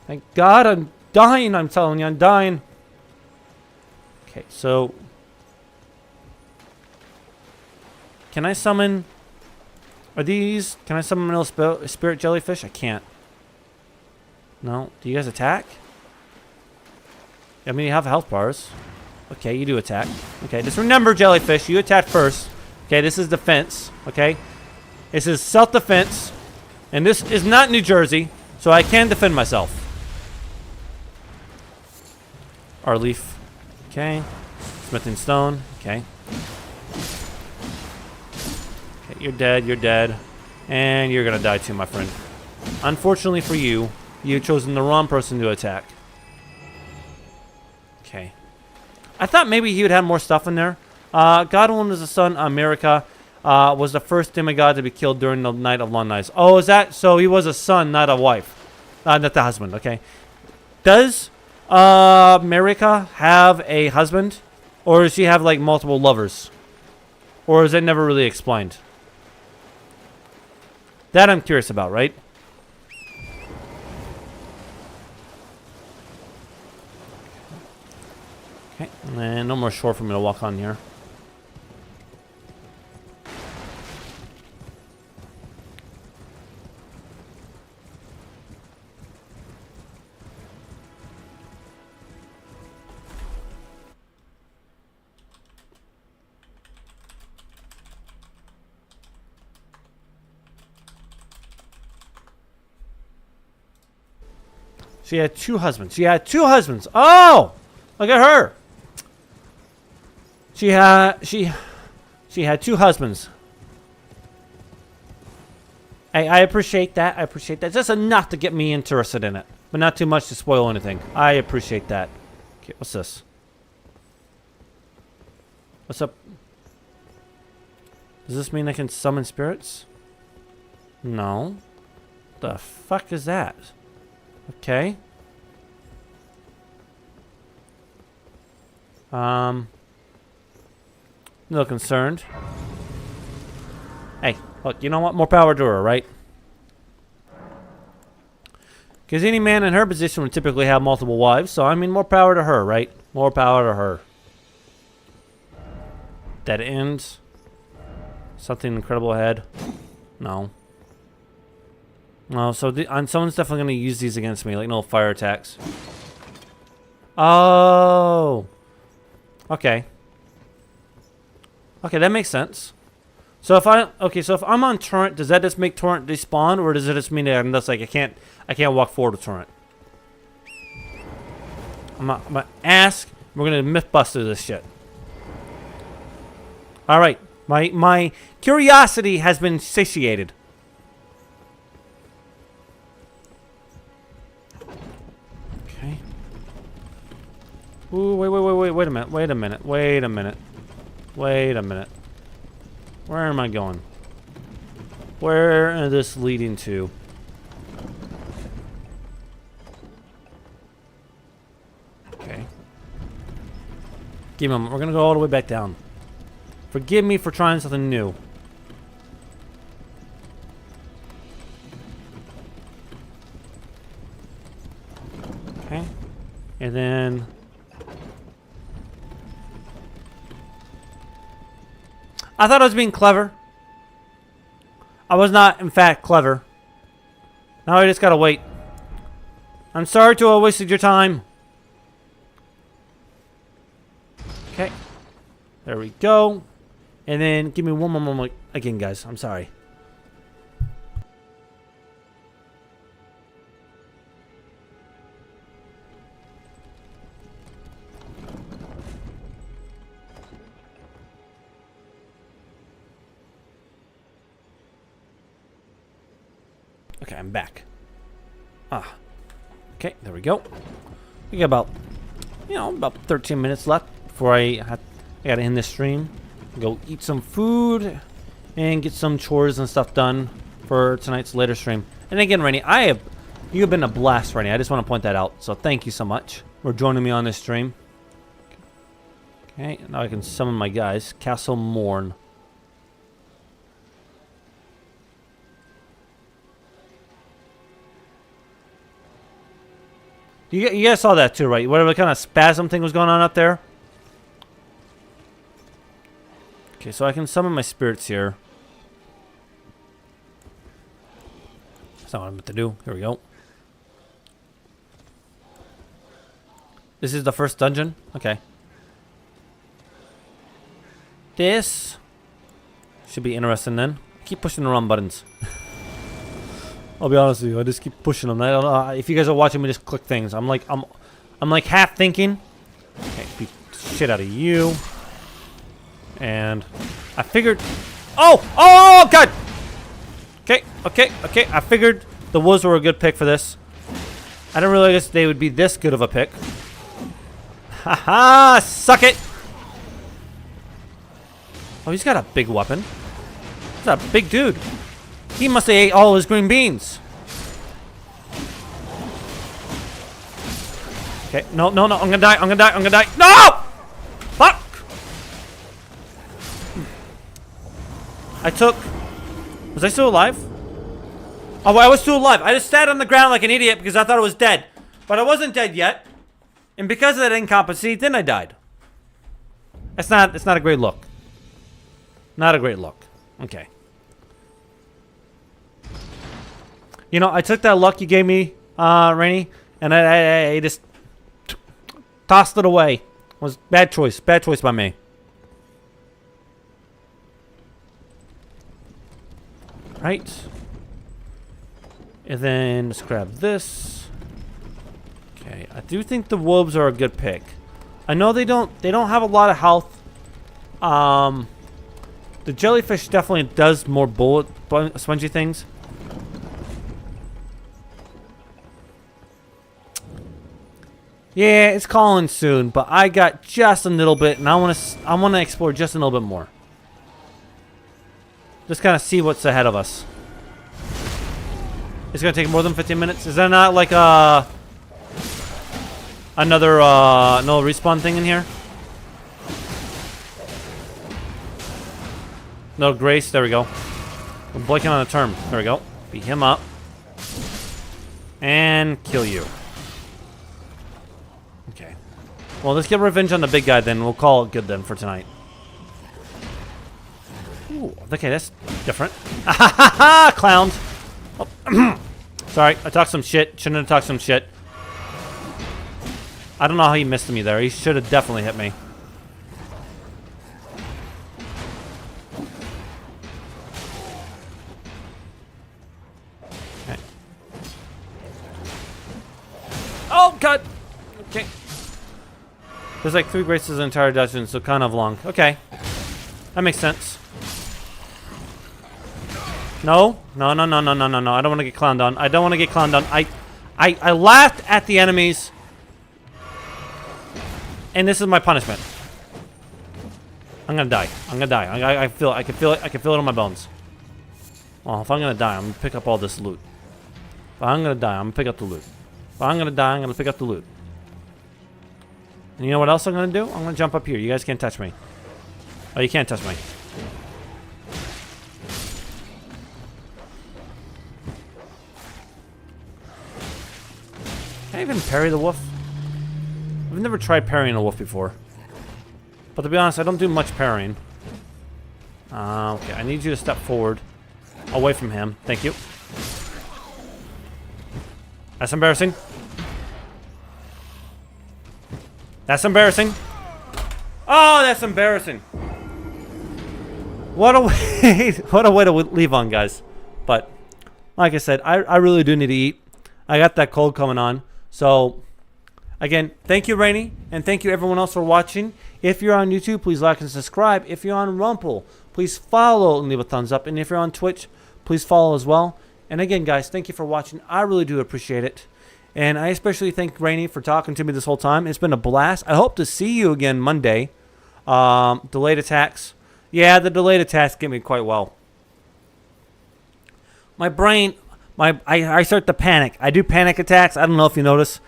Thank God, I'm dying. I'm telling you, I'm dying. Okay, so can I summon? Can I summon a spirit jellyfish? I can't. No. Do you guys attack? I mean, you have health bars. Okay, you do attack. Okay, just remember, jellyfish, you attack first. Okay, this is defense. Okay, this is self-defense. And this is not New Jersey, so I can defend myself. Our leaf. Okay. Smithing stone. Okay. Okay, you're dead, you're dead. And you're gonna die too, my friend. Unfortunately for you, you've chosen the wrong person to attack. Okay. I thought maybe he would have more stuff in there. Godwin is the son of America. Was the first demigod to be killed during the Night of Long Knives. Oh, is that so? He was a son, not a wife, not the husband. Okay. Does Marika have a husband, or does she have like multiple lovers, or is it never really explained? That I'm curious about, right? Okay, and no more shore for me to walk on here. She had two husbands. She had two husbands. Oh, look at her. She had two husbands. I appreciate that. I appreciate that. Just enough to get me interested in it, but not too much to spoil anything. I appreciate that. Okay, what's this? What's up? Does this mean I can summon spirits? No. The fuck is that? Okay. A little concerned. Hey, look, you know what? More power to her, right? Because any man in her position would typically have multiple wives, so I mean, more power to her, right? More power to her. Dead ends. Something incredible ahead. No. No, so someone's definitely going to use these against me, like no fire attacks. Oh. Okay. Okay, that makes sense. So if I'm on torrent, does that just make torrent despawn, or does it just mean that I'm just like I can't walk forward to torrent? I'm gonna ask. We're gonna myth buster this shit. All right, my curiosity has been satiated. Okay. Ooh, wait a minute. Where am I going? Where is this leading to? Okay. Give me a moment. We're gonna go all the way back down. Forgive me for trying something new. Okay. And then... I thought I was being clever. I was not, in fact, clever. Now I just gotta wait. I'm sorry to have wasted your time. Okay. There we go. And then give me one more moment again, guys. I'm sorry. Okay, I'm back. Okay, there we go. We got about, about 13 minutes left before I gotta end this stream. Go eat some food and get some chores and stuff done for tonight's later stream. And again, Rainy, you have been a blast, Rainy. I just want to point that out. So thank you so much for joining me on this stream. Okay, now I can summon my guys. Castle Morn. You guys saw that too, right? Whatever kind of spasm thing was going on up there. Okay, so I can summon my spirits here. That's not what I'm meant to do. Here we go. This is the first dungeon? Okay. This should be interesting then. I keep pushing the wrong buttons. I'll be honest with you, I just keep pushing them. I don't know if you guys are watching me just click things. I'm like half thinking. Okay, beat the shit out of you. And I figured oh god. Okay. I figured the wolves were a good pick for this. I didn't realize they would be this good of a pick. Haha, suck it. Oh, he's got a big weapon. He's a big dude. He must have ate all his green beans. Okay, no, I'm gonna die. No! Fuck! Was I still alive? Oh, I was still alive. I just sat on the ground like an idiot because I thought I was dead. But I wasn't dead yet. And because of that incompetency, then I died. It's not a great look. Not a great look. Okay. I took that luck you gave me, Rainy, and I just tossed it away. It was bad choice by me. Right. And then let's grab this. Okay, I do think the wolves are a good pick. I know they don't have a lot of health. The jellyfish definitely does more bullet spongy things. Yeah, it's calling soon, but I got just a little bit, and I want to explore just a little bit more. Just kind of see what's ahead of us. It's gonna take more than 15 minutes. Is there not like another no respawn thing in here? No grace. There we go. I'm blanking on the term. There we go. Beat him up. And kill you. Okay. Well, let's get revenge on the big guy then. We'll call it good then for tonight. Ooh, okay, that's different. Clowns. Oh. Sorry, I talked some shit. Shouldn't have talked some shit. I don't know how he missed me there. He should have definitely hit me. Okay. Oh, God! Okay. There's like 3 graces in the entire dungeon, so kind of long. Okay. That makes sense. No. No, no, no, no, no, no, no. I don't want to get clowned on. I don't want to get clowned on. I laughed at the enemies. And this is my punishment. I'm gonna die. I'm gonna die. I feel it. I can feel it. I can feel it in my bones. Well, if I'm gonna die, I'm gonna pick up all this loot. If I'm gonna die, I'm gonna pick up the loot. If I'm gonna die, I'm gonna pick up the loot. And you know what else I'm gonna do? I'm gonna jump up here. You guys can't touch me. Oh, you can't touch me. Can I even parry the wolf? I've never tried parrying a wolf before. But to be honest, I don't do much parrying. Okay, I need you to step forward. Away from him. Thank you. That's embarrassing. That's embarrassing. Oh, that's embarrassing. What a way, what a way to leave on, guys. But, like I said, I really do need to eat. I got that cold coming on. So, again, thank you, Rainy, and thank you everyone else for watching. If you're on YouTube, please like and subscribe. If you're on Rumple, please follow and leave a thumbs up. And if you're on Twitch, please follow as well. And again, guys, thank you for watching. I really do appreciate it. And I especially thank Rainy for talking to me this whole time. It's been a blast. I hope to see you again Monday. Delayed attacks. Yeah, the delayed attacks get me quite well. My brain, I start to panic. I do panic attacks. I don't know if you notice.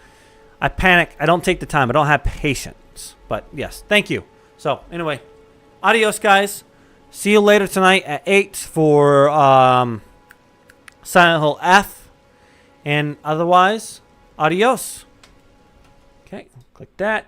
I panic. I don't take the time. I don't have patience. But yes, thank you. So anyway, adios, guys. See you later tonight at 8 for Silent Hill F. And otherwise, adios. Okay, click that.